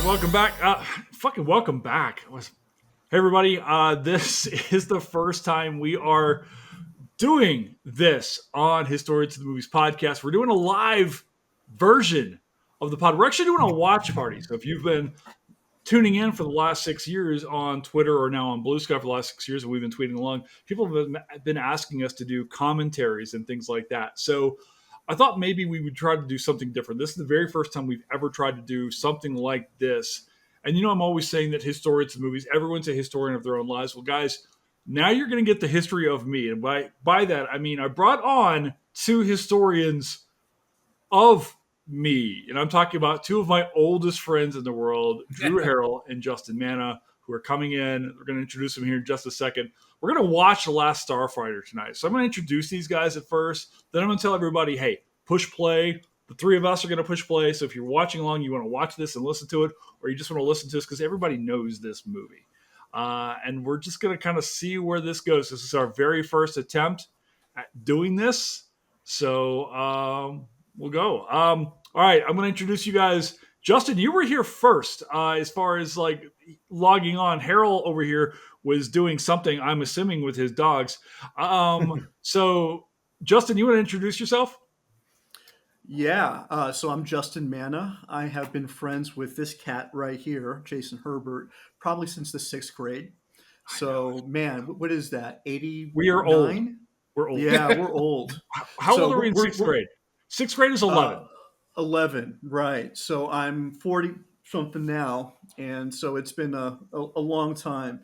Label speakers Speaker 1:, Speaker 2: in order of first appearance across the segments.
Speaker 1: welcome back. Fucking welcome back. Hey, everybody. This is the first time we are doing this on Historians of the Movies podcast. We're doing a live version of the pod. We're actually doing a watch party. So if you've been tuning in for the last 6 years on Twitter or now on Blue Sky for the last 6 years, and we've been tweeting along, people have been asking us to do commentaries and things like that. So I thought maybe we would try to do something different. This is the very first time we've ever tried to do something like this. And I'm always saying that historians of movies, everyone's a historian of their own lives. Well, guys, now you're going to get the history of me. And by that, I mean I brought on two historians of me. And I'm talking about two of my oldest friends in the world, Drew Harrell and Justin Manna, who are coming in. We're going to introduce them here in just a second. We're going to watch The Last Starfighter tonight. So I'm going to introduce these guys at first. Then I'm going to tell everybody, hey, push play. The three of us are going to push play. So if you're watching along, you want to watch this and listen to it, or you just want to listen to this because everybody knows this movie. And we're just going to kind of see where this goes. This is our very first attempt at doing this. So we'll go. All right, I'm going to introduce you guys. Justin, you were here first as far as like logging on. Harold over here was doing something, I'm assuming, with his dogs. So, Justin, you want to introduce yourself?
Speaker 2: Yeah, so I'm Justin Manna. I have been friends with this cat right here, Jason Herbert, probably since the sixth grade. So, man, what is that? 89?
Speaker 1: We are old. We're old.
Speaker 2: Yeah, we're old.
Speaker 1: How old are we in sixth grade? Sixth grade is 11.
Speaker 2: 11, right. So I'm 40 something now, and so it's been a long time.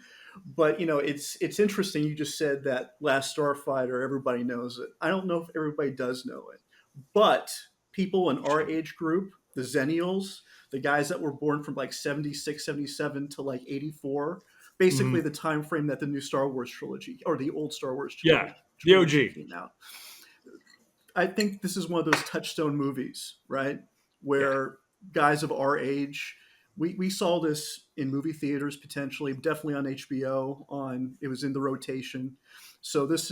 Speaker 2: But it's interesting. You just said that Last Starfighter, everybody knows it. I don't know if everybody does know it, but people in our age group, the Zennials, the guys that were born from like 76, 77 to like 84, basically the time frame that the new Star Wars trilogy or the old Star Wars trilogy,
Speaker 1: the OG
Speaker 2: came out. I think this is one of those touchstone movies, right? Where guys of our age, we saw this in movie theaters potentially, definitely on HBO. It was in the rotation. So this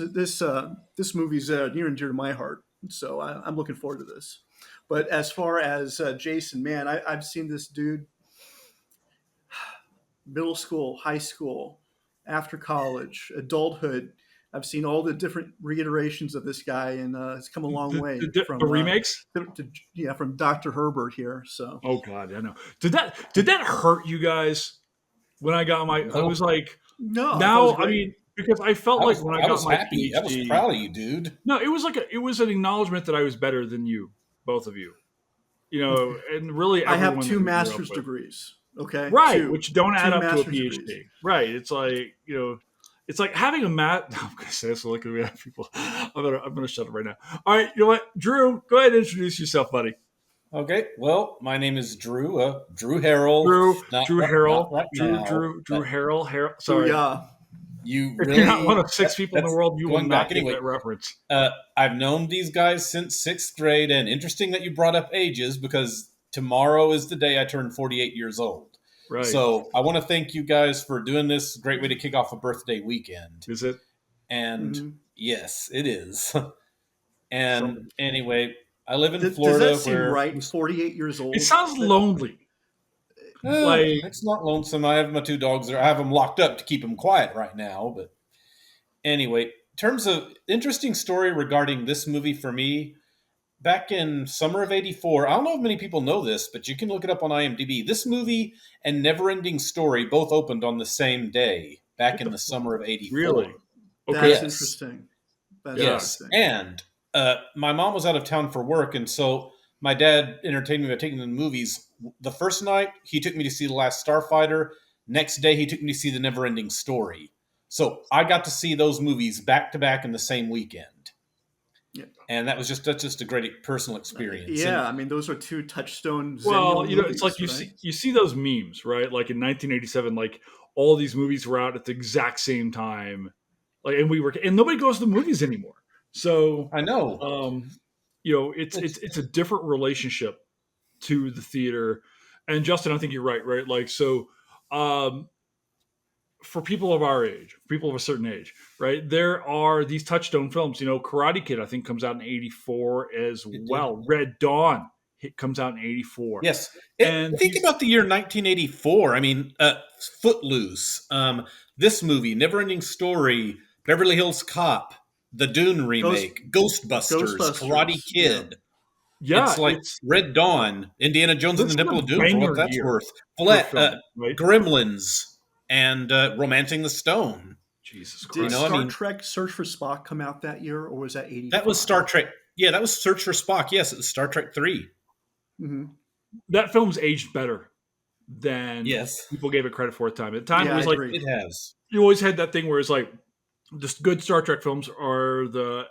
Speaker 2: movie's near and dear to my heart. So I'm looking forward to this. But as far as Jason, man, I've seen this dude middle school, high school, after college, adulthood. I've seen all the different reiterations of this guy, and it's come a long way from
Speaker 1: the remakes.
Speaker 2: From Dr. Herbert here. So,
Speaker 1: oh god, I know. Did that hurt you guys when I got my? I was like,
Speaker 2: no.
Speaker 1: Now, I mean, because I felt like when I got my
Speaker 3: happy.
Speaker 1: PhD,
Speaker 3: I was proud of you, dude.
Speaker 1: No, it was an acknowledgement that I was better than you, both of you. And really,
Speaker 2: I have two master's degrees. Okay,
Speaker 1: right, which don't add up to a PhD.
Speaker 2: Degrees.
Speaker 1: Right, it's like it's like having a math. No, I'm going to say this like we have people. I'm going to shut up right now. All right, you know what, Drew? Go ahead and introduce yourself, buddy.
Speaker 3: Okay, well, my name is Drew. Drew Harrell.
Speaker 1: Drew Harrell.
Speaker 3: Right
Speaker 1: Drew Harrell. Harrell. Sorry.
Speaker 2: Yeah.
Speaker 3: You
Speaker 1: if
Speaker 3: really,
Speaker 1: you're not one of six people in the world, you will not get that reference.
Speaker 3: I've known these guys since sixth grade, and interesting that you brought up ages because tomorrow is the day I turn 48 years old.
Speaker 1: Right.
Speaker 3: So I want to thank you guys for doing this. Great way to kick off a birthday weekend.
Speaker 1: Is it?
Speaker 3: And yes, it is. And anyway, I live in Florida.
Speaker 2: Does that seem right? 48 years old.
Speaker 1: It sounds lonely.
Speaker 3: It's not lonesome. I have my two dogs there. I have them locked up to keep them quiet right now. But anyway, in terms of interesting story regarding this movie for me, back in summer of '84, I don't know if many people know this, but you can look it up on IMDb. This movie and Neverending Story both opened on the same day back in the summer of '84.
Speaker 1: Really?
Speaker 2: Okay. That's interesting. That's interesting.
Speaker 3: And my mom was out of town for work, and so my dad entertained me by taking me to the movies. The first night, he took me to see The Last Starfighter. Next day, he took me to see The Neverending Story. So I got to see those movies back to back in the same weekend.
Speaker 2: Yeah.
Speaker 3: And that's just a great personal experience.
Speaker 2: Yeah,
Speaker 3: and,
Speaker 2: I mean, those are two touchstone.
Speaker 1: Well,
Speaker 2: movies,
Speaker 1: it's like
Speaker 2: right?
Speaker 1: you see those memes, right? Like in 1987, like all these movies were out at the exact same time, like, and nobody goes to the movies anymore. So
Speaker 3: I know,
Speaker 1: it's a different relationship to the theater. And Justin, I think you're right? Like, so, for people of our age, people of a certain age, right? There are these touchstone films. Karate Kid, I think, comes out in '84 as well. Red Dawn It comes out in 84.
Speaker 3: Yes.
Speaker 1: And
Speaker 3: Think about the year 1984. I mean, Footloose, this movie, Neverending Story, Beverly Hills Cop, the Dune remake, Ghostbusters, Karate
Speaker 2: Ghostbusters. Yeah.
Speaker 3: Kid.
Speaker 1: yeah,
Speaker 3: It's like Red Dawn, Indiana Jones and
Speaker 1: this
Speaker 3: the
Speaker 1: is a
Speaker 3: Temple of Doom, for what
Speaker 1: banger
Speaker 3: that's
Speaker 1: year
Speaker 3: worth.
Speaker 1: for film, right?
Speaker 3: Gremlins, and Romancing the Stone.
Speaker 1: Jesus
Speaker 2: Did
Speaker 1: Christ.
Speaker 2: Star Trek Search for Spock come out that year, or was that 85?
Speaker 3: That was Star Trek. Yeah, that was Search for Spock. Yes, it was Star Trek 3.
Speaker 2: Mm-hmm.
Speaker 1: That film's aged better than
Speaker 3: Yes.
Speaker 1: people gave it credit for at the time. At the time,
Speaker 2: Yeah,
Speaker 1: it was
Speaker 2: I
Speaker 1: like
Speaker 2: agree.
Speaker 3: It has.
Speaker 1: you always had that thing where it's like just good Star Trek films are the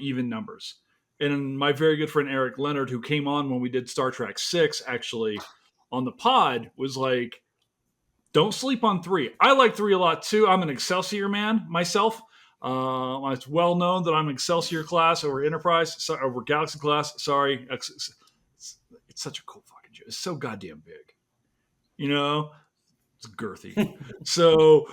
Speaker 1: even numbers. And my very good friend Eric Leonard, who came on when we did Star Trek 6, actually on the pod, was like, don't sleep on 3. I like 3 a lot too. I'm an Excelsior man myself. It's well known that I'm Excelsior class over Enterprise, over Galaxy class. Sorry. It's such a cool fucking show. It's so goddamn big. You know? It's girthy. So,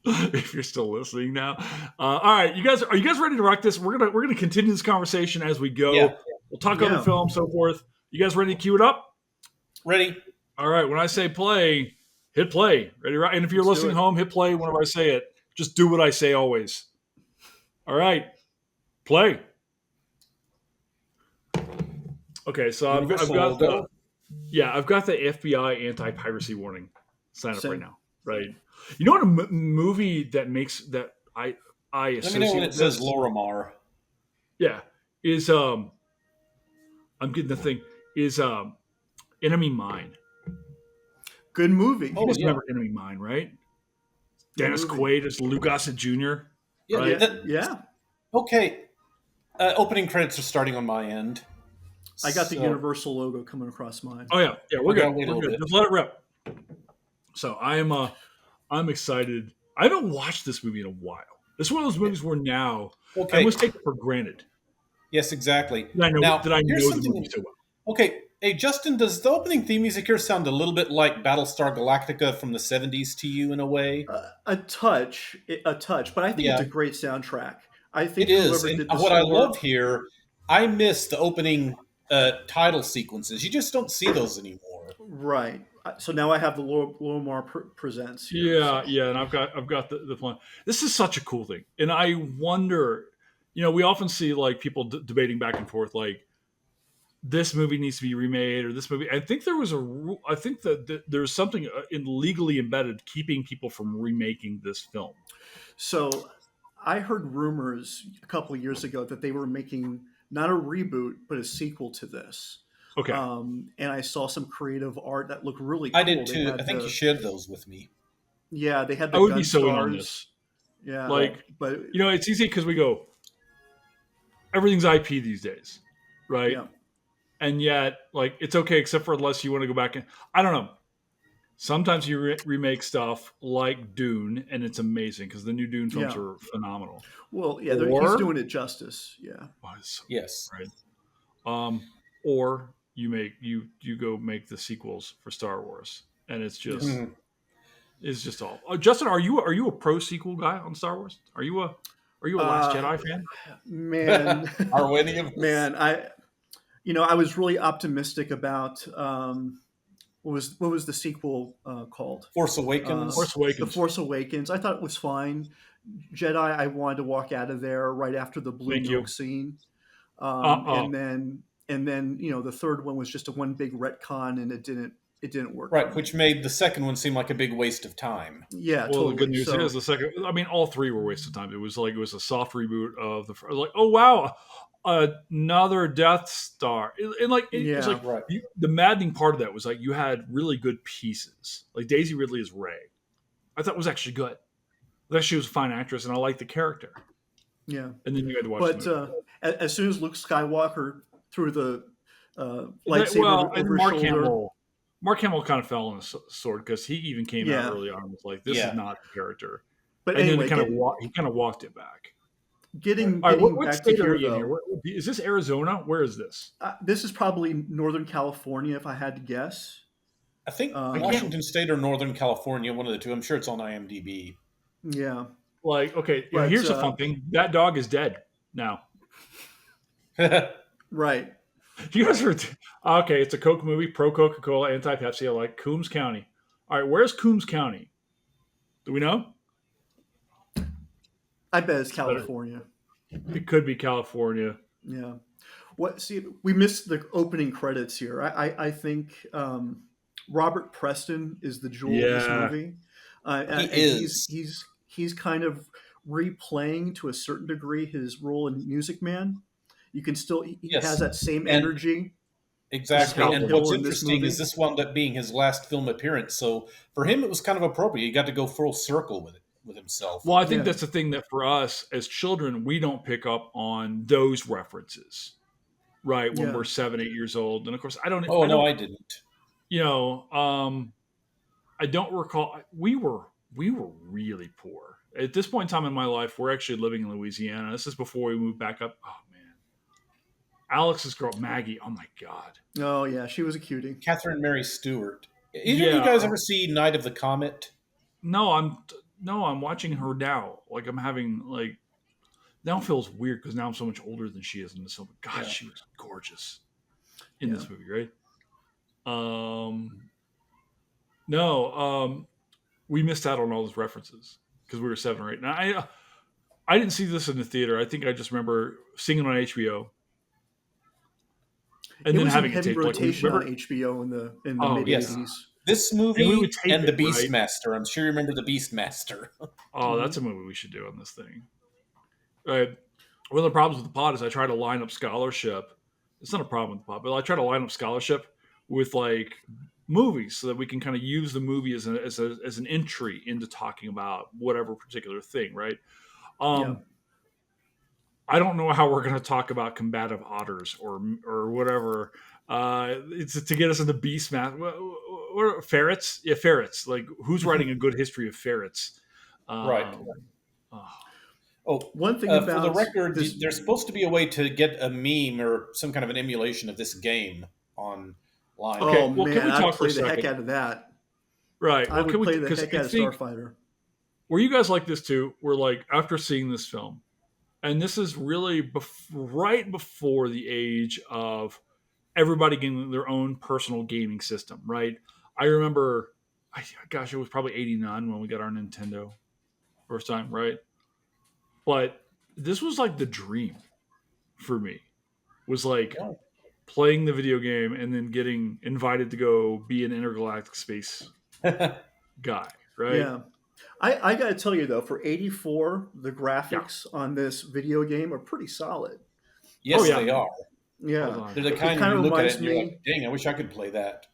Speaker 1: if you're still listening now, all right, are you guys ready to rock this? We're gonna continue this conversation as we go.
Speaker 3: Yeah.
Speaker 1: We'll talk other film, so forth. You guys ready to cue it up?
Speaker 3: Ready?
Speaker 1: All right. When I say play, hit play. Ready? Right. And if you're
Speaker 2: Let's do
Speaker 1: listening
Speaker 2: it.
Speaker 1: home, hit play whenever I say it. Just do what I say always. All right. Play. Okay. So I've got the FBI anti-piracy warning sign up
Speaker 2: Same.
Speaker 1: right now. Right. You know what? A movie that makes that I
Speaker 3: Let me know when it says Lorimar.
Speaker 1: Yeah. Is I'm getting the thing. Is Enemy Mine.
Speaker 2: Good movie.
Speaker 1: You guys remember Enemy Mine, right? Dennis Quaid as Lou Gossett Jr.
Speaker 3: Yeah,
Speaker 1: right?
Speaker 2: Yeah.
Speaker 3: Okay. Opening credits are starting on my end.
Speaker 2: I got the Universal logo coming across mine.
Speaker 1: Oh yeah, we're good.
Speaker 3: Wait a
Speaker 1: We're
Speaker 3: little
Speaker 1: good.
Speaker 3: bit.
Speaker 1: Just let it rip. So I'm excited. I haven't watched this movie in a while. This is one of those movies where now I almost take it for granted.
Speaker 3: Yes, exactly.
Speaker 1: That I know
Speaker 3: here's
Speaker 1: the movie so well.
Speaker 3: Okay, hey Justin, does the opening theme music here sound a little bit like Battlestar Galactica from the 70s to you in a way?
Speaker 2: A touch, but I think it's a great soundtrack. I think
Speaker 3: it is.
Speaker 2: whoever
Speaker 3: And
Speaker 2: did the
Speaker 3: what I
Speaker 2: score-
Speaker 3: love here, I miss the opening title sequences. You just don't see those anymore.
Speaker 2: Right. So now I have the Lomar presents. Here,
Speaker 1: Yeah, and I've got the plan. This is such a cool thing, and I wonder. We often see like people debating back and forth, like this movie needs to be remade or this movie. I think there was I think that there's something legally embedded keeping people from remaking this film.
Speaker 2: So I heard rumors a couple of years ago that they were making not a reboot but a sequel to this.
Speaker 1: Okay.
Speaker 2: And I saw some creative art that looked really cool.
Speaker 3: I did too. I think you shared those with me.
Speaker 2: Yeah, they had the
Speaker 1: I would
Speaker 2: gun
Speaker 1: be so
Speaker 2: stars.
Speaker 1: in on this.
Speaker 2: Yeah,
Speaker 1: but it's easy because we go. Everything's IP these days, right?
Speaker 2: Yeah.
Speaker 1: And yet, like, it's okay except for unless you want to go back and I don't know. Sometimes you remake stuff like Dune, and it's amazing because the new Dune films are phenomenal.
Speaker 2: Well, yeah, he's doing it justice. Yeah.
Speaker 3: Yes.
Speaker 1: Right. Or you go make the sequels for Star Wars, and it's just it's just all. Justin, are you a pro sequel guy on Star Wars? Are you a Last Jedi fan?
Speaker 2: Man,
Speaker 3: are we any of us?
Speaker 2: Man, I was really optimistic about what was the sequel called?
Speaker 3: Force Awakens.
Speaker 2: The Force Awakens. I thought it was fine. Jedi, I wanted to walk out of there right after the blue milk scene, and then the third one was just one big retcon, and it didn't work.
Speaker 3: Right, which made the second one seem like a big waste of time.
Speaker 2: Yeah,
Speaker 1: well,
Speaker 2: totally.
Speaker 1: The good news is the second. I mean, all three were a waste of time. It was a soft reboot of the. Like, oh wow, another Death Star, and like it's like
Speaker 3: right.
Speaker 1: The maddening part of that was like you had really good pieces. Like Daisy Ridley as Rey, I thought was actually good. That she was a fine actress, and I liked the character.
Speaker 2: Yeah,
Speaker 1: and then you had to watch.
Speaker 2: But as soon as Luke Skywalker threw the lightsaber over his shoulder.
Speaker 1: Mark Hamill kind of fell on his sword because he even came out early on and was like, "This is not the character."
Speaker 2: But
Speaker 1: and
Speaker 2: anyway,
Speaker 1: then he kind of walked it back.
Speaker 2: Getting
Speaker 1: what
Speaker 2: back
Speaker 1: state
Speaker 2: to
Speaker 1: are
Speaker 2: here,
Speaker 1: you in
Speaker 2: though,
Speaker 1: here? Is this Arizona? Where is this?
Speaker 2: This is probably Northern California, if I had to guess.
Speaker 3: I think Washington State or Northern California, one of the two. I'm sure it's on IMDb.
Speaker 2: Yeah.
Speaker 1: Like, okay, here's a fun thing. That dog is dead now.
Speaker 2: Right.
Speaker 1: You guys
Speaker 2: Right.
Speaker 1: are okay. It's a Coke movie, pro Coca Cola, anti Pepsi. I like Coombs County. All right, where's Coombs County? Do we know?
Speaker 2: I bet it's
Speaker 1: Better.
Speaker 2: California.
Speaker 1: It could be California.
Speaker 2: Yeah. What? See, we missed the opening credits here. I think Robert Preston is the jewel of this
Speaker 1: Yeah,
Speaker 2: movie,
Speaker 3: He
Speaker 2: and
Speaker 3: is.
Speaker 2: he's kind of replaying to a certain degree his role in Music Man. You can still he has
Speaker 3: Yes.
Speaker 2: that same
Speaker 3: And
Speaker 2: energy as
Speaker 1: that's
Speaker 3: exactly.
Speaker 2: Hal
Speaker 3: And
Speaker 1: helpful.
Speaker 3: what's
Speaker 2: Hill in this
Speaker 3: interesting is
Speaker 2: movie.
Speaker 3: this wound up being his last film appearance. So for him, it was kind of appropriate. He got to go full circle with it, with himself.
Speaker 1: Well, I think
Speaker 2: Yeah.
Speaker 1: that's the thing that for us as children, we don't pick up on those references, right? When
Speaker 2: Yeah.
Speaker 1: we're 7, 8 years old, and of course,
Speaker 3: Oh
Speaker 1: I
Speaker 3: no,
Speaker 1: don't,
Speaker 3: I didn't.
Speaker 1: you know, I don't recall. We were really poor at this point in time in my life. We're actually living in Louisiana. This is before we moved back up. Oh man, Alex's girl Maggie. Oh my god.
Speaker 2: Oh yeah, she was a cutie.
Speaker 3: Catherine Mary Stewart. Either of you
Speaker 1: Yeah.
Speaker 3: guys ever see Night of the Comet?
Speaker 1: No, I'm watching her now. Like I'm having like now it feels weird because now I'm so much older than she is in this film. God,
Speaker 3: Yeah.
Speaker 1: she was gorgeous in
Speaker 2: Yeah.
Speaker 1: this movie, right? Um, no, we missed out on all those references because we were 7 or 8. And I didn't see this in the theater. I think I just remember seeing it on HBO and
Speaker 2: It
Speaker 1: then
Speaker 2: was in
Speaker 1: having it
Speaker 2: heavy
Speaker 1: taped. Like we
Speaker 2: rotation on
Speaker 1: remember.
Speaker 2: HBO in the
Speaker 1: Oh
Speaker 2: mid
Speaker 1: yeah,
Speaker 3: Yes.
Speaker 2: '80s.
Speaker 3: This
Speaker 1: and we would
Speaker 3: movie
Speaker 1: tape
Speaker 3: and The
Speaker 1: it right.
Speaker 3: Beastmaster. I'm sure you remember The Beastmaster.
Speaker 1: Oh, that's a movie we should do on this thing. Right. One of the problems with the pod is I try to line up scholarship. It's not a problem with the pod, but I try to line up scholarship with like movies so that we can kind of use the movie as an entry into talking about whatever particular thing, right?
Speaker 2: Yeah.
Speaker 1: Um, I don't know how we're going to talk about combative otters or whatever. It's to get us into beast math. What ferrets? Yeah, ferrets. Like who's writing a good history of ferrets?
Speaker 3: Right.
Speaker 1: Um, oh,
Speaker 3: Oh,
Speaker 2: One thing
Speaker 3: for the
Speaker 2: about
Speaker 3: record,
Speaker 2: this,
Speaker 3: there's supposed to be a way to get a meme or some kind of an emulation of this game online.
Speaker 2: oh
Speaker 1: okay, well, can
Speaker 2: man,
Speaker 1: we
Speaker 2: I'd
Speaker 1: talk for a
Speaker 2: play the heck
Speaker 1: second?
Speaker 2: out of that.
Speaker 1: Right.
Speaker 2: I
Speaker 1: Well, can
Speaker 2: would
Speaker 1: we?
Speaker 2: play the
Speaker 1: Because
Speaker 2: heck
Speaker 1: I
Speaker 2: out of
Speaker 1: think
Speaker 2: Starfighter.
Speaker 1: were you guys like this too? We're like after seeing this film, and this is really right before the age of everybody getting their own personal gaming system. Right. I remember, gosh, it was probably '89 when we got our Nintendo first time. Right. But this was like the dream for me. Was like
Speaker 3: Yeah.
Speaker 1: playing the video game and then getting invited to go be an intergalactic space guy. Right.
Speaker 2: Yeah. I got to tell you though, for '84, the
Speaker 1: Yeah.
Speaker 2: graphics on this video game are pretty solid.
Speaker 1: Oh
Speaker 3: Yes,
Speaker 1: yeah.
Speaker 3: they are.
Speaker 1: Hold
Speaker 2: Yeah,
Speaker 1: on.
Speaker 3: They're the
Speaker 2: it
Speaker 3: kind
Speaker 2: kind
Speaker 3: you
Speaker 2: of
Speaker 3: look at it
Speaker 2: reminds
Speaker 3: and you're like,
Speaker 2: me.
Speaker 3: "Dang, I wish I could play that."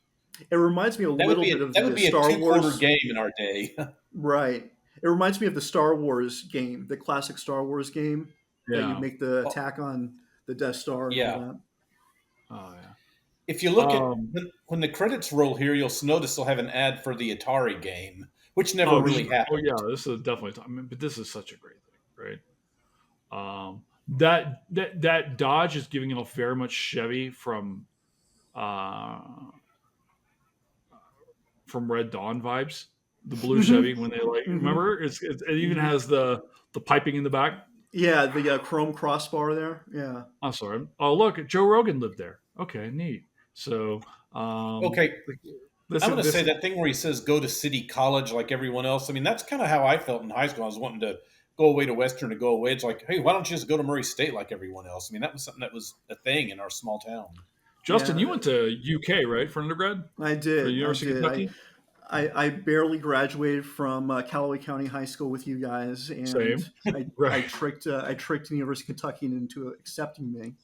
Speaker 2: It reminds me a little bit of the
Speaker 3: A
Speaker 2: Star
Speaker 3: two-quarter
Speaker 2: Wars.
Speaker 3: game in our day.
Speaker 2: Right. It reminds me of the Star Wars game, the classic Star Wars game that you
Speaker 1: Yeah.
Speaker 2: make the
Speaker 3: Oh,
Speaker 2: attack on the Death Star and all
Speaker 3: yeah.
Speaker 2: that.
Speaker 1: Oh yeah.
Speaker 3: If you look at
Speaker 1: Um,
Speaker 3: when the credits roll here, you'll notice they'll have an ad for the Atari game, which never
Speaker 1: oh,
Speaker 3: really
Speaker 1: sure. Oh,
Speaker 3: happened.
Speaker 1: yeah. This is definitely. I mean, but this is such a great thing, right? That Dodge is giving off very much Chevy uh, from Red Dawn vibes. The blue
Speaker 2: Hmm.
Speaker 1: Chevy when they like
Speaker 2: Hmm.
Speaker 1: remember it even
Speaker 2: Hmm.
Speaker 1: has the piping in the back.
Speaker 2: Yeah, the chrome crossbar there. Yeah.
Speaker 1: I'm sorry. Oh look, Joe Rogan lived there. Okay, neat. So um,
Speaker 3: Okay,
Speaker 1: this
Speaker 3: I'm going to
Speaker 1: this
Speaker 3: say that thing where he says go to city college like everyone else. I mean, that's kind of how I felt in high school. I was wanting to go away to Western to go away. It's like, hey, why don't you just go to Murray State like everyone else? I mean, that was something that was a thing in our small town.
Speaker 1: Justin, you
Speaker 2: Yeah,
Speaker 1: went to UK right for undergrad
Speaker 2: I
Speaker 1: for the
Speaker 2: did. I
Speaker 1: University of
Speaker 2: did.
Speaker 1: Kentucky.
Speaker 2: I barely graduated from Callaway County High School with you guys, and
Speaker 1: Same,
Speaker 2: I
Speaker 1: right?
Speaker 2: tricked the University of Kentucky into accepting me.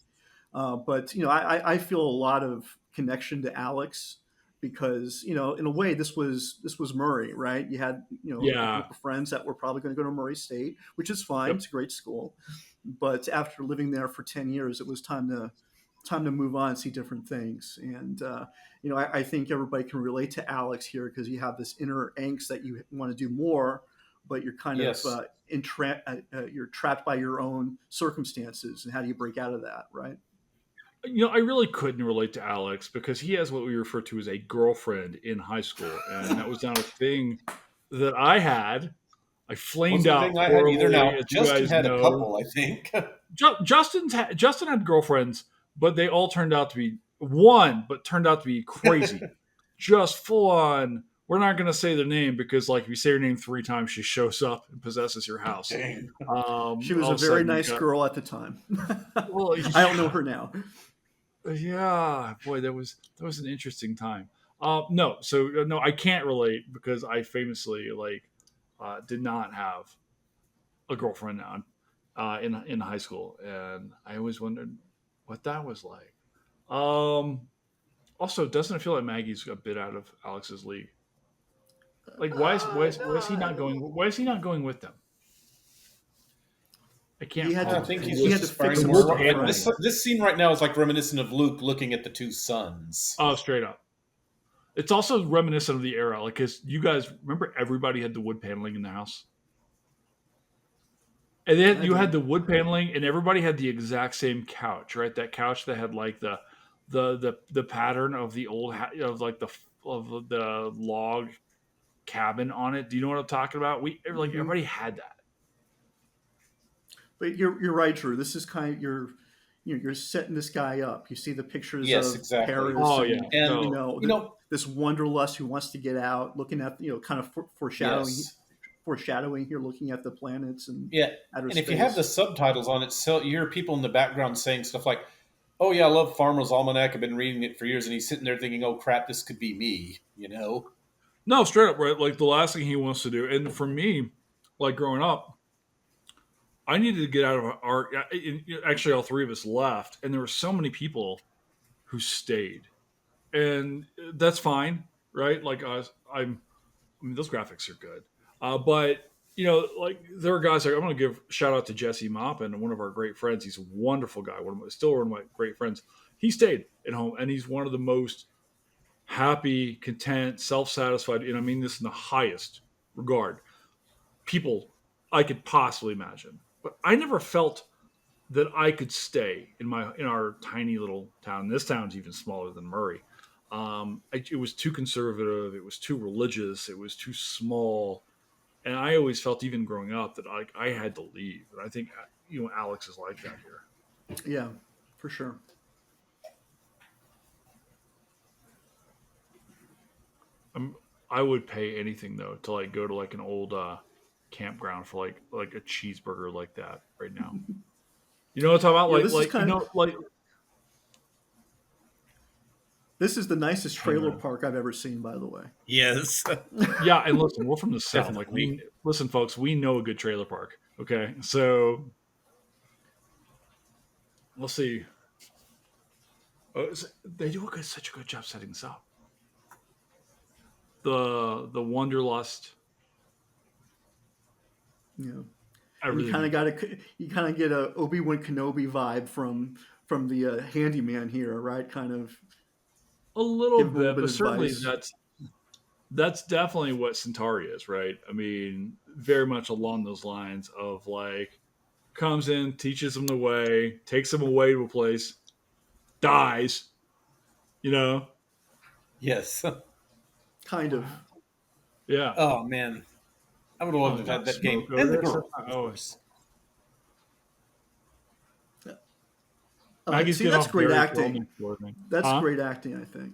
Speaker 2: But I feel a lot of connection to Alex because in a way this was Murray, right? You had a
Speaker 1: Yeah.
Speaker 2: group of friends that were probably going to go to Murray State, which is fine.
Speaker 1: Yep.
Speaker 2: It's a great school, but after living there for 10 years, it was time to move on, see different things, and I think everybody can relate to Alex here because you have this inner angst that you want to do more, but you're kind of
Speaker 3: Yes.
Speaker 2: you're trapped by your own circumstances, and how do you break out of that, right?
Speaker 1: I really couldn't relate to Alex because he has what we refer to as a girlfriend in high school, and that was not a thing that I had. I flamed
Speaker 3: Wasn't a
Speaker 1: out
Speaker 3: thing I had either.
Speaker 1: horribly,
Speaker 3: Now,
Speaker 1: as you
Speaker 3: Justin
Speaker 1: guys
Speaker 3: had a
Speaker 1: know.
Speaker 3: couple, I think.
Speaker 1: Justin had girlfriends, but they all turned out to be one, but turned out to be crazy, just full on. We're not going to say the name because, like, if you say her name 3 times, she shows up and possesses your house.
Speaker 3: Dang.
Speaker 2: She was
Speaker 1: All
Speaker 2: a
Speaker 1: of
Speaker 2: very
Speaker 1: sudden you
Speaker 2: nice
Speaker 1: got,
Speaker 2: girl at the time.
Speaker 1: well,
Speaker 2: I don't know her now.
Speaker 1: yeah, boy, that was an interesting time. No, so no, I can't relate because I famously did not have a girlfriend on in high school, and I always wondered what that was like. Um, Also, doesn't it feel like Maggie's a bit out of Alex's league? Like, why is he not going? Why is he not going with them? I
Speaker 2: He
Speaker 1: can't
Speaker 2: had
Speaker 3: I
Speaker 2: to.
Speaker 1: follow
Speaker 3: think he's
Speaker 2: He
Speaker 3: just
Speaker 2: had to fix
Speaker 3: aspiring
Speaker 1: the
Speaker 3: more.
Speaker 2: himself,
Speaker 1: wood
Speaker 3: Like
Speaker 2: right?
Speaker 3: this scene right now is like reminiscent of Luke looking at the two suns.
Speaker 1: Oh, straight up. It's also reminiscent of the era, like, because you guys remember everybody had the wood paneling in the house, and then
Speaker 2: I
Speaker 1: you had
Speaker 2: do.
Speaker 1: the wood paneling, and everybody had the exact same couch, right? That couch that had like the pattern of the old of like the log cabin on it. Do you know what I'm talking about? We like
Speaker 2: Hmm.
Speaker 1: everybody had that.
Speaker 2: But you're right, Drew. This is kind of you're setting this guy up. You see the pictures
Speaker 3: Yes,
Speaker 2: of
Speaker 3: exactly.
Speaker 2: Paris
Speaker 1: Oh yeah,
Speaker 2: and
Speaker 3: And
Speaker 1: no,
Speaker 2: this wanderlust who wants to get out, looking at kind of
Speaker 3: yes,
Speaker 2: foreshadowing here, looking at the planets and
Speaker 3: yeah.
Speaker 2: outer
Speaker 3: And if you have the
Speaker 2: space.
Speaker 3: subtitles on it, so you hear people in the background saying stuff like, "Oh yeah, I love Farmer's Almanac. I've been reading it for years," and he's sitting there thinking, "Oh crap, this could be me," you know?
Speaker 1: no, straight up, right? Like the last thing he wants to do, and for me, like growing up, I needed to get out of our. Actually, all 3 of us left, and there were so many people who stayed, and that's fine, right? Like I mean, those graphics are good, but like there are guys like I'm going to give shout out to Jesse Maupin, one of our great friends. He's a wonderful guy, still one of my great friends. He stayed at home, and he's one of the most happy, content, self-satisfied, and I mean this in the highest regard, people I could possibly imagine. But I never felt that I could stay in our tiny little town. This town's even smaller than Murray. It was too conservative. It was too religious. It was too small, and I always felt, even growing up, that I had to leave. And I think Alex is like that here.
Speaker 2: Yeah, for sure.
Speaker 1: I'm, I would pay anything though to like go to like an old campground for like a cheeseburger like that right now. You know what I'm talking about?
Speaker 2: Yeah, this is
Speaker 1: Like
Speaker 2: kind of
Speaker 1: like
Speaker 2: this is the nicest
Speaker 1: hey
Speaker 2: trailer
Speaker 1: man.
Speaker 2: park I've ever seen, by the way.
Speaker 3: Yes,
Speaker 1: Yeah, and listen, we're from the south. Like
Speaker 3: definitely.
Speaker 1: we listen, folks. We know a good trailer park. Okay, so let's see. They do such a good job setting this up. The wanderlust,
Speaker 2: You know, and
Speaker 1: everything you got.
Speaker 2: you kind of get a Obi-Wan Kenobi vibe from the handyman here, right? Kind of
Speaker 1: A little
Speaker 2: give him a little
Speaker 1: bit,
Speaker 2: bit
Speaker 1: but
Speaker 2: of
Speaker 1: certainly
Speaker 2: advice.
Speaker 1: that's definitely what Centauri is, right? I mean, very much along those lines of like comes in, teaches him the way, takes him away to a place, dies. You know?
Speaker 3: Yes.
Speaker 2: Kind of.
Speaker 1: Yeah.
Speaker 3: Oh man, I would have
Speaker 1: Oh,
Speaker 3: loved to have
Speaker 1: not
Speaker 3: had that game
Speaker 1: smoke
Speaker 3: and the
Speaker 1: odor.
Speaker 3: girl, of
Speaker 1: Oh,
Speaker 3: course.
Speaker 1: Maggie's
Speaker 2: See,
Speaker 1: getting
Speaker 2: that's
Speaker 1: off
Speaker 2: great
Speaker 1: very well
Speaker 2: acting.
Speaker 1: next door thing.
Speaker 2: That's
Speaker 1: Huh?
Speaker 2: great acting, I think.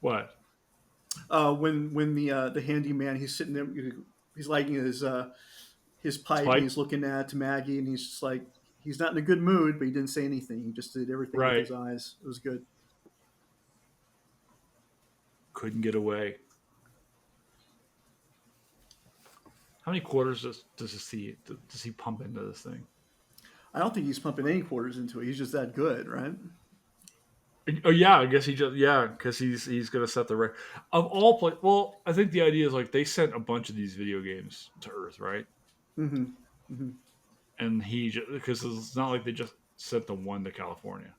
Speaker 1: What?
Speaker 2: When the handyman he's sitting there, he's lighting his
Speaker 1: It's
Speaker 2: pipe and
Speaker 1: pipe?
Speaker 2: he's looking at Maggie and he's just like he's not in a good mood, but he didn't say anything. He just did everything with
Speaker 1: Right.
Speaker 2: his eyes. It was good.
Speaker 1: Couldn't get away. How many quarters does he pump into this thing?
Speaker 2: I don't think he's pumping any quarters into it. He's just that good, right?
Speaker 1: Oh yeah, I guess he just because he's gonna set the record of all play. Well, I think the idea is like they sent a bunch of these video games to Earth, right?
Speaker 2: Mm-hmm. Mm-hmm.
Speaker 1: And because it's not like they just sent the one to California.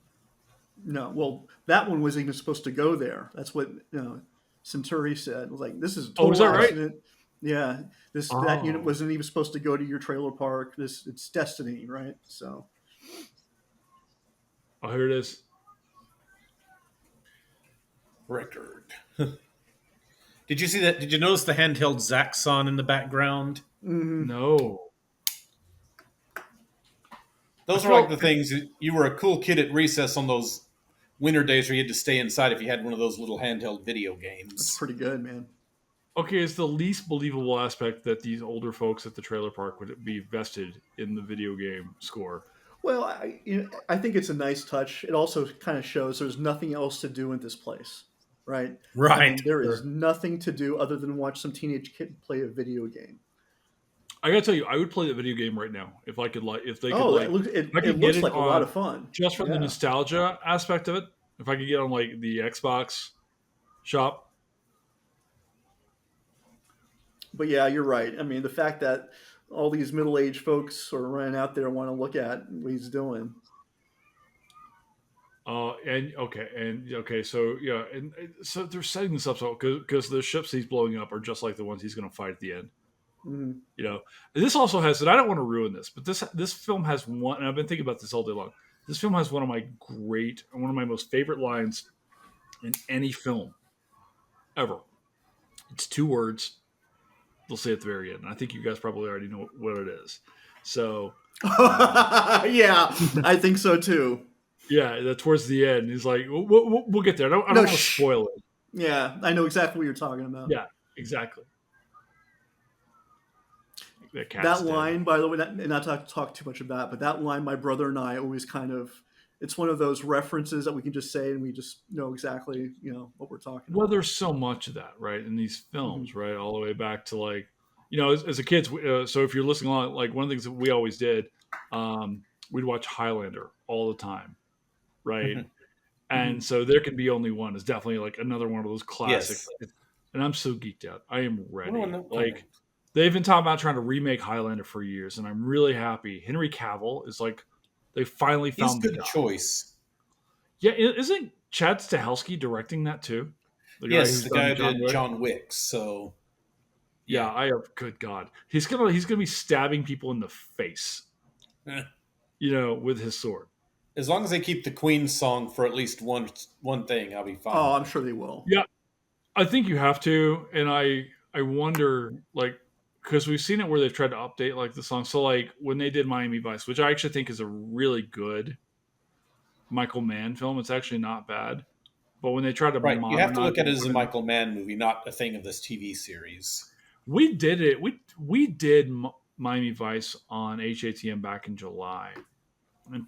Speaker 2: No, well, that one wasn't even supposed to go there. That's what Centauri said. It was like, this is a
Speaker 1: Oh, is
Speaker 2: total
Speaker 1: that right?
Speaker 2: accident. Yeah, this that unit
Speaker 1: Oh,
Speaker 2: wasn't even supposed to go to your trailer park. This it's destiny, right? So
Speaker 1: oh, here it is.
Speaker 3: Record. Did you see that? Did you notice the handheld Zaxxon in the background?
Speaker 2: mm-hmm.
Speaker 1: No. I
Speaker 3: Those were like
Speaker 1: felt
Speaker 3: the things you were a cool kid at recess on those winter days where you had to stay inside if you had one of those little handheld video
Speaker 2: That's
Speaker 3: games.
Speaker 2: pretty good, man.
Speaker 1: okay. It's the least believable aspect that these older folks at the trailer park would be vested in the video game score.
Speaker 2: Well, I think it's a nice touch. It also kind of shows there's nothing else to do in this place, right? I
Speaker 3: Right.
Speaker 2: mean, there is
Speaker 3: Sure.
Speaker 2: nothing to do other than watch some teenage kid play a video game.
Speaker 1: I gotta tell you, I would play the video game right now if I could. Like, if they could,
Speaker 2: Oh,
Speaker 1: like, if I
Speaker 2: it
Speaker 1: could get
Speaker 2: looks
Speaker 1: it
Speaker 2: like a lot
Speaker 1: on
Speaker 2: of fun.
Speaker 1: just from the
Speaker 2: Yeah.
Speaker 1: nostalgia aspect of it. If I could get on like the Xbox shop,
Speaker 2: But yeah, you're right. I mean, the fact that all these middle-aged folks are running out there and want to look at what he's doing.
Speaker 1: and okay, so yeah, and so they're setting this up so because the ships he's blowing up are just like the ones he's going to fight at the end.
Speaker 2: Mhm.
Speaker 1: You know, and this also has, and I don't want to ruin this, but this film has one, and I've been thinking about this all day long. This film has one of my most favorite lines in any film ever. It's two words. They'll say at the very end. And I think you guys probably already know what it is. So,
Speaker 2: Yeah, I think so too.
Speaker 1: yeah, that's towards the end. He's like, we'll get there. I don't
Speaker 2: No,
Speaker 1: want to spoil it.
Speaker 2: Yeah, I know exactly what you're talking about.
Speaker 1: Yeah, exactly. That cat's
Speaker 2: That
Speaker 1: dead.
Speaker 2: line, by the way, not to talk too much about, but that line, my brother and I always kind of, it's one of those references that we can just say and we just know exactly, what we're talking
Speaker 1: Well,
Speaker 2: about.
Speaker 1: there's so much of that, right, in these
Speaker 2: Mhm.
Speaker 1: films, right, all the way back to like, as a kids. So if you're listening on, like one of the things that we always did, we'd watch Highlander all the time, right? And
Speaker 2: Mhm.
Speaker 1: so there can be only one is definitely like another one of those classic.
Speaker 3: Yes.
Speaker 1: And I'm so geeked out. I am
Speaker 3: I don't
Speaker 1: ready.
Speaker 3: know.
Speaker 1: Like they've been talking about trying to remake Highlander for years, and I'm really happy. Henry Cavill is like they finally
Speaker 3: He's
Speaker 1: found
Speaker 3: a
Speaker 1: the
Speaker 3: good
Speaker 1: guy.
Speaker 3: choice.
Speaker 1: Yeah, isn't Chad Stahelski directing that too? The guy
Speaker 3: Yes,
Speaker 1: who's
Speaker 3: the guy
Speaker 1: done
Speaker 3: who
Speaker 1: John
Speaker 3: did
Speaker 1: Wick.
Speaker 3: John Wick. So
Speaker 1: Yeah,
Speaker 3: yeah.
Speaker 1: I have. Good God, he's gonna be stabbing people in the face, with his sword.
Speaker 3: As long as they keep the Queen song for at least one thing, I'll be fine
Speaker 2: Oh,
Speaker 3: with
Speaker 2: I'm
Speaker 3: it.
Speaker 2: sure they will.
Speaker 1: Yeah, I think you have to, and I wonder like because we've seen it where they've tried to update like the song. So like when they did Miami Vice, which I actually think is a really good Michael Mann film, it's actually not bad. But when they try to
Speaker 3: Right. You have to
Speaker 1: modernize
Speaker 3: look at
Speaker 1: it,
Speaker 3: it
Speaker 1: and
Speaker 3: as
Speaker 1: put
Speaker 3: a
Speaker 1: in,
Speaker 3: Michael Mann movie, not a thing of this TV series.
Speaker 1: we did it. We did Miami Vice on HATM back in July, and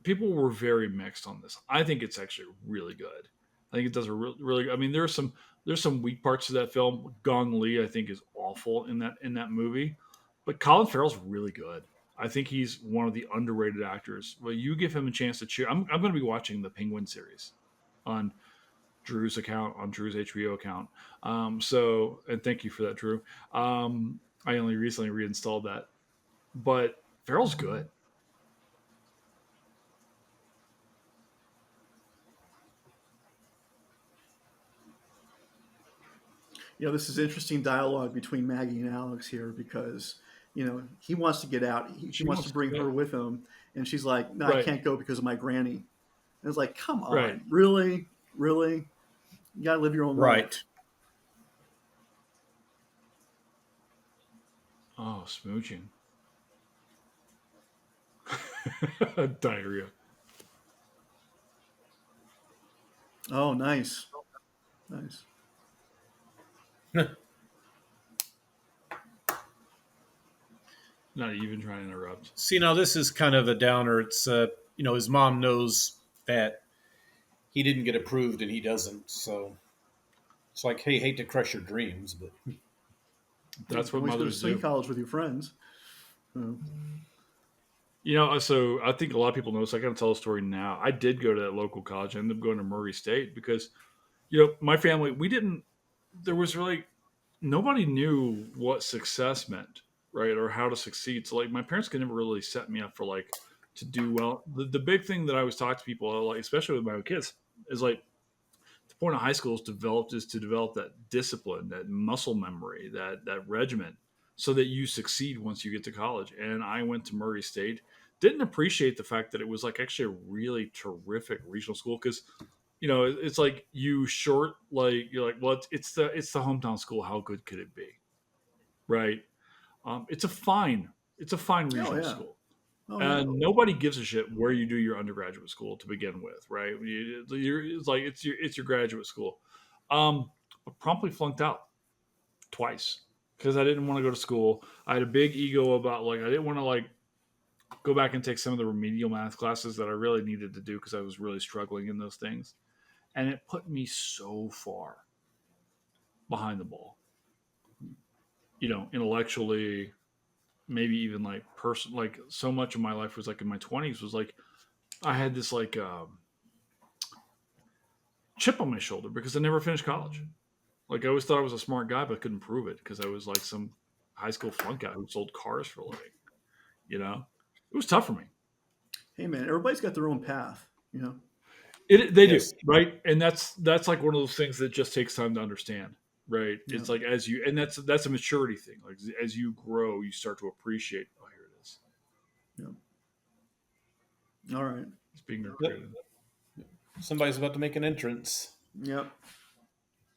Speaker 1: people were very mixed on this. I think it's actually really good. I think it does a really. I mean, there's some weak parts to that film. Gong Li, I think, is awful in that movie, but Colin Farrell's really good. I think he's one of the underrated actors. Well, you give him a chance to cheer. I'm going to be watching the Penguin series on Drew's account, on Drew's HBO account. And thank you for that, Drew. I only recently reinstalled that, but Farrell's good.
Speaker 2: This is interesting dialogue between Maggie and Alex here because, he wants to get out. He
Speaker 1: She
Speaker 2: wants to
Speaker 1: wants
Speaker 2: bring
Speaker 1: to
Speaker 2: her
Speaker 1: go.
Speaker 2: with him. And she's like, no, I
Speaker 1: Right,
Speaker 2: can't go because of my granny. And it's like, come
Speaker 1: right.
Speaker 2: on, really? Really? You got to live your own
Speaker 3: Right.
Speaker 2: life.
Speaker 1: Oh, smooching. Diarrhea.
Speaker 2: Oh, nice. Nice.
Speaker 1: Not even trying to interrupt.
Speaker 3: See, now this is kind of a downer. It's his mom knows that he didn't get approved and he doesn't. So it's like, hey, hate to crush your dreams, but
Speaker 2: You
Speaker 1: That's
Speaker 2: can
Speaker 1: what
Speaker 2: always go to
Speaker 1: mothers
Speaker 2: sing
Speaker 1: do.
Speaker 2: college with your friends. Uh,
Speaker 1: So I think a lot of people know this. I got to tell a story now. I did go to that local college. I ended up going to Murray State because, my family, we didn't, there was really, nobody knew what success meant, right? Or how to succeed. So, like, my parents could never really set me up for, like, to do well. The big thing that I always talk to people, like, especially with my own kids, is like, the point of high school is to develop that discipline, that muscle memory, that regiment, so that you succeed once you get to college. And I went to Murray State. Didn't appreciate the fact that it was like actually a really terrific regional school because it's like you're like, well, it's the hometown school. How good could it be, right? It's a fine
Speaker 2: oh,
Speaker 1: regional
Speaker 2: yeah.
Speaker 1: school.
Speaker 2: Oh yeah.
Speaker 1: And nobody gives a shit where you do your undergraduate school to begin with, right? It's like it's your graduate school. But promptly flunked out twice because I didn't want to go to school. I had a big ego about like I didn't want to like go back and take some of the remedial math classes that I really needed to do because I was really struggling in those things, and it put me so far behind the ball, intellectually, maybe even like like so much of my life was like in my 20s was like I had this like chip on my shoulder because I never finished college. Like I always thought I was a smart guy, but couldn't prove it because I was like some high school flunk out who sold cars for a living. It was tough for me.
Speaker 2: Hey man, everybody's got their own path.
Speaker 1: They do,
Speaker 3: Yes.
Speaker 1: right? And that's like one of those things that just takes time to understand, right?
Speaker 2: Yeah.
Speaker 1: It's like and that's a maturity thing. Like as you grow, you start to appreciate. Oh, here it is.
Speaker 2: Yeah. All right.
Speaker 1: It's being recreated.
Speaker 3: Somebody's about to make an entrance.
Speaker 2: Yep.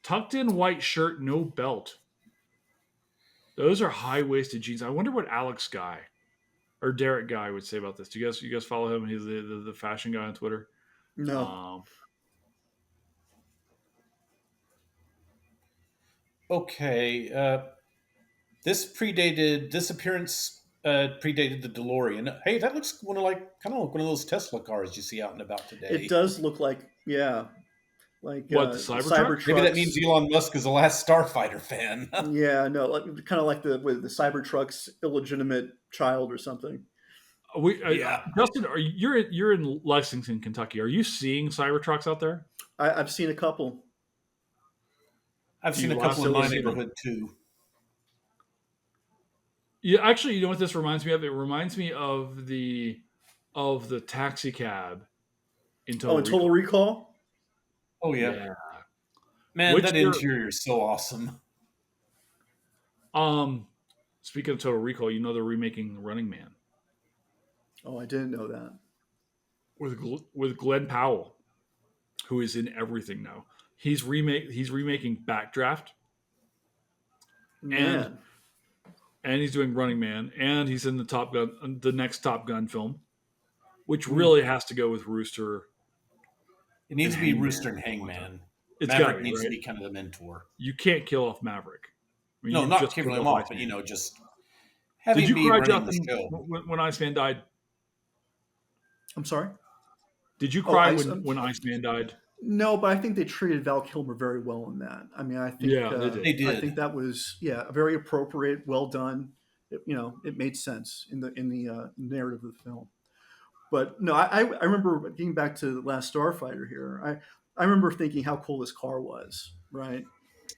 Speaker 1: Tucked in white shirt, no belt. Those are high waisted jeans. I wonder what Alex Guy or Derek Guy would say about this. Do you guys follow him? He's the fashion guy on Twitter.
Speaker 2: No.
Speaker 3: Okay. This appearance predated the DeLorean. Hey, that looks kind of like one of those Tesla cars you see out and about today.
Speaker 2: It does look like like
Speaker 1: What, the Cybertruck?
Speaker 3: Maybe that means Elon Musk is the last Starfighter fan.
Speaker 2: Yeah, no, kind of like the Cybertruck's illegitimate child or something.
Speaker 1: Justin, you're in Lexington, Kentucky. Are you seeing Cybertrucks out there?
Speaker 2: I've seen a couple.
Speaker 3: I've seen a couple in my neighborhood too.
Speaker 1: Yeah, actually, you know what this reminds me of? It reminds me of the taxi cab in
Speaker 2: Total Recall.
Speaker 3: Oh yeah. Man, that interior is so awesome.
Speaker 1: Speaking of Total Recall, they're remaking Running Man.
Speaker 2: Oh, I didn't know that.
Speaker 1: With Glenn Powell, who is in everything now. He's remaking Backdraft.
Speaker 2: Man.
Speaker 1: And he's doing Running Man, and he's in the next Top Gun film, which really has to go with Rooster.
Speaker 3: It needs to be Rooster and Hangman.
Speaker 1: Maverick
Speaker 3: needs to be kind of the mentor.
Speaker 1: You can't kill off Maverick.
Speaker 3: No, not killing him off, but just having
Speaker 1: Did you
Speaker 3: me
Speaker 1: cry,
Speaker 3: running
Speaker 1: Justin,
Speaker 3: the show.
Speaker 1: when Iceman died?
Speaker 2: I'm sorry?
Speaker 1: Did you cry when Iceman died?
Speaker 2: No, but I think they treated Val Kilmer very well in that. I mean, I think
Speaker 1: they did.
Speaker 2: I think that was very appropriate, well done. It made sense in the narrative of the film. But no, I remember getting back to the Last Starfighter here. I remember thinking how cool this car was, right?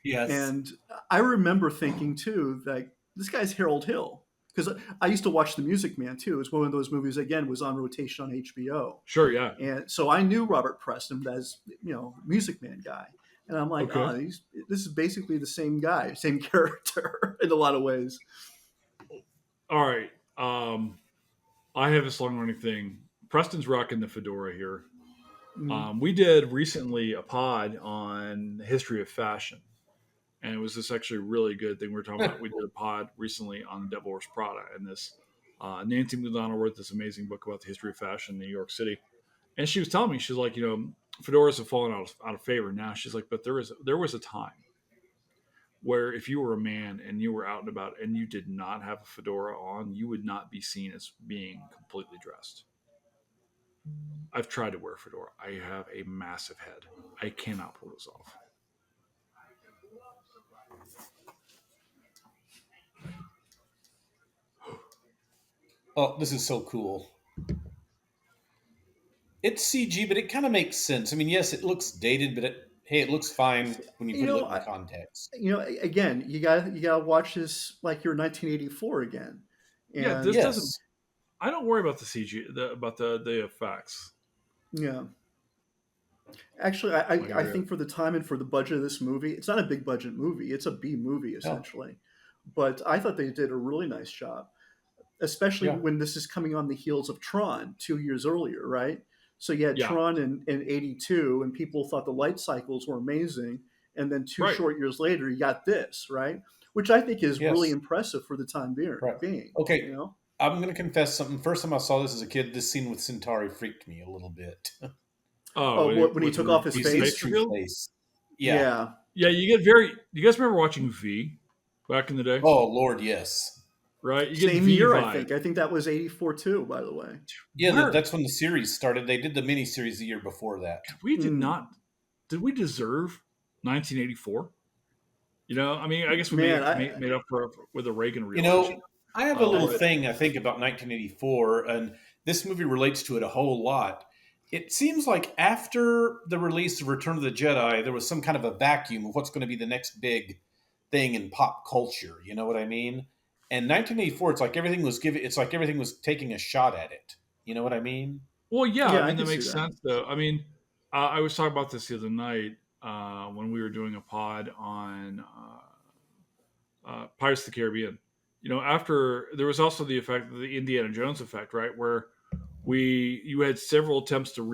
Speaker 3: Yes.
Speaker 2: And I remember thinking too that this guy's Harold Hill, because I used to watch The Music Man too. It was one of those movies, again, was on rotation on HBO.
Speaker 1: Sure, yeah.
Speaker 2: And so I knew Robert Preston as Music Man guy, and I'm like, this is basically the same guy, same character in a lot of ways.
Speaker 1: All right, I have this long running thing. Preston's rocking the fedora here. We did recently a pod on the history of fashion, and it was this actually really good thing we were talking about. We did a pod recently on the Devil Wears Prada, and this Nancy McDonald wrote this amazing book about the history of fashion in New York City. And she was telling me, she's like, fedoras have fallen out of favor now. She's like, but there was a time where if you were a man and you were out and about and you did not have a fedora on, you would not be seen as being completely dressed. I've tried to wear a fedora. I have a massive head. I cannot pull this off.
Speaker 3: Oh, this is so cool. It's CG, but it kind of makes sense. I mean, yes, it looks dated, but it looks fine when you put it in context.
Speaker 2: Again, you gotta watch this like you're 1984 again. And
Speaker 1: this doesn't. I don't worry about the CG, about the effects.
Speaker 2: Yeah. Actually, I think for the time and for the budget of this movie, it's not a big budget movie. It's a B movie essentially, but I thought they did a really nice job, especially when this is coming on the heels of Tron 2 years earlier, right? So you had Tron in 82, and people thought the light cycles were amazing. And then two short years later, you got this, right? Which I think is really impressive for the time being.
Speaker 3: Okay. I'm going to confess something. First time I saw this as a kid, this scene with Centauri freaked me a little bit.
Speaker 1: Oh,
Speaker 2: Oh, when he
Speaker 1: with
Speaker 2: took off his
Speaker 3: You see his
Speaker 2: face?
Speaker 3: true
Speaker 1: reveal?
Speaker 3: face. Yeah.
Speaker 2: Yeah.
Speaker 1: Yeah, you get very. You guys remember watching V back in the day,
Speaker 3: Oh, Lord, yes.
Speaker 1: right? You get
Speaker 2: Same
Speaker 1: V
Speaker 2: year, I
Speaker 1: vibe.
Speaker 2: think. I think that was 84 too, by the way.
Speaker 3: Yeah,
Speaker 1: Where
Speaker 3: that's when the series started. They did the miniseries the year before that.
Speaker 1: we did
Speaker 2: Mm.
Speaker 1: not. Did we deserve 1984? You know, I mean, I guess we
Speaker 2: Man,
Speaker 1: made up for with the Reagan
Speaker 3: You
Speaker 1: reelection.
Speaker 3: know, I have a little
Speaker 1: But
Speaker 3: thing I think about 1984, and this movie relates to it a whole lot. It seems like after the release of Return of the Jedi, there was some kind of a vacuum of what's going to be the next big thing in pop culture. You know what I mean? And 1984, it's like everything was taking a shot at it. You know what I mean?
Speaker 1: well, yeah, I
Speaker 2: yeah, I
Speaker 1: mean that
Speaker 2: can see
Speaker 1: makes
Speaker 2: that.
Speaker 1: sense though. I mean, I was talking about this the other night when we were doing a pod on Pirates of the Caribbean. You know, after there was also the effect, the Indiana Jones effect, right, where you had several attempts to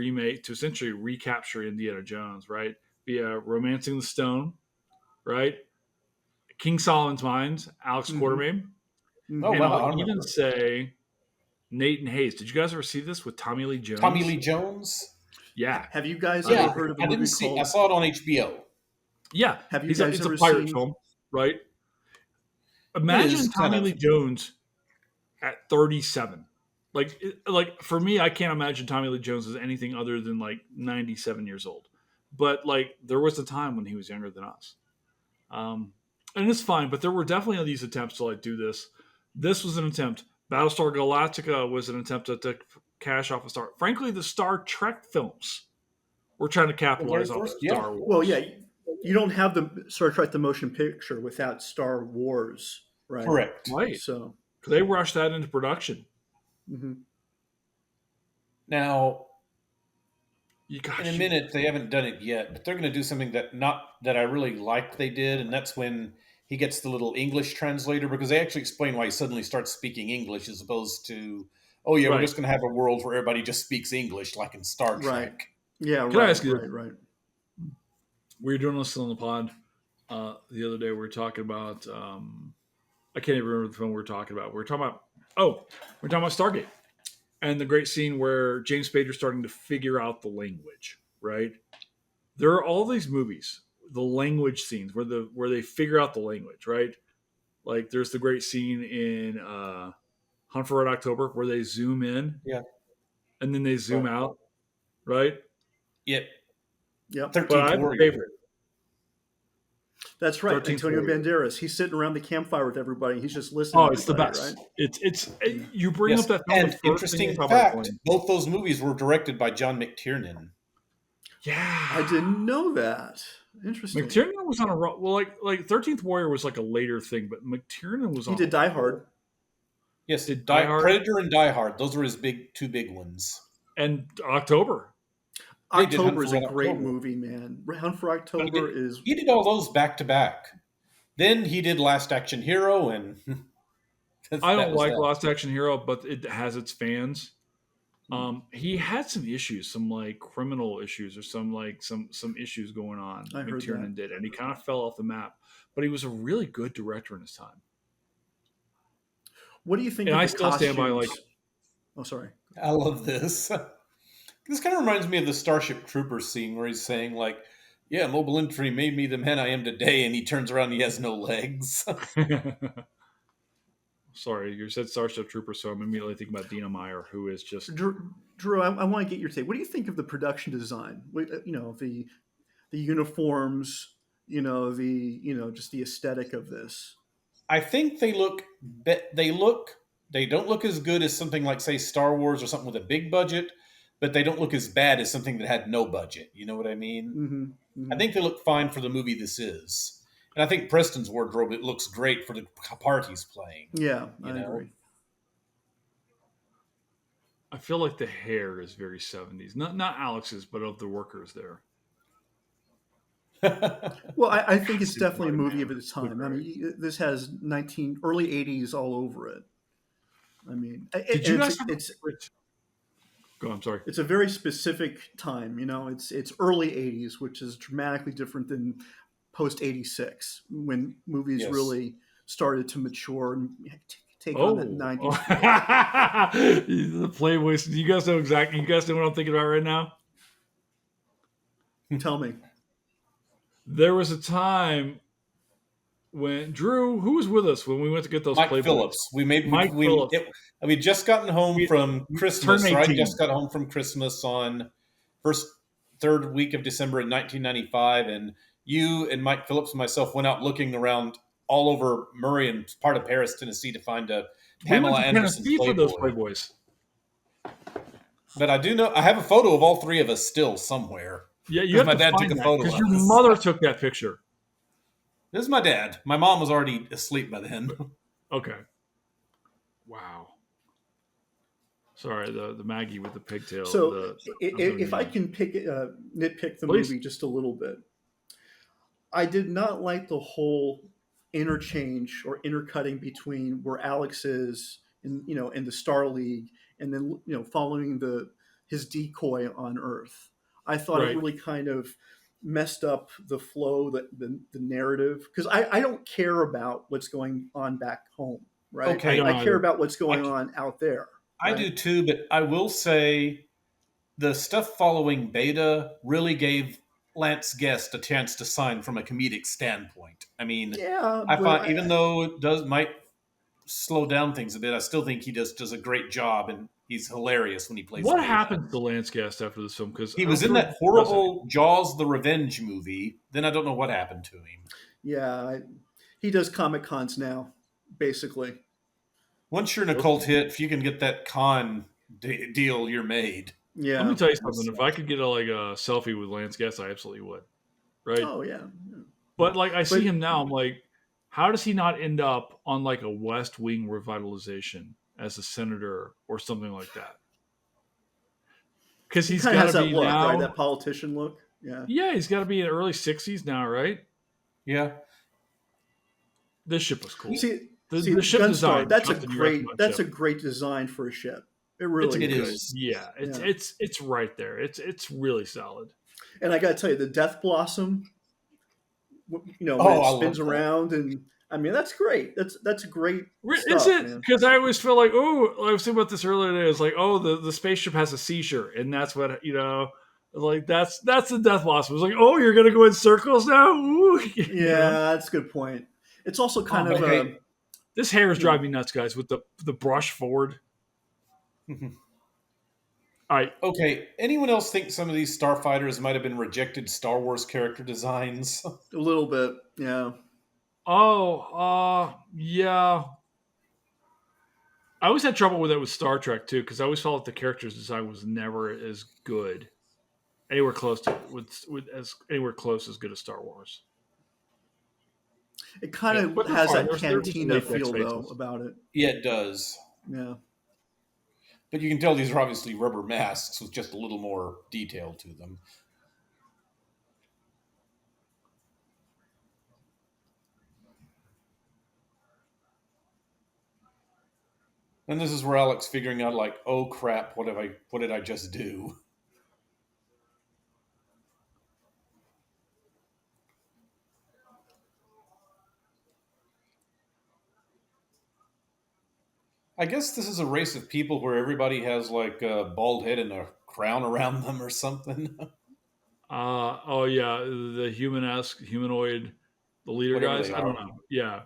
Speaker 1: essentially recapture Indiana Jones, right, via Romancing the Stone, right, King Solomon's Mines, Alex
Speaker 2: Hmm.
Speaker 1: Quartermain,
Speaker 3: Oh
Speaker 2: Hmm.
Speaker 1: and
Speaker 3: wow,
Speaker 1: I'll
Speaker 3: I
Speaker 1: even
Speaker 3: remember
Speaker 1: say Nathan Hayes. Did you guys ever see this with Tommy Lee
Speaker 3: Tommy
Speaker 1: Jones?
Speaker 3: Lee Jones.
Speaker 1: Yeah,
Speaker 2: Have you guys ever
Speaker 3: Yeah,
Speaker 2: heard of a
Speaker 3: I didn't
Speaker 2: movie
Speaker 3: see. I
Speaker 2: called?
Speaker 3: saw it on HBO.
Speaker 1: yeah.
Speaker 2: Have you
Speaker 1: He's a
Speaker 2: guys
Speaker 1: it's a
Speaker 2: ever
Speaker 1: pirate
Speaker 2: seen?
Speaker 1: film, right?
Speaker 3: It
Speaker 1: Imagine
Speaker 3: is kind
Speaker 1: Tommy
Speaker 3: of.
Speaker 1: Lee Jones at 37. Like for me, I can't imagine Tommy Lee Jones as anything other than like 97 years old. But like there was a time when he was younger than us. And it's fine, but there were definitely these attempts to like do this. This was an attempt. Battlestar Galactica was an attempt to cash off a Star. Frankly, the Star Trek films were trying to
Speaker 3: The very
Speaker 1: capitalize off of
Speaker 3: first, yeah.
Speaker 1: Star
Speaker 2: Well, yeah,
Speaker 1: Wars.
Speaker 2: you don't have the Star Trek the motion picture without Star Wars, right?
Speaker 3: Correct.
Speaker 1: Right.
Speaker 2: So,
Speaker 1: They rushed that into production.
Speaker 2: mhm.
Speaker 3: Now,
Speaker 1: You
Speaker 3: in a
Speaker 1: gosh,
Speaker 3: minute, they haven't done it yet, but they're going to do something that I really liked they did, and that's when he gets the little English translator because they actually explain why he suddenly starts speaking English as opposed to, oh yeah, we're
Speaker 1: right.
Speaker 3: just going to have a world where everybody just speaks English like in Star
Speaker 2: Right.
Speaker 3: Trek.
Speaker 2: Yeah,
Speaker 1: Can I
Speaker 2: right,
Speaker 1: ask you this?
Speaker 2: right, right.
Speaker 1: We were doing this on the pod the other day. We were talking about I can't even remember the film we were talking about. We're talking about Stargate and the great scene where James Spader's starting to figure out the language. Right? There are all these movies, the language scenes where they figure out the language. Right? Like there's the great scene in Hunt for Red October where they zoom in
Speaker 3: Yeah.
Speaker 1: and then they
Speaker 3: Right.
Speaker 1: zoom out. Right?
Speaker 3: Yep.
Speaker 2: Yep.
Speaker 1: But I
Speaker 3: 13th
Speaker 1: have a
Speaker 3: Warrior.
Speaker 1: favorite.
Speaker 2: That's right.
Speaker 1: 13th
Speaker 2: Antonio
Speaker 1: Warrior.
Speaker 2: Banderas. He's sitting around the campfire with everybody. He's just listening
Speaker 1: Oh,
Speaker 2: to
Speaker 1: it's the
Speaker 2: everybody,
Speaker 1: best.
Speaker 2: right?
Speaker 1: It's
Speaker 2: Yeah.
Speaker 1: you bring up
Speaker 3: Yes.
Speaker 1: that film. The
Speaker 3: And
Speaker 1: first thing you
Speaker 3: interesting
Speaker 1: talk about is
Speaker 3: fact,
Speaker 1: William.
Speaker 3: both those movies were directed by John McTiernan.
Speaker 2: I
Speaker 1: Yeah,
Speaker 2: didn't know that. Interesting.
Speaker 1: McTiernan was on a well, like 13th Warrior was like a later thing, but McTiernan was
Speaker 2: He
Speaker 1: on a
Speaker 2: did Die
Speaker 1: roll.
Speaker 2: Hard.
Speaker 3: Yes,
Speaker 1: Did Die Hard
Speaker 3: Predator and Die Hard. Those were his two big ones.
Speaker 1: and October.
Speaker 3: They did Hunt
Speaker 2: October
Speaker 3: for
Speaker 2: is a
Speaker 3: Red
Speaker 2: great
Speaker 3: October.
Speaker 2: movie, man. Hunt for
Speaker 3: But
Speaker 2: October
Speaker 3: again,
Speaker 2: is
Speaker 3: he did all those back to back. Then he did Last Action Hero, and
Speaker 1: I
Speaker 3: that
Speaker 1: don't
Speaker 3: was
Speaker 1: like
Speaker 3: that.
Speaker 1: Lost Action Hero, but it has its fans.
Speaker 2: mm,
Speaker 1: He had some issues, some like criminal issues, or some issues going on.
Speaker 2: I heard that.
Speaker 1: McTiernan did, and he kind of fell off the map. But he was a really good director in his time,
Speaker 2: What do you think
Speaker 1: and
Speaker 2: of
Speaker 1: I
Speaker 2: the
Speaker 1: still stand by like
Speaker 2: costumes? Oh, sorry.
Speaker 3: I love this. This kind of reminds me of the Starship Troopers scene where he's saying, like, yeah, mobile infantry made me the man I am today, and he turns around and he has no legs.
Speaker 1: Sorry, you said Starship Troopers, so I'm immediately thinking about Dina Meyer, who is just
Speaker 2: Drew, I want to get your take. What do you think of the production design? You know, the uniforms. Just the aesthetic of this.
Speaker 3: I think they don't look as good as something like, say, Star Wars or something with a big budget, but they don't look as bad as something that had no budget. You know what I mean?
Speaker 2: Mm-hmm.
Speaker 3: I
Speaker 2: Mm-hmm.
Speaker 3: think they look fine for the movie this is. And I think Preston's wardrobe, it looks great for the part he's playing.
Speaker 2: Yeah,
Speaker 3: You
Speaker 2: I
Speaker 3: know?
Speaker 2: agree.
Speaker 1: I feel like the hair is very 70s. Not Alex's, but of the workers there.
Speaker 2: Well, I think it's
Speaker 1: Super
Speaker 2: definitely a
Speaker 1: Mario
Speaker 2: movie
Speaker 1: Man.
Speaker 2: of its time. I
Speaker 1: Good.
Speaker 2: mean, this has early '80s all over it. I mean,
Speaker 1: Did you
Speaker 2: and
Speaker 1: guys have a favorite? Go, I'm sorry.
Speaker 2: it's a very specific time. You know, it's early '80s, which is dramatically different than post '86 when movies
Speaker 3: Yes.
Speaker 2: really started to mature and take on that
Speaker 1: Oh,
Speaker 2: 90s feel.
Speaker 1: the Playboys. Do you guys know exactly? You guys know what I'm thinking about right now?
Speaker 2: Tell me.
Speaker 1: There was a time when Drew, who was with us when we went to get those
Speaker 3: Mike
Speaker 1: Playboys?
Speaker 3: Phillips. We made
Speaker 1: Mike Phillips.
Speaker 3: we just gotten home
Speaker 1: We
Speaker 3: from
Speaker 1: turned
Speaker 3: Christmas, or I
Speaker 1: 18.
Speaker 3: just got home from Christmas on first third week of December in 1995, and you and Mike Phillips and myself went out looking around all over Murray and part of Paris, Tennessee, to find a
Speaker 1: We went
Speaker 3: Pamela
Speaker 1: to
Speaker 3: Anderson
Speaker 1: Tennessee for those
Speaker 3: Playboy.
Speaker 1: Playboys.
Speaker 3: But I do know I have a photo of all three of us still somewhere
Speaker 1: Yeah, you
Speaker 3: because
Speaker 1: have
Speaker 3: my
Speaker 1: to
Speaker 3: dad took
Speaker 1: find
Speaker 3: a
Speaker 1: that
Speaker 3: photo
Speaker 1: because
Speaker 3: of
Speaker 1: your
Speaker 3: us.
Speaker 1: mother took that picture.
Speaker 3: This is my dad. My mom was already asleep by then.
Speaker 1: Okay. Wow. Sorry, the Maggie with the pigtail.
Speaker 2: So if I can nitpick the
Speaker 1: Please.
Speaker 2: movie just a little bit, I did not like the whole interchange or intercutting between where Alex is in the Star League, and then following his decoy on Earth. I thought it
Speaker 1: Right.
Speaker 2: really kind of messed up the flow, the narrative, because I don't care about what's going on back home, right?
Speaker 3: Okay,
Speaker 1: I don't
Speaker 2: I care
Speaker 1: either.
Speaker 2: about what's going
Speaker 3: I,
Speaker 2: on out there.
Speaker 3: I
Speaker 2: Right?
Speaker 3: do too, but I will say the stuff following Beta really gave Lance Guest a chance to shine from a comedic standpoint. I mean,
Speaker 2: Yeah,
Speaker 3: I
Speaker 2: but
Speaker 3: find even though it might slow down things a bit, I still think he does a great job, and he's hilarious when he plays
Speaker 1: What
Speaker 3: Beta.
Speaker 1: happened to Lance Guest after this film? Because
Speaker 3: He was in that horrible Jaws the Revenge movie. Then I don't know what happened to him.
Speaker 2: yeah, he does Comic Cons now, basically.
Speaker 3: Once you're in a cult hit, if you can get that deal, you're made.
Speaker 1: Let me
Speaker 2: Yeah.
Speaker 1: tell you something. If I could get a selfie with Lance Guest, I absolutely would. Right.
Speaker 2: Oh yeah.
Speaker 1: But I see
Speaker 2: But
Speaker 1: him now. I'm like, how does he not end up on a West Wing revitalization as a senator or something like that? Because
Speaker 2: he
Speaker 1: he's
Speaker 2: kind of
Speaker 1: got
Speaker 2: has
Speaker 1: to
Speaker 2: that
Speaker 1: be
Speaker 2: look, right?
Speaker 1: now.
Speaker 2: That politician look. Yeah.
Speaker 1: Yeah, he's got to be in the early 60s now, right?
Speaker 3: Yeah.
Speaker 1: This ship was cool.
Speaker 2: See,
Speaker 1: The ship
Speaker 2: Gunstar.
Speaker 1: design.
Speaker 2: That's a
Speaker 1: Justin, you were asking
Speaker 2: great.
Speaker 1: about
Speaker 2: That's
Speaker 1: ship.
Speaker 2: a great design for a ship. It
Speaker 1: It's
Speaker 2: really
Speaker 3: It
Speaker 1: good.
Speaker 3: is.
Speaker 1: Yeah, it's right there. It's really solid.
Speaker 2: And I got to tell you, the Death Blossom. When
Speaker 3: Oh,
Speaker 2: it
Speaker 3: I
Speaker 2: spins
Speaker 3: love that.
Speaker 2: around, and I mean that's great. That's great
Speaker 1: Is
Speaker 2: stuff,
Speaker 1: it?
Speaker 2: man.
Speaker 1: Because I always feel like, oh, I was thinking about this earlier today. It's like, oh, the spaceship has a seashore, and that's what that's the Death Blossom. It's like, oh, you're gonna go in circles now. Ooh.
Speaker 2: Yeah, that's a good point. It's also kind
Speaker 3: But
Speaker 2: of
Speaker 3: hey,
Speaker 1: This hair is
Speaker 2: you know
Speaker 1: driving me nuts, guys. With the brush forward. All right.
Speaker 3: okay. Anyone else think some of these starfighters might have been rejected Star Wars character designs?
Speaker 2: a little bit. Yeah.
Speaker 1: Oh, yeah. I always had trouble with it with Star Trek too, because I always felt like the character's design was never as good, anywhere close to anywhere close as good as Star Wars.
Speaker 2: It kind
Speaker 1: Yeah,
Speaker 2: of
Speaker 1: but they're
Speaker 2: has
Speaker 1: fine.
Speaker 2: that
Speaker 1: They're just
Speaker 2: cantina
Speaker 1: latex
Speaker 2: feel though
Speaker 1: faces.
Speaker 2: about it.
Speaker 3: Yeah, it does.
Speaker 2: Yeah.
Speaker 3: But you can tell these are obviously rubber masks with just a little more detail to them. And this is where Alex figuring out, like, oh crap, what did I just do? I guess this is a race of people where everybody has like a bald head and a crown around them or something.
Speaker 1: Oh yeah, the humanoid, the leader
Speaker 3: Whatever
Speaker 1: guys.
Speaker 3: they
Speaker 1: I don't
Speaker 3: are.
Speaker 1: know. Yeah.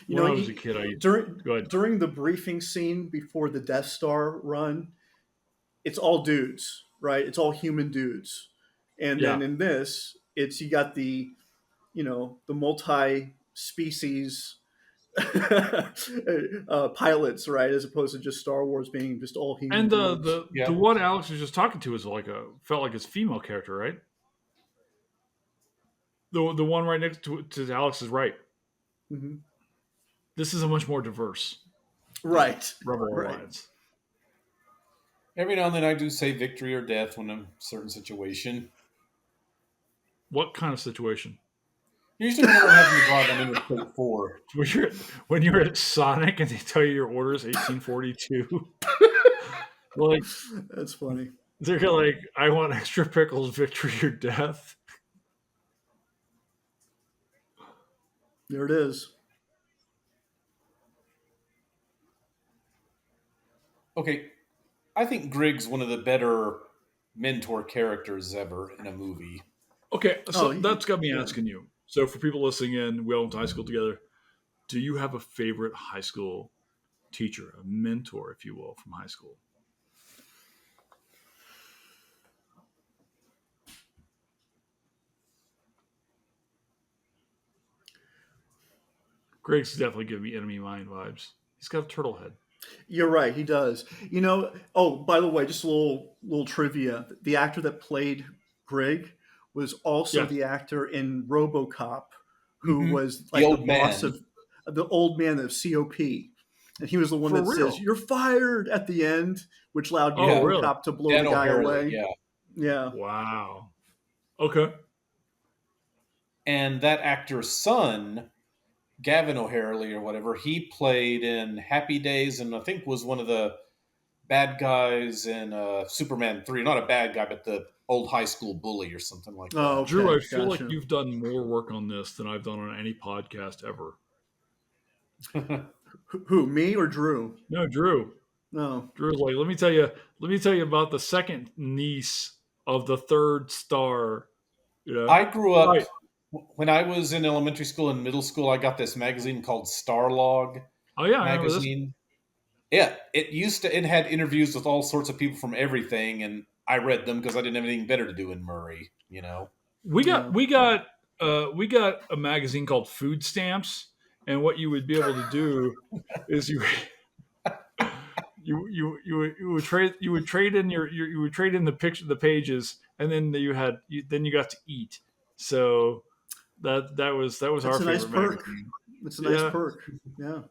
Speaker 2: You
Speaker 1: When
Speaker 2: know,
Speaker 1: I was a kid, I
Speaker 2: during
Speaker 1: go ahead.
Speaker 2: during the briefing scene before the Death Star run, it's all dudes, right? It's all human dudes. And
Speaker 1: Yeah,
Speaker 2: then in this, it's you got the multi-species pilots, right? As opposed to just Star Wars being just all human
Speaker 1: and the
Speaker 2: dudes.
Speaker 1: the the
Speaker 3: Yeah.
Speaker 1: one Alex was just talking to is felt like his female character, right? The one right next to Alex's right.
Speaker 2: Hmm.
Speaker 1: This is a much more diverse
Speaker 2: Right,
Speaker 1: Rebel
Speaker 2: right.
Speaker 1: Alliance.
Speaker 3: Every now and then I do say victory or death when I'm in a certain situation.
Speaker 1: What kind of situation?
Speaker 3: Usually when I'm having to drive, I'm in a State 4.
Speaker 1: When you're at Sonic and they tell you your order is 1842, like
Speaker 2: That's funny.
Speaker 1: they're like, I want extra pickles, victory or death.
Speaker 2: There it is.
Speaker 3: Okay, I think Grig's one of the better mentor characters ever in a movie.
Speaker 1: Okay,
Speaker 2: Oh,
Speaker 1: so that's got me
Speaker 2: yeah.
Speaker 1: asking you. So for people listening in, we all went to high school together. Do you have a favorite high school teacher, a mentor, if you will, from high school? Greg's definitely giving me Enemy Mine vibes. He's got a turtle head.
Speaker 2: You're right. He does. Oh, by the way, just a little trivia. The actor that played Greg was also
Speaker 1: Yes.
Speaker 2: the actor in RoboCop, who
Speaker 1: Mm-hmm.
Speaker 2: was
Speaker 3: The
Speaker 2: like the
Speaker 3: old
Speaker 2: boss
Speaker 3: man.
Speaker 2: of the old man of COP, and he was the one
Speaker 1: For
Speaker 2: that says
Speaker 1: real?
Speaker 2: "You're fired" at the end, which allowed
Speaker 1: Oh,
Speaker 3: Yeah,
Speaker 1: really?
Speaker 2: RoboCop to blow the
Speaker 3: Dan
Speaker 2: guy
Speaker 3: O'Harely.
Speaker 2: away.
Speaker 3: Yeah,
Speaker 2: Yeah.
Speaker 1: Wow. Okay.
Speaker 3: and that actor's son, Gavin O'Harely or whatever, he played in Happy Days, and I think was one of the bad guys in Superman 3. Not a bad guy, but the old high school bully or something like
Speaker 2: Oh,
Speaker 3: that.
Speaker 1: Drew,
Speaker 2: okay,
Speaker 1: I feel like
Speaker 2: gotcha.
Speaker 1: you've done more work on this than I've done on any podcast ever.
Speaker 2: Who, me or Drew?
Speaker 1: No, Drew.
Speaker 2: No.
Speaker 1: Drew's like, let me tell you about the second niece of the third star. You know?
Speaker 3: I grew up,
Speaker 1: Right.
Speaker 3: when I was in elementary school and middle school, I got this magazine called Starlog
Speaker 1: Oh yeah, I remember this.
Speaker 3: magazine. Yeah, it had interviews with all sorts of people from everything, and I read them because I didn't have anything better to do in Murray, you know.
Speaker 1: We got
Speaker 2: Yeah.
Speaker 1: we got we got a magazine called Food Stamps, and what you would be able to do is you would trade in you would trade in the pages, and then then you got to eat. So that was our
Speaker 2: That's a nice
Speaker 1: favorite
Speaker 2: perk.
Speaker 1: magazine.
Speaker 2: That's a nice
Speaker 1: Yeah.
Speaker 2: perk. Yeah.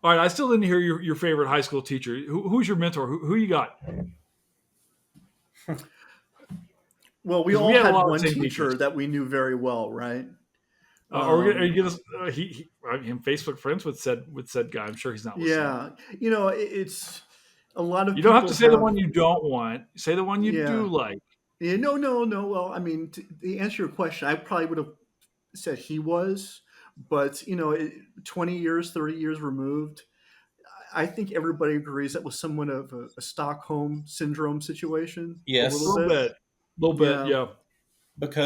Speaker 1: All right. I still didn't hear your favorite high school teacher. Who's your mentor? Who you got?
Speaker 2: Well, we
Speaker 1: Because we
Speaker 2: all
Speaker 1: had a
Speaker 2: had
Speaker 1: lot of
Speaker 2: one
Speaker 1: the same
Speaker 2: teacher
Speaker 1: teachers.
Speaker 2: that we knew very well, right?
Speaker 1: Are
Speaker 2: Um,
Speaker 1: you gonna? Him Facebook friends with said guy. I'm sure he's not listening.
Speaker 2: yeah, it's a lot of
Speaker 1: You don't have to
Speaker 2: people
Speaker 1: say the
Speaker 2: have.
Speaker 1: one you don't want. Say the one you do
Speaker 2: Yeah,
Speaker 1: like.
Speaker 2: yeah, no, no, no. Well, I mean, to answer your question, I probably would have said he was, but 20 years, 30 years removed, I think everybody agrees that was somewhat of a Stockholm syndrome situation, a
Speaker 1: A
Speaker 2: little
Speaker 3: Yes,
Speaker 1: little
Speaker 2: bit.
Speaker 1: bit. A little bit.
Speaker 2: Yeah,
Speaker 1: Yeah.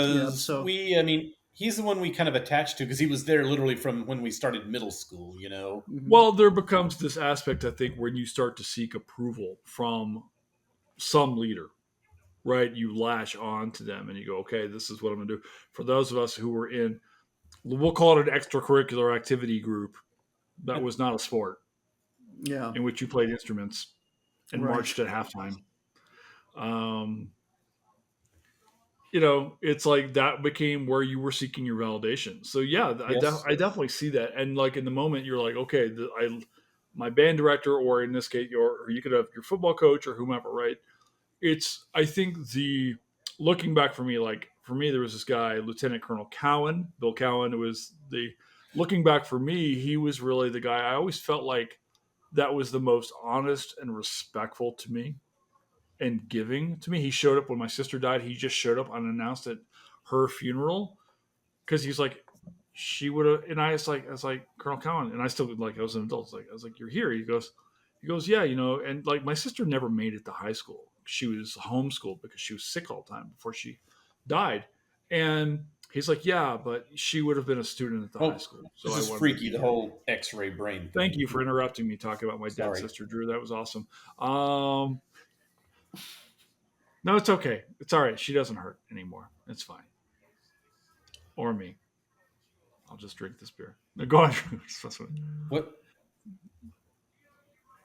Speaker 2: yeah.
Speaker 3: because
Speaker 2: So
Speaker 3: I mean, he's the one we kind of attached to because he was there literally from when we started middle school, you know.
Speaker 2: mhm.
Speaker 1: Well, there becomes this aspect, I think, when you start to seek approval from some leader, right? You latch on to them and you go, okay, this is what I'm going to do. For those of us who were in, we'll call it an extracurricular activity group that was not a sport
Speaker 2: Yeah,
Speaker 1: in which you played instruments and
Speaker 2: right.
Speaker 1: marched at halftime. Um, it's like that became where you were seeking your validation. So yeah,
Speaker 3: Yes.
Speaker 1: I definitely see that. And like in the moment, you're like, okay, my band director, or in this case, or you could have your football coach or whomever, right? I think the looking back for me, like for me, there was this guy, Lieutenant Colonel Cowan, Bill Cowan, who was the looking back for me, he was really the guy I always felt like that was the most honest and respectful to me and giving to me. He showed up when my sister died. He just showed up unannounced at her funeral because he's like, she would have, and I was like Colonel Cowan, and I still like I was an adult. I was like, you're here. He goes, yeah, and like my sister never made it to high school. She was homeschooled because she was sick all the time before she died, and he's like, yeah, but she would have been a student at the high
Speaker 3: Oh,
Speaker 1: school, so
Speaker 3: this
Speaker 1: I
Speaker 3: is
Speaker 1: wanted to
Speaker 3: freaky.
Speaker 1: be
Speaker 3: The
Speaker 1: here.
Speaker 3: whole X-ray brain
Speaker 1: Thank
Speaker 3: thing.
Speaker 1: you for interrupting me talking about my dead
Speaker 3: Sorry.
Speaker 1: sister, Drew. That was awesome. Um, no, it's okay. It's all right. She doesn't hurt anymore. It's fine. Or me. I'll just drink this beer. No, go on, Drew.
Speaker 3: What?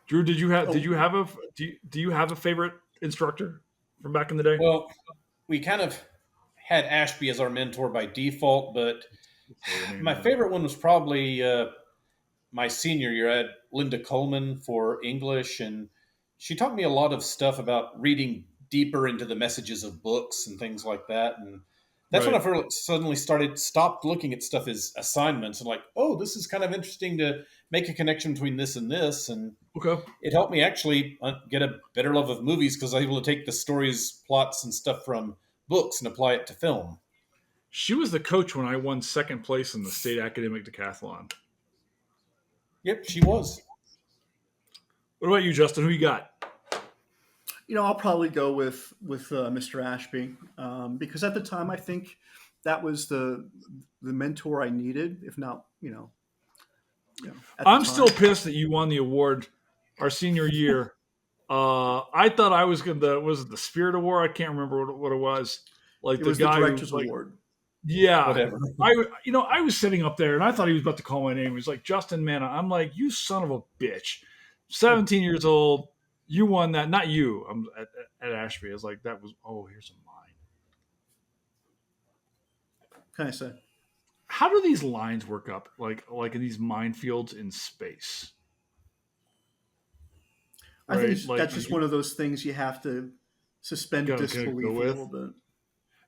Speaker 1: Drew, did you have did
Speaker 2: Oh,
Speaker 1: you have a do you have a favorite instructor from back in the day?
Speaker 3: Well, we kind of had Ashby as our mentor by default, but
Speaker 1: Say the name
Speaker 3: my
Speaker 1: now.
Speaker 3: favorite one was probably my senior year. I had Linda Coleman for English, and she taught me a lot of stuff about reading deeper into the messages of books and things like that. And that's when I
Speaker 1: Right.
Speaker 3: first suddenly stopped looking at stuff as assignments and like, oh, this is kind of interesting to make a connection between this and this. And
Speaker 1: Okay.
Speaker 3: it helped me actually get a better love of movies because I was able to take the stories, plots, and stuff from books and apply it to film.
Speaker 1: She was the coach when I won second place in the state academic decathlon.
Speaker 3: Yep, she was.
Speaker 1: What about you, Justin? Who you got?
Speaker 2: I'll probably go with Mr. Ashby because at the time I think that was the mentor I needed, if not, at the
Speaker 1: I'm still
Speaker 2: time.
Speaker 1: pissed that you won the award our senior year. I thought I was gonna. Was it the Spirit Award? I can't remember what it was. Like
Speaker 2: It
Speaker 1: the
Speaker 2: was the
Speaker 1: guy who,
Speaker 2: director's
Speaker 1: like,
Speaker 2: award.
Speaker 1: yeah,
Speaker 3: Whatever.
Speaker 1: I was sitting up there and I thought he was about to call my name. He was like, Justin Manna. I'm like, you son of a bitch. 17 years old. You won that. Not you. I'm at Ashby. I was like, that was, oh, here's a line.
Speaker 2: Can I say?
Speaker 1: How do these lines work up? Like in these minefields in space?
Speaker 2: I think
Speaker 1: Right? Like,
Speaker 2: that's just one of those things you have to suspend
Speaker 1: gotta
Speaker 2: disbelief
Speaker 1: go
Speaker 2: a
Speaker 1: with.
Speaker 2: little bit.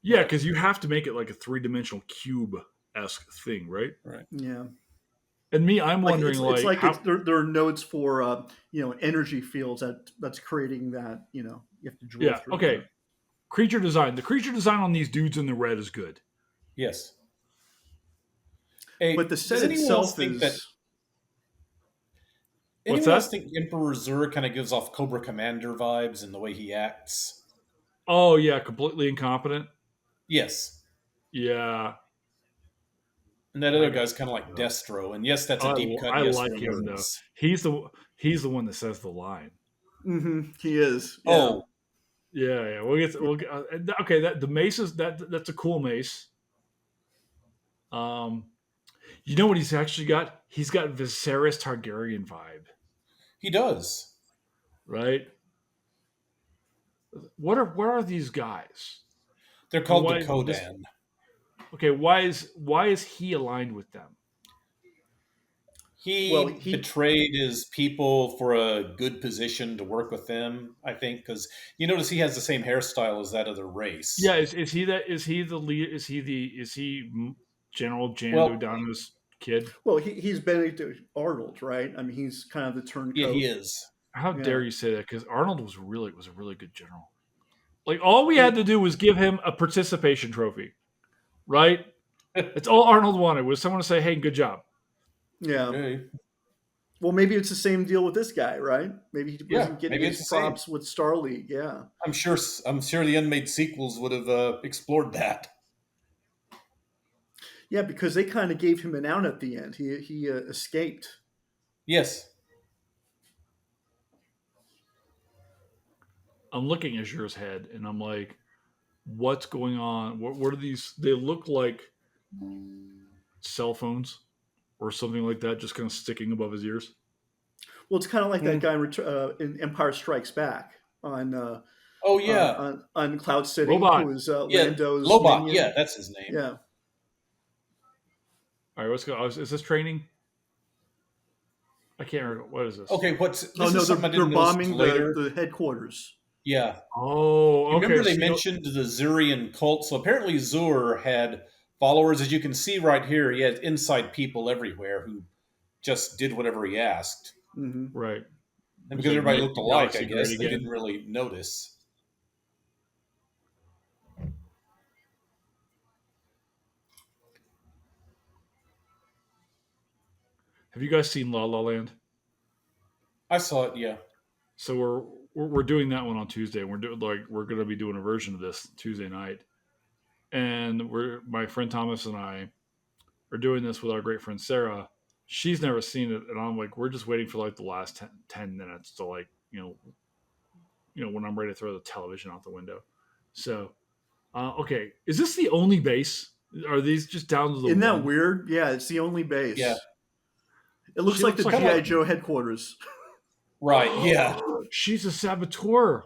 Speaker 1: Yeah, because you have to make it like a 3-dimensional cube-esque thing, right?
Speaker 3: Right.
Speaker 2: Yeah.
Speaker 1: And me, I'm
Speaker 2: Like
Speaker 1: wondering,
Speaker 2: it's like
Speaker 1: how.
Speaker 2: there are nodes for energy fields that's creating that you have to drill
Speaker 1: Yeah,
Speaker 2: through
Speaker 1: okay.
Speaker 2: there.
Speaker 1: Creature design. The creature design on these dudes in the red is good.
Speaker 3: Yes. Hey,
Speaker 2: But the set
Speaker 3: does anyone else
Speaker 2: itself
Speaker 3: think that
Speaker 2: is
Speaker 1: What's
Speaker 3: anyone else
Speaker 1: that?
Speaker 3: think Emperor Zur kind of gives off Cobra Commander vibes in the way he acts?
Speaker 1: Oh yeah, completely incompetent.
Speaker 3: Yes.
Speaker 1: Yeah,
Speaker 3: And that
Speaker 1: I
Speaker 3: other
Speaker 1: got.
Speaker 3: guy's kind of like Destro. And yes, that's a
Speaker 1: I,
Speaker 3: deep cut.
Speaker 1: I
Speaker 3: Yes,
Speaker 1: like
Speaker 3: there
Speaker 1: him though.
Speaker 3: is.
Speaker 1: He's the one that says the line.
Speaker 2: he is. Yeah.
Speaker 3: Oh,
Speaker 1: Yeah. We'll get okay. That the mace is that's a cool mace. Um, you know what he's actually got? He's got Viserys Targaryen vibe,
Speaker 3: he does.
Speaker 1: right? What are these guys?
Speaker 3: They're
Speaker 1: And
Speaker 3: called the
Speaker 1: why this?
Speaker 3: Kodan.
Speaker 1: Okay, why is he aligned with them?
Speaker 2: Well,
Speaker 3: He
Speaker 2: he
Speaker 3: betrayed his people for a good position to work with them, I think, because you notice he has the same hairstyle as that other
Speaker 1: Yeah,
Speaker 3: race.
Speaker 1: is he that? Is he the lead? Is he General Jan
Speaker 3: Well,
Speaker 1: Dodano's kid?
Speaker 2: he's Benedict Arnold, right? I mean, he's kind of the
Speaker 3: yeah, he
Speaker 2: turncoat.
Speaker 3: is.
Speaker 1: How dare
Speaker 2: Yeah.
Speaker 1: you say that? Because Arnold was a really good general. Like all we
Speaker 2: He,
Speaker 1: had to do was give him a participation trophy, right? It's all Arnold wanted was someone to say, "Hey, good job."
Speaker 2: yeah.
Speaker 3: Okay.
Speaker 2: Well, maybe it's the same deal with this guy, right? Maybe he
Speaker 3: Yeah,
Speaker 2: wasn't getting
Speaker 3: maybe it's
Speaker 2: his
Speaker 3: the same.
Speaker 2: props with Star League. Yeah.
Speaker 3: I'm sure. I'm sure the unmade sequels would have explored that.
Speaker 2: Yeah, because they kind of gave him an out at the end. He escaped.
Speaker 3: Yes.
Speaker 1: I'm looking at Azur's head, and I'm like, "What's going on? What are these? They look like cell phones or something like that, just kind of sticking above his ears."
Speaker 2: Well, it's kind of like that
Speaker 3: Hmm.
Speaker 2: guy in Empire Strikes Back
Speaker 3: Oh yeah,
Speaker 2: on Cloud City, who
Speaker 1: Robot.
Speaker 2: was
Speaker 3: yeah.
Speaker 2: Lando's
Speaker 3: Lobot. Yeah,
Speaker 2: minion.
Speaker 3: that's his name.
Speaker 2: Yeah.
Speaker 1: All right, let's go. Is this training? I can't remember. What is this?
Speaker 3: Okay,
Speaker 2: Oh
Speaker 3: this
Speaker 2: no,
Speaker 3: is something I
Speaker 2: they're
Speaker 3: didn't notice
Speaker 2: bombing
Speaker 3: until later.
Speaker 2: the headquarters.
Speaker 3: Yeah.
Speaker 1: Oh,
Speaker 3: You
Speaker 1: okay.
Speaker 3: remember they
Speaker 1: So
Speaker 3: mentioned the Zurian cult? So apparently Zur had followers, as you can see right here. He had inside people everywhere who just did whatever he asked.
Speaker 2: Hmm.
Speaker 1: right.
Speaker 3: And
Speaker 1: It's
Speaker 3: because
Speaker 1: like
Speaker 3: everybody looked alike, I
Speaker 1: Galaxy Great
Speaker 3: guess they didn't
Speaker 1: again.
Speaker 3: really notice.
Speaker 1: Have you guys seen La La Land?
Speaker 3: I saw it, yeah.
Speaker 1: So we're doing that one on Tuesday. We're going to be doing a version of this Tuesday night, and my friend Thomas and I are doing this with our great friend Sarah. She's never seen it, and I'm like, we're just waiting for like the last 10 minutes to like when I'm ready to throw the television out the window. So okay, is this the only base? Are these just down to the
Speaker 2: Isn't that
Speaker 1: one?
Speaker 2: weird? Yeah, it's the only
Speaker 3: Yeah.
Speaker 2: base. It looks
Speaker 1: She
Speaker 2: like the
Speaker 1: looks like
Speaker 3: Kind of
Speaker 2: GI
Speaker 3: like,
Speaker 2: Joe headquarters.
Speaker 3: right, yeah.
Speaker 1: She's a saboteur.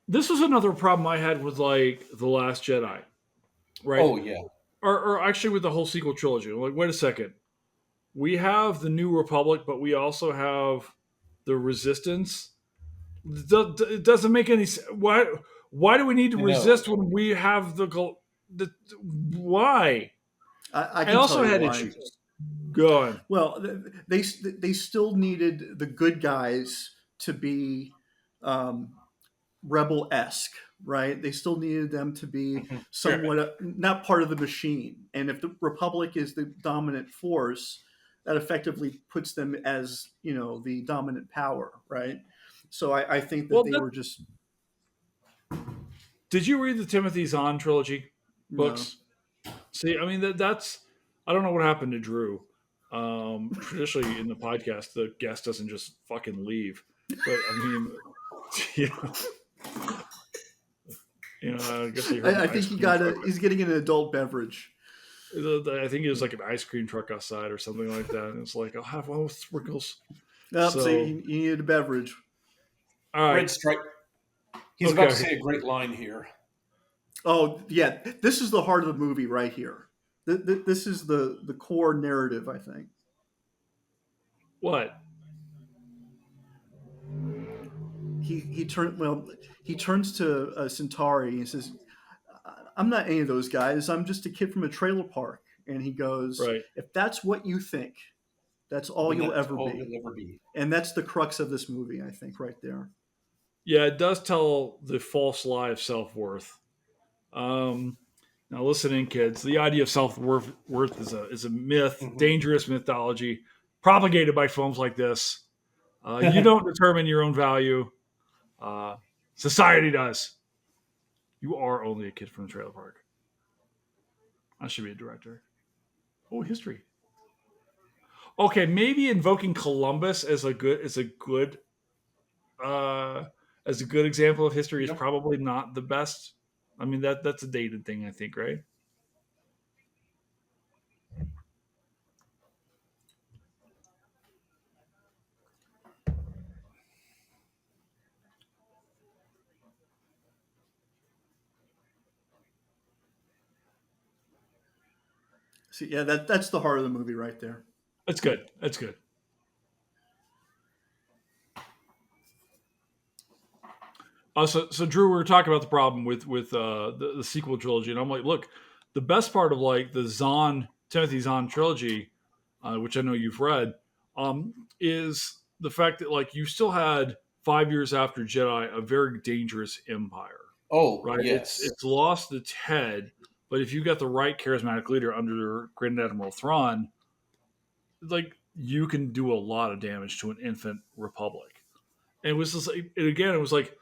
Speaker 1: This was another problem I had with like the Last Jedi, right?
Speaker 3: Oh, yeah.
Speaker 1: Or actually with the whole sequel trilogy. I'm like, wait a second. We have the New Republic, but we also have the Resistance. It doesn't make any sense. Why do we need to
Speaker 3: I know.
Speaker 1: resist when we have the why?
Speaker 2: I
Speaker 1: I
Speaker 2: can
Speaker 1: also
Speaker 2: tell you
Speaker 1: had
Speaker 2: why.
Speaker 1: issues. Go on.
Speaker 2: Well, they still needed the good guys to be um, rebel-esque, right? They still needed them to be
Speaker 3: Mhm. Yeah.
Speaker 2: somewhat not part of the machine. And if the Republic is the dominant force, that effectively puts them as, the dominant power, right? So I think that
Speaker 1: Well,
Speaker 2: they were just
Speaker 1: did you read the Timothy Zahn trilogy
Speaker 2: no.
Speaker 1: books? See, I mean that's I don't know what happened to Drew. Traditionally in the podcast, the guest doesn't just fucking leave, but I mean, you know, I guess he heard an
Speaker 2: I
Speaker 1: ice
Speaker 2: think
Speaker 1: cream truck.
Speaker 2: he's getting an adult beverage.
Speaker 1: I think it was like an ice cream truck outside or something like that, and it's like I'll have one with sprinkles.
Speaker 2: Nope, so
Speaker 1: So,
Speaker 2: you needed a beverage.
Speaker 1: all
Speaker 3: Red
Speaker 1: right,
Speaker 3: Stripe. He's about to
Speaker 1: okay,
Speaker 3: say a great line here.
Speaker 2: Oh yeah, this is the heart of the movie right here. This is the core narrative, I think.
Speaker 1: what?
Speaker 2: He turns to Centauri and he says, "I'm not any of those guys. I'm just a kid from a trailer park." And he goes,
Speaker 1: Right?
Speaker 2: "If that's what you think, that's all
Speaker 3: Then
Speaker 2: you'll
Speaker 3: that's
Speaker 2: ever
Speaker 3: all
Speaker 2: be."
Speaker 3: you'll ever be.
Speaker 2: And that's the crux of this movie, I think, right there.
Speaker 1: Yeah, it does tell the false lie of self worth. Um, Now, listen in, kids. The idea of self worth is a myth,
Speaker 3: Mhm.
Speaker 1: dangerous mythology, propagated by films like this. You don't determine your own value. Uh, Society does. You are only a kid from the trailer park. I should be a director. Oh, history. Okay, maybe invoking Columbus uh, as a good example of history is
Speaker 3: Yep.
Speaker 1: probably not the best. I mean that's a dated thing, I think, right?
Speaker 2: See, yeah, that's the heart of the movie right there.
Speaker 1: That's good. That's good. So Drew, we were talking about the problem with the sequel trilogy, and I'm like, look, the best part of like the Timothy Zahn trilogy, which I know you've read, is the fact that like you still had 5 years after Jedi a very dangerous empire,
Speaker 3: Oh,
Speaker 1: right?
Speaker 3: yes.
Speaker 1: It's lost its head, but if you got the right charismatic leader under Grand Admiral Thrawn, like you can do a lot of damage to an infant republic. And it was just like, and again, it was like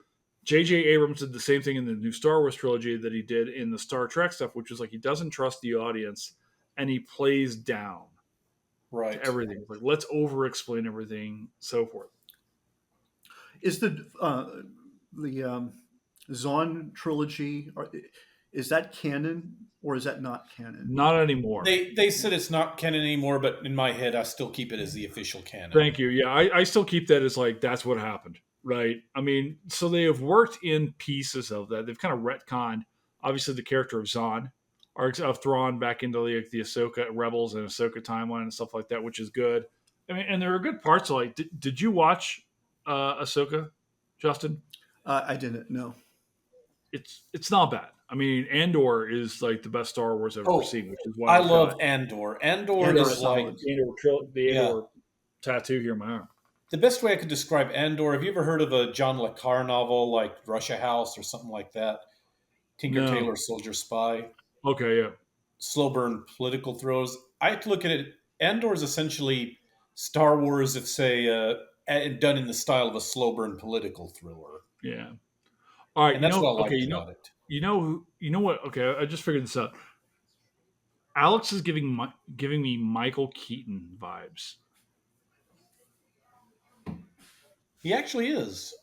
Speaker 1: J.J. Abrams did the same thing in the new Star Wars trilogy that he did in the Star Trek stuff, which was like he doesn't trust the audience and he plays down to
Speaker 3: Right.
Speaker 1: everything. Like let's over explain everything, so forth.
Speaker 2: Is the Zahn trilogy is that canon or is that not canon?
Speaker 1: Not anymore.
Speaker 3: They said it's not canon anymore, but in my head, I still keep it as the official canon.
Speaker 1: Thank you. Yeah, I still keep that as like that's what happened, right? I mean, so they have worked in pieces of that. They've kind of retconned, obviously, the character of Zahn, or of Thrawn back into like the Ahsoka Rebels and Ahsoka timeline and stuff like that, which is good. I mean, and there are good parts. Like, did you watch Ahsoka, Justin?
Speaker 2: I didn't know.
Speaker 1: It's not bad. I mean, Andor is like the best Star Wars I've ever
Speaker 3: Oh,
Speaker 1: seen, which is why
Speaker 3: I
Speaker 1: I've got
Speaker 3: love Andor. Andor
Speaker 2: Andor
Speaker 3: is
Speaker 2: is
Speaker 3: like,
Speaker 2: solid.
Speaker 1: The
Speaker 3: yeah.
Speaker 1: Andor tattoo here in my arm.
Speaker 3: The best way I could describe Andor, have you ever heard of a John Le Carre novel like Russia House or something like that? Tinker
Speaker 1: No.
Speaker 3: Tailor Soldier Spy,
Speaker 1: Okay, yeah.
Speaker 3: slow burn political throws. I look at it, Andor is essentially Star Wars, if say, done in the style of a slow burn political thriller.
Speaker 1: Yeah. All right,
Speaker 3: And that's what I
Speaker 1: okay,
Speaker 3: liked about it.
Speaker 1: you know what? Okay, I just figured this out. Alex is giving me Michael Keaton vibes.
Speaker 3: He actually is.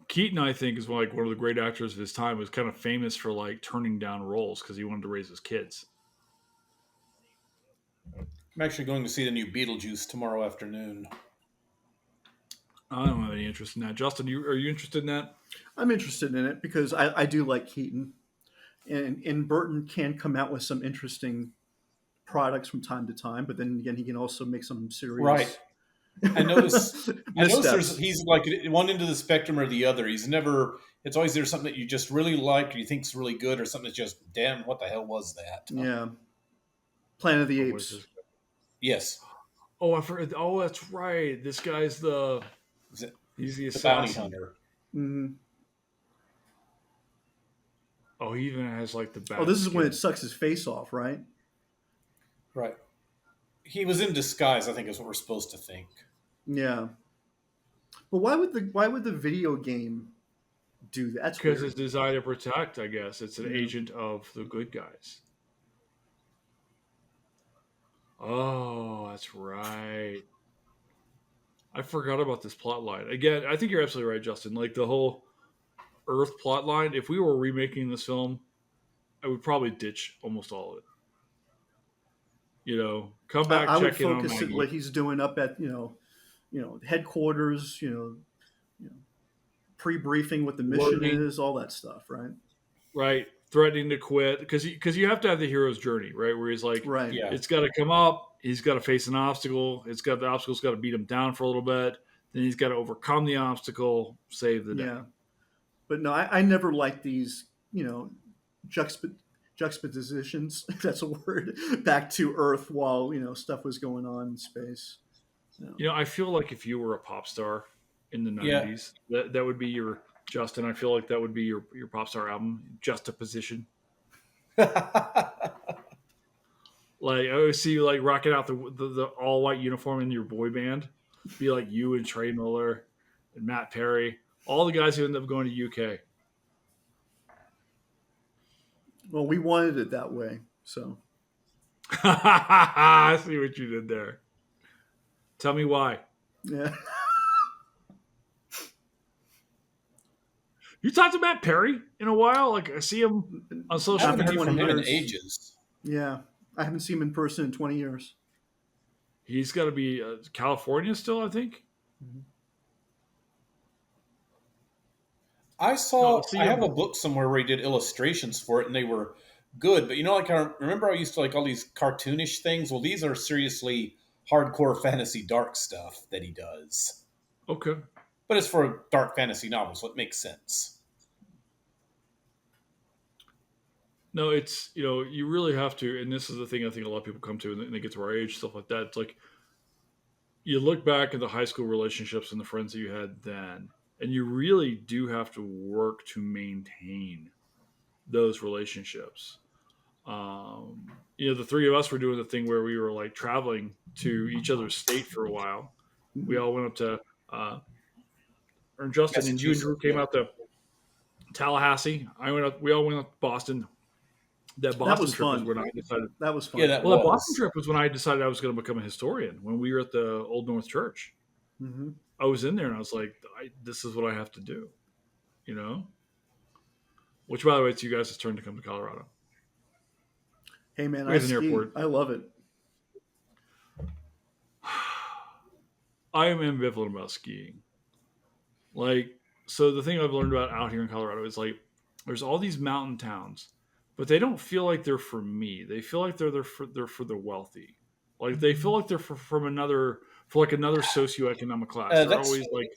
Speaker 1: Keaton, I think, is like one of the great actors of his time. Was kind of famous for like turning down roles because he wanted to raise his kids.
Speaker 3: I'm actually going to see the new Beetlejuice tomorrow afternoon.
Speaker 1: I don't have any interest in that. Justin, are you interested in that?
Speaker 2: I'm interested in it because I do like Keaton, and Burton can come out with some interesting products from time to time, but then again, he can also make some
Speaker 3: Right.
Speaker 2: serious
Speaker 3: I notice
Speaker 2: missteps.
Speaker 3: he's like one end of the spectrum or the other. He's never. It's always there's something that you just really like or you think's really good or something that's just damn. What the hell was that?
Speaker 2: Yeah, Planet of the
Speaker 1: Or what is
Speaker 2: Apes.
Speaker 1: this?
Speaker 3: Yes.
Speaker 1: Oh, I forgot. Oh, that's right. This guy's the
Speaker 3: Is it
Speaker 1: He's the
Speaker 3: the bounty
Speaker 1: assassin.
Speaker 3: hunter.
Speaker 2: Mm-hmm.
Speaker 1: Oh, he even has like the
Speaker 2: Oh,
Speaker 1: bat
Speaker 2: this is when
Speaker 1: skin.
Speaker 2: it sucks his face off, right?
Speaker 3: Right. He was in disguise, I think is what we're supposed to think.
Speaker 2: Yeah. But why would the video game do that? That's
Speaker 1: Because
Speaker 2: weird.
Speaker 1: it's designed to protect, I guess. It's an
Speaker 2: Yeah.
Speaker 1: agent of the good guys. Oh, that's right. I forgot about this plot line. Again, I think you're absolutely right, Justin. Like the whole Earth plot line, if we were remaking this film, I would probably ditch almost all of it. Come back,
Speaker 2: I would
Speaker 1: check in on
Speaker 2: focus it what
Speaker 1: Maggie.
Speaker 2: he's doing up at headquarters. You know, pre-briefing what the mission
Speaker 1: Learning,
Speaker 2: is, all that stuff, right?
Speaker 1: right? Threatening to quit because you have to have the hero's journey, right? Where he's like,
Speaker 2: Right.
Speaker 3: Yeah.
Speaker 1: it's got to come up. He's got to face an obstacle. The obstacle's got to beat him down for a little bit. Then he's got to overcome the obstacle, save the day.
Speaker 2: Yeah. But no, I never liked these, juxtap- juxtapositions, if that's a word, back to Earth while, stuff was going on in space. Yeah.
Speaker 1: I feel like if you were a pop star in the
Speaker 3: Yeah.
Speaker 1: '90s, that would be your Justin. I feel like that would be your pop star album, Juxtaposition. Like I always see you like rocking out the all white uniform in your boy band, be like you and Trey Miller and Matt Perry, all the guys who end up going to UK.
Speaker 2: Well, we wanted it that way. So
Speaker 1: I see what you did there. Tell me why.
Speaker 2: yeah.
Speaker 1: You talked to Matt Perry in a while. Like I see him on
Speaker 3: I
Speaker 1: social
Speaker 3: haven't
Speaker 2: After
Speaker 3: heard
Speaker 1: media.
Speaker 2: 20
Speaker 3: from him in
Speaker 2: years.
Speaker 3: ages.
Speaker 2: Yeah. I haven't seen him in person in 20 years.
Speaker 1: He's got to be California still, I think.
Speaker 3: I
Speaker 1: No, I'll
Speaker 3: saw.
Speaker 1: see
Speaker 3: I have
Speaker 1: him.
Speaker 3: a book somewhere where he did illustrations for it, and they were good. But like I remember, I used to like all these cartoonish things. Well, these are seriously hardcore fantasy dark stuff that he does.
Speaker 1: Okay.
Speaker 3: But it's for a dark fantasy novel, so it makes sense.
Speaker 1: No, it's you really have to, and this is the thing I think a lot of people come to, and they get to our age, stuff like that. It's like you look back at the high school relationships and the friends that you had then, and you really do have to work to maintain those relationships. The three of us were doing the thing where we were like traveling to each other's state for a while. We all went up to, or Justin and you and Drew
Speaker 3: Massachusetts.
Speaker 1: came
Speaker 3: Yeah.
Speaker 1: out to Tallahassee. I went up. We all went up to Boston. That
Speaker 2: That
Speaker 1: Boston
Speaker 2: was
Speaker 1: trip was
Speaker 2: fun.
Speaker 1: when I decided.
Speaker 2: That was fun.
Speaker 3: Yeah, that
Speaker 1: Well, that Boston
Speaker 3: was.
Speaker 1: trip was when I decided I was going to become a historian. When we were at the Old North Church,
Speaker 2: Hmm.
Speaker 1: I was in there and I was like, "This is what I have to do," you know. Which, by the way, it's you guys' turn to come to Colorado.
Speaker 2: Hey, man,
Speaker 1: We
Speaker 2: I
Speaker 1: have an
Speaker 2: ski.
Speaker 1: airport.
Speaker 2: I love it.
Speaker 1: I am ambivalent about skiing. Like, so the thing I've learned about out here in Colorado is like, there's all these mountain towns, but they don't feel like they're for me. They feel like they're for the wealthy. Like they feel like they're for like another socioeconomic class. They're
Speaker 3: That's
Speaker 1: always like,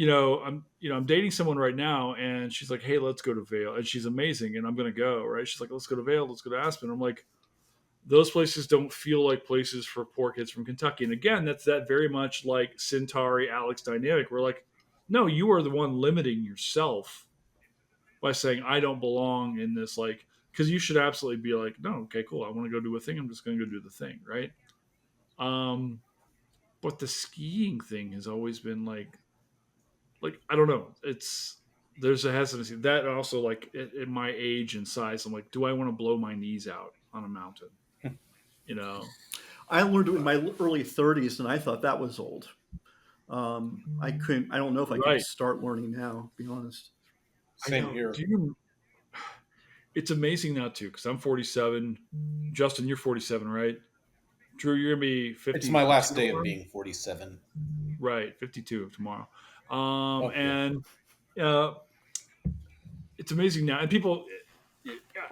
Speaker 1: I'm dating someone right now, and she's like, hey, let's go to Vail, and she's amazing, and I'm gonna go. Right? She's like, let's go to Vail, let's go to Aspen. I'm like, those places don't feel like places for poor kids from Kentucky. And again, that's that very much like Centauri Alex dynamic. We're like, no, you are the one limiting yourself by saying I don't belong in this, like, because you should absolutely be like, no, okay, cool, I want to go do a thing, I'm just going to go do the thing, right? um but the skiing thing has always been like I don't know, it's there's a hesitancy that also like at my age and size, I'm like, do I want to blow my knees out on a mountain, you know?
Speaker 2: I learned it in my early 30s, and I thought that was old. I couldn't. I don't know if I could
Speaker 1: Right.
Speaker 2: start learning now. To be honest.
Speaker 1: I
Speaker 3: same
Speaker 1: know.
Speaker 3: here.
Speaker 1: Do you? It's amazing now too, because I'm 47. Justin, you're 47, right? Drew, you're gonna be 50.
Speaker 3: It's my last day of being 47.
Speaker 1: Right, 52 tomorrow.
Speaker 3: Oh, cool.
Speaker 1: And uh, it's amazing now. And people,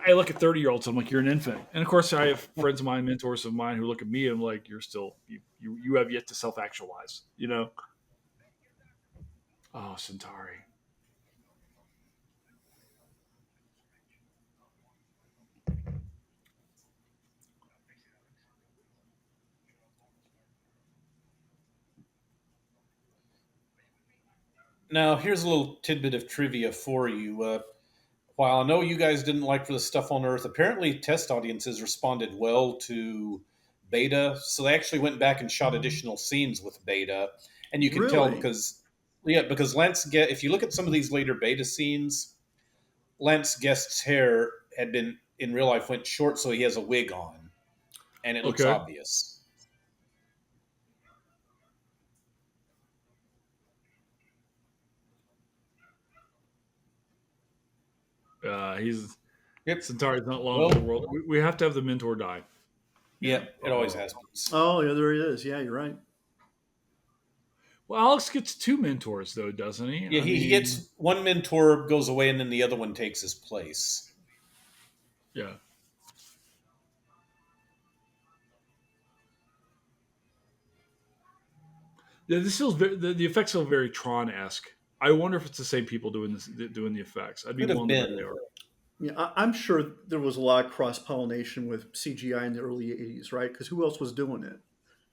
Speaker 1: I look at 30-year-olds, I'm like, you're an infant. And of course, I have friends of mine, mentors of mine, who look at me and I'm like, you're still you have yet to self actualize. Oh, Centauri.
Speaker 3: Now, here's a little tidbit of trivia for you. While I know you guys didn't like For the Stuff on Earth, apparently test audiences responded well to Beta, so they actually went back and shot additional scenes with Beta, and you can tell
Speaker 2: Really?
Speaker 3: because yeah, because if you look at some of these later Beta scenes, Lance Guest's hair had been in real life went short, so he has a wig on, and it looks
Speaker 1: Okay.
Speaker 3: obvious.
Speaker 1: He's
Speaker 3: Yep.
Speaker 1: Centauri's not long
Speaker 3: Well,
Speaker 1: for the world. We have to have the mentor die.
Speaker 2: Yeah.
Speaker 3: yep. It always
Speaker 1: Uh,
Speaker 3: happens.
Speaker 2: Oh, yeah, there he is. Yeah, you're right.
Speaker 1: well, Alex gets two mentors though, doesn't he?
Speaker 3: Yeah,
Speaker 1: I
Speaker 3: he
Speaker 1: mean,
Speaker 3: gets one mentor goes away, and then the other one takes his place.
Speaker 1: yeah. Yeah, this feels the effects feel very Tron esque. I wonder if it's the same people doing this, doing the effects. I'd be
Speaker 3: Could have
Speaker 1: willing to bet they
Speaker 3: been.
Speaker 1: are.
Speaker 2: Yeah, I'm sure there was a lot of cross pollination with CGI in the early '80s, right? Because who else was doing it?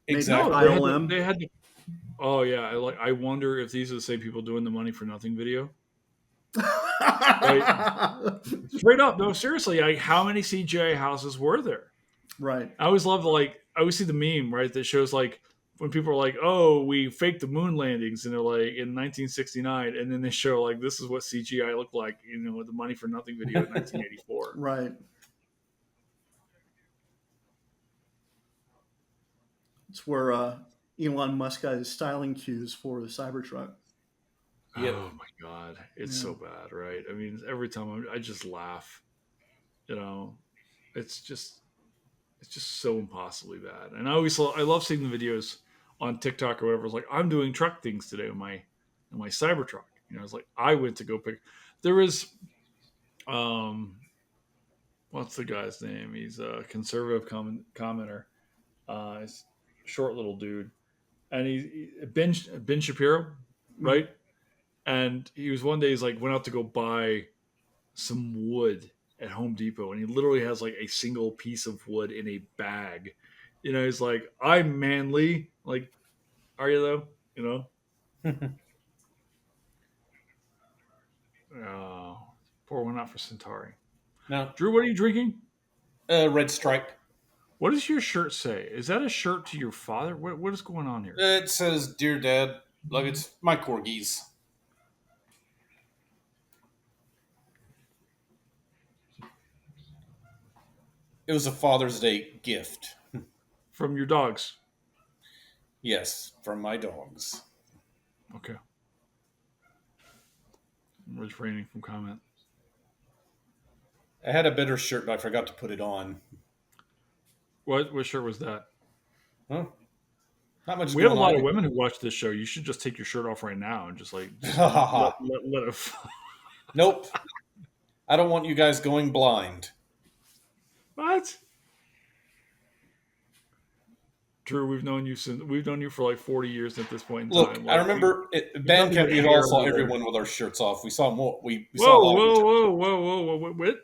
Speaker 2: Maybe
Speaker 1: No,
Speaker 3: Exactly.
Speaker 2: ILM.
Speaker 1: they had to. Oh yeah, I wonder if these are the same people doing the money for nothing video. Like straight up, no, seriously. Like, how many CGI houses were there?
Speaker 2: Right.
Speaker 1: I always love I always see the meme right that shows like when people are like, "Oh, we faked the moon landings," and they're like in 1969, and then they show like this is what CGI looked like, with the money for nothing video in 1984.
Speaker 2: Right. It's where Elon Musk got his styling cues for the Cybertruck.
Speaker 3: Yep.
Speaker 1: Oh my god, it's
Speaker 2: Yeah.
Speaker 1: so bad, right? I mean, every time I just laugh. You know, it's just it's just so impossibly bad. And I love seeing the videos on TikTok or whatever. It's like I'm doing truck things today in my Cybertruck. It's like I went to go pick. There was um, what's the guy's name? He's a conservative commenter. He's a short little dude, and Ben Shapiro,
Speaker 2: Mhm.
Speaker 1: right? And he was one day he's like went out to go buy some wood at Home Depot, and he literally has like a single piece of wood in a bag. He's like, "I'm manly." Like, are you though? You know. Oh, pour one out for Centauri.
Speaker 3: Now,
Speaker 1: Drew, what are you drinking?
Speaker 3: Red Stripe.
Speaker 1: What does your shirt say? Is that a shirt to your father? What is going on here?
Speaker 3: It says, "Dear Dad." Like it's my corgis. It was a Father's Day gift.
Speaker 1: From your dogs.
Speaker 3: Yes, from my dogs.
Speaker 1: Okay. I'm refraining from comment.
Speaker 3: I had a better shirt, but I forgot to put it on.
Speaker 1: What shirt was that?
Speaker 3: Huh? Not much
Speaker 1: We have a
Speaker 3: going
Speaker 1: lot
Speaker 3: on.
Speaker 1: of women who watch this show. You should just take your shirt off right now and just
Speaker 3: Ha ha ha.
Speaker 1: let it.
Speaker 3: Nope. I don't want you guys going blind.
Speaker 1: What? Drew, we've known you for like 40 years at this point in
Speaker 3: Look,
Speaker 1: time.
Speaker 3: I
Speaker 1: Like
Speaker 3: remember at
Speaker 1: we've
Speaker 3: band
Speaker 1: nothing
Speaker 3: camp,
Speaker 1: but
Speaker 3: we all
Speaker 1: hair
Speaker 3: saw
Speaker 1: over there.
Speaker 3: everyone with our shirts off. We saw more. We saw a
Speaker 1: Whoa,
Speaker 3: lot of each
Speaker 1: whoa,
Speaker 3: other.
Speaker 1: whoa, whoa, whoa, whoa, what?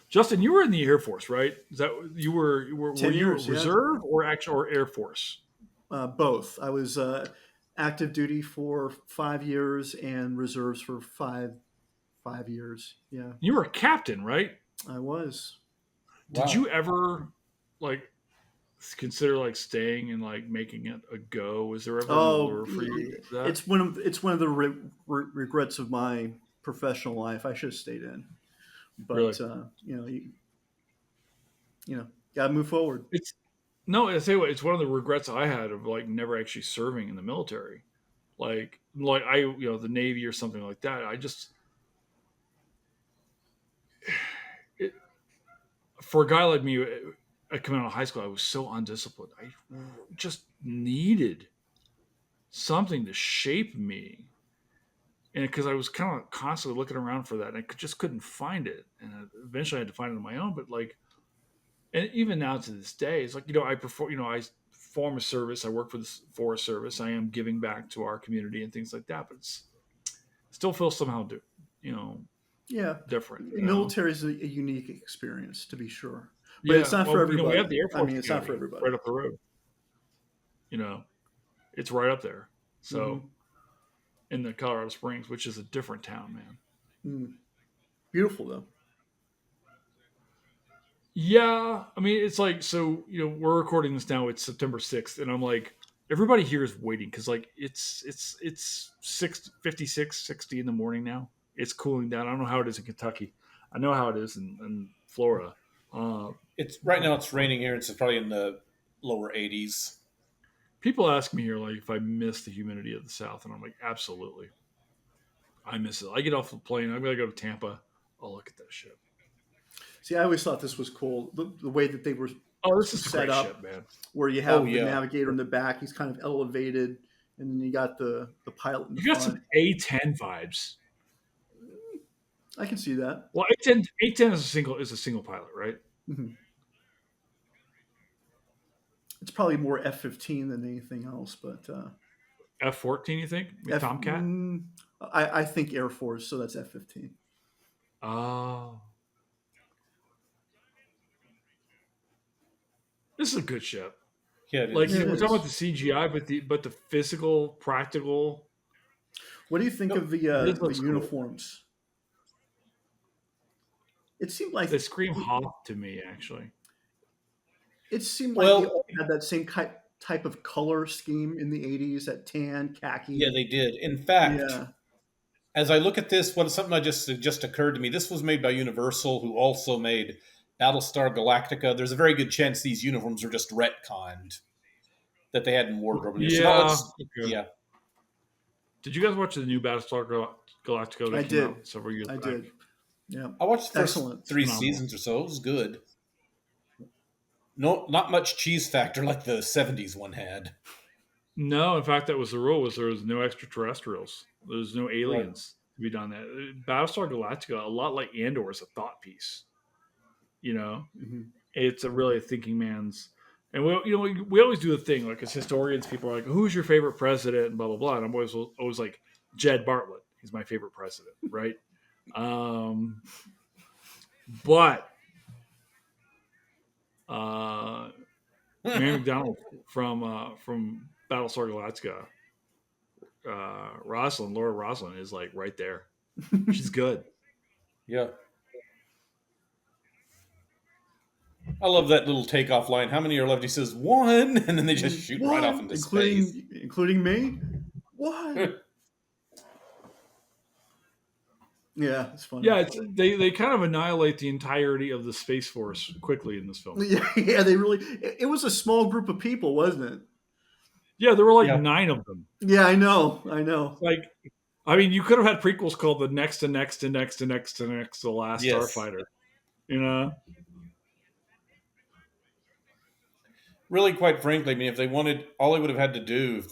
Speaker 1: Justin, you were in the Air Force, right? Is that were
Speaker 2: 10
Speaker 1: you
Speaker 2: years, yeah.
Speaker 1: reserve or actual or Air Force?
Speaker 2: Both. I was active duty for 5 years and reserves for five years. Yeah,
Speaker 1: You were a captain, right?
Speaker 2: I was.
Speaker 1: Did
Speaker 3: Wow.
Speaker 1: you ever like consider like staying and like making it a go? Was there ever an
Speaker 2: Oh,
Speaker 1: allure for you to that?
Speaker 2: it's one of the regrets of my professional life. I should have stayed in,
Speaker 1: Really?
Speaker 2: but gotta move forward.
Speaker 1: It's no, I say what it's one of the regrets I had of like never actually serving in the military. Like I the Navy or something like that. I just it, for a guy like me, I coming out of high school, I was so undisciplined. I just needed something to shape me, and because I was kind of constantly looking around for that, and I just couldn't find it, and eventually I had to find it on my own. But like, and even now to this day, it's like I perform, I form a service, I work for the Forest Service, I am giving back to our community and things like that, but it's still feels somehow, you know,
Speaker 2: Yeah,
Speaker 1: different.
Speaker 2: military is a unique experience to be sure, but it's
Speaker 1: Yeah,
Speaker 2: not for
Speaker 1: well, we have
Speaker 2: everybody.
Speaker 1: the Air
Speaker 2: I
Speaker 1: Force
Speaker 2: mean, it's not for
Speaker 1: Academy
Speaker 2: everybody.
Speaker 1: right up the road. It's right up there. So in the Colorado Springs, which is a different town, man.
Speaker 2: Mm. Beautiful though.
Speaker 1: Yeah, I mean, it's like, so, we're recording this now. It's September 6th, and I'm like, everybody here is waiting because like it's 6:56, 60 in the morning now. It's cooling down. I don't know how it is in Kentucky. I know how it is in Florida.
Speaker 3: It's right now. It's raining here. It's probably in the lower 80s.
Speaker 1: People ask me here like if I miss the humidity of the South, and I'm like, absolutely, I miss it. I get off the plane. I'm gonna go to Tampa. Oh, look at that shit.
Speaker 2: See, I always thought this was cool. The way that they were
Speaker 1: Oh, this is
Speaker 2: set
Speaker 1: great
Speaker 2: up,
Speaker 1: shit, man.
Speaker 2: where you
Speaker 3: Oh
Speaker 2: have the
Speaker 3: yeah,
Speaker 2: navigator in the back, he's kind of elevated, and then you got the pilot in the
Speaker 1: You got
Speaker 2: front.
Speaker 1: some A10 vibes.
Speaker 2: I can see that.
Speaker 1: Well, A10 is a single pilot, right?
Speaker 2: Mm-hmm. It's probably more F-15 than anything else, but
Speaker 1: F-14, you think? With Tomcat?
Speaker 2: I think Air Force, so that's F-15.
Speaker 1: Oh. This is a good ship.
Speaker 3: yeah. It
Speaker 1: Like,
Speaker 3: is.
Speaker 2: It
Speaker 1: we're talking
Speaker 2: is.
Speaker 1: about the CGI, but the physical, practical.
Speaker 2: What do you think of
Speaker 1: This
Speaker 2: the
Speaker 1: looks cool.
Speaker 2: uniforms? It seemed like
Speaker 1: They scream Hoth to me, actually.
Speaker 2: it seemed like
Speaker 3: Well,
Speaker 2: they all had that same type of color scheme in the 80s, that tan, khaki.
Speaker 3: yeah, they did. In fact,
Speaker 2: Yeah.
Speaker 3: as I look at this, something I just occurred to me. This was made by Universal, who also made Battlestar Galactica. There's a very good chance these uniforms are just retconned that they had in wardrobe. So now
Speaker 1: Yeah. Okay.
Speaker 3: yeah.
Speaker 1: Did you guys watch the new Battlestar Galactica
Speaker 2: I
Speaker 1: that came
Speaker 2: did.
Speaker 1: out several years
Speaker 2: I
Speaker 1: back?
Speaker 2: did. Yeah.
Speaker 3: I watched the first
Speaker 2: Excellent.
Speaker 3: 3
Speaker 1: Phenomenal.
Speaker 3: seasons or so. It was good. No, not much cheese factor like the '70s one had.
Speaker 1: No, in fact, that was the rule. Was there was no extraterrestrials. There was no aliens to be done. That Battlestar Galactica, a lot like Andor, is a thought piece.
Speaker 2: Mm-hmm.
Speaker 1: It's a really thinking man's. And we always do the thing like as historians, people are like, "Who's your favorite president?" and blah blah blah. And I'm always like, Jed Bartlett. He's my favorite president, right? But Mary McDonald from Battlestar Galactica, Laura Rosalind is like right there. She's good.
Speaker 3: Yeah. I love that little takeoff line. How many are left? He says 1, and then they just shoot right off into space.
Speaker 2: Including me? What? Yeah, it's funny.
Speaker 1: Yeah, they kind of annihilate the entirety of the Space Force quickly in this film.
Speaker 2: Yeah, they really. It was a small group of people, wasn't it?
Speaker 1: Yeah, there were like
Speaker 3: Yeah.
Speaker 1: 9 of them.
Speaker 2: Yeah, I know.
Speaker 1: Like, I mean, you could have had prequels called the next and next and next and next and next, the last
Speaker 3: Yes.
Speaker 1: Starfighter. You know?
Speaker 3: Really, quite frankly, I mean, if they wanted, all they would have had to do if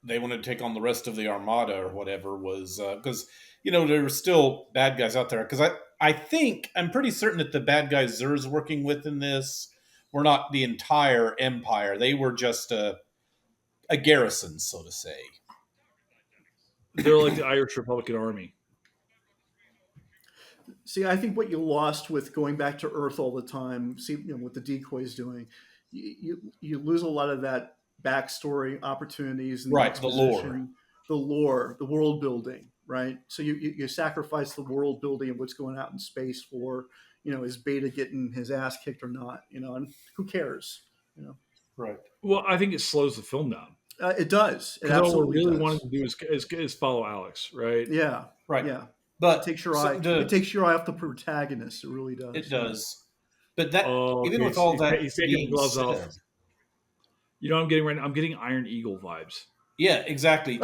Speaker 3: they wanted to take on the rest of the Armada or whatever was because there were still bad guys out there. Because I'm pretty certain that the bad guys Zer's working with in this were not the entire Empire. They were just a garrison, so to say.
Speaker 1: They're like the Irish Republican Army.
Speaker 2: See, I think what you lost with going back to Earth all the time, what the decoy's doing, you lose a lot of that backstory opportunities and
Speaker 3: Right, the
Speaker 2: lore, the world building, right? So you sacrifice the world building of what's going out in space for, is Beta getting his ass kicked or not, and who cares,
Speaker 3: Right.
Speaker 1: Well, I think it slows the film down.
Speaker 2: It does. It
Speaker 1: All we
Speaker 2: absolutely
Speaker 1: really
Speaker 2: does.
Speaker 1: wanted to do is follow Alex, right?
Speaker 2: Yeah.
Speaker 3: Right.
Speaker 2: Yeah.
Speaker 3: But
Speaker 2: It takes your eye off the protagonist. It really does.
Speaker 3: It does. But that
Speaker 1: even
Speaker 3: with all that
Speaker 1: he's taking the
Speaker 3: being
Speaker 1: gloves
Speaker 3: said,
Speaker 1: off. You know what I'm getting right now? I'm getting Iron Eagle vibes.
Speaker 3: Yeah, exactly.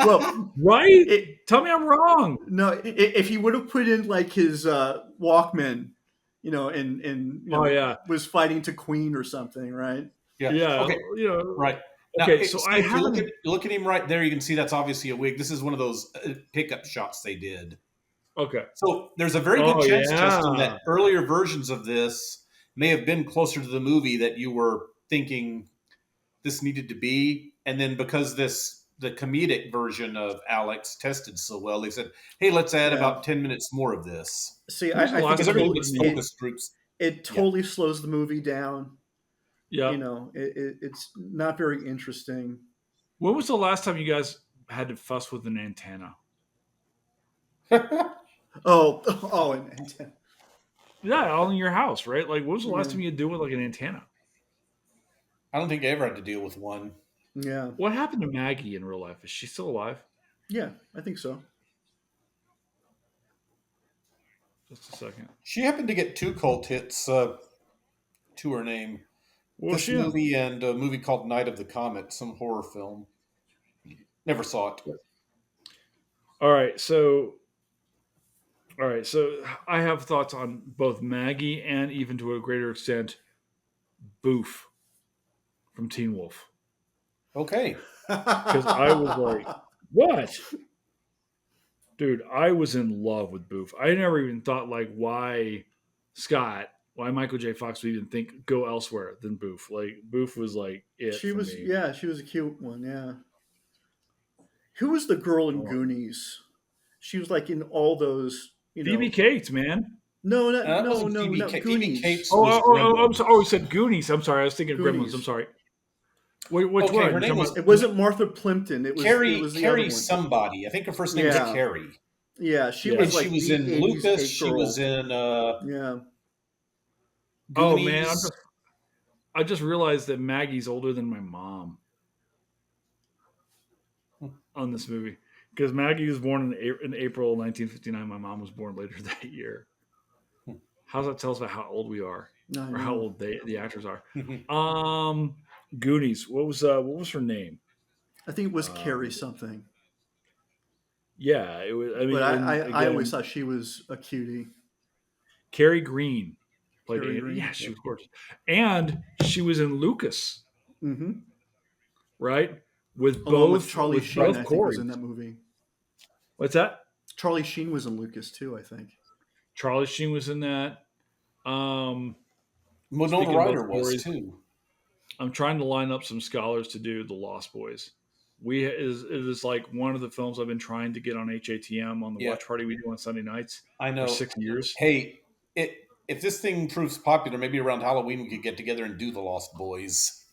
Speaker 2: Well,
Speaker 1: Right? Tell me I'm wrong.
Speaker 2: no, if he would have put in like his Walkman, and
Speaker 1: Oh yeah,
Speaker 2: was fighting to Queen or something, right?
Speaker 1: yeah.
Speaker 3: Okay. Right. Now,
Speaker 1: Okay, so I
Speaker 3: if you
Speaker 1: haven't.
Speaker 3: look at him right there. You can see that's obviously a wig. This is one of those pickup shots they did.
Speaker 1: Okay.
Speaker 3: So there's a very good chance,
Speaker 1: yeah.
Speaker 3: Justin, that earlier versions of this may have been closer to the movie that you were thinking this needed to be, and then because the comedic version of Alex tested so well, they said, "Hey, let's add about 10 minutes more of this."
Speaker 2: See,
Speaker 1: Who's the
Speaker 2: I
Speaker 1: last
Speaker 2: think
Speaker 1: one?
Speaker 3: It's focus groups.
Speaker 2: it slows the movie down.
Speaker 1: Yeah.
Speaker 2: It's not very interesting.
Speaker 1: When was the last time you guys had to fuss with an antenna?
Speaker 2: Oh, oh, and
Speaker 1: Yeah, all in your house, right? Like, when was the last
Speaker 2: yeah,
Speaker 1: time you had to deal with like an antenna?
Speaker 3: I don't think I ever had to deal with one.
Speaker 2: yeah,
Speaker 1: What happened to Maggie in real life? Is she still alive?
Speaker 2: yeah. I think so.
Speaker 1: Just a second.
Speaker 3: She happened to get two cult hits to her name.
Speaker 1: What was
Speaker 3: This
Speaker 1: she in?
Speaker 3: movie and a movie called Night of the Comet, some horror film. Never saw it.
Speaker 1: All right, so I have thoughts on both Maggie and even to a greater extent Boof from Teen Wolf
Speaker 3: Okay.
Speaker 1: because I was like, what? Dude, I was in love with Boof. I never even thought like why Michael J. Fox would even think go elsewhere than Boof. Like Boof was like it
Speaker 2: She
Speaker 1: for
Speaker 2: was,
Speaker 1: me.
Speaker 2: yeah, she was a cute one. Yeah. Who was the girl in
Speaker 1: Oh.
Speaker 2: Goonies? She was like in all those,
Speaker 1: Phoebe Cates, man.
Speaker 2: No,
Speaker 3: That wasn't Phoebe.
Speaker 2: not
Speaker 3: Phoebe
Speaker 2: Goonies.
Speaker 3: Cates was
Speaker 1: I'm
Speaker 3: Gremlins.
Speaker 1: sorry. Oh, you said Goonies. I'm sorry. I was thinking Gremlins. I'm
Speaker 2: Goonies.
Speaker 1: sorry. Wait, which
Speaker 3: Okay,
Speaker 1: one?
Speaker 3: her
Speaker 1: You
Speaker 3: name
Speaker 1: talking
Speaker 3: was
Speaker 1: about?
Speaker 2: It wasn't Martha Plimpton. It
Speaker 3: Carrie.
Speaker 2: was the other
Speaker 3: Carrie
Speaker 2: one.
Speaker 3: somebody. I think her first name was
Speaker 2: Yeah,
Speaker 3: Carrie,
Speaker 2: yeah. She
Speaker 1: Yeah.
Speaker 3: and
Speaker 2: was
Speaker 3: she
Speaker 2: like
Speaker 3: was
Speaker 2: the
Speaker 3: in
Speaker 2: '80s
Speaker 3: Lucas.
Speaker 2: it
Speaker 3: She was
Speaker 2: girl.
Speaker 3: in
Speaker 2: Yeah.
Speaker 1: Oh man,
Speaker 3: Goonies.
Speaker 1: I just realized that Maggie's older than my mom on this movie because Maggie was born in April 1959. My mom was born later that year. How does that tell us about how old we are,
Speaker 2: I
Speaker 1: or how
Speaker 2: know.
Speaker 1: old the actors are? Um, Goonies. What was her name?
Speaker 2: I think it was Carrie
Speaker 1: Um,
Speaker 2: something,
Speaker 1: yeah, it was. I
Speaker 2: but
Speaker 1: mean, and
Speaker 2: I always
Speaker 1: again,
Speaker 2: thought she was a cutie.
Speaker 1: Carrie Green played
Speaker 2: Carrie
Speaker 1: Annie.
Speaker 2: Green.
Speaker 1: Yeah, she
Speaker 2: Yep.
Speaker 1: was gorgeous, and she was in Lucas,
Speaker 2: Mm-hmm.
Speaker 1: right? With
Speaker 2: Along with
Speaker 1: both
Speaker 2: Charlie
Speaker 1: with
Speaker 2: Sheen,
Speaker 1: both
Speaker 2: I think was in
Speaker 1: Corys.
Speaker 2: that movie.
Speaker 1: What's that?
Speaker 2: Charlie Sheen was in Lucas too, I think.
Speaker 1: Charlie Sheen was in that. Um,
Speaker 3: Winona
Speaker 1: Speaking of both
Speaker 3: Ryder was
Speaker 1: Corys,
Speaker 3: too.
Speaker 1: I'm trying to line up some scholars to do The Lost Boys. It is like one of the films I've been trying to get on HATM on the
Speaker 3: Yeah,
Speaker 1: watch party we do on Sunday nights
Speaker 3: I
Speaker 1: for
Speaker 3: know.
Speaker 1: 6 years.
Speaker 3: Hey, if this thing proves popular, maybe around Halloween we could get together and do the Lost Boys.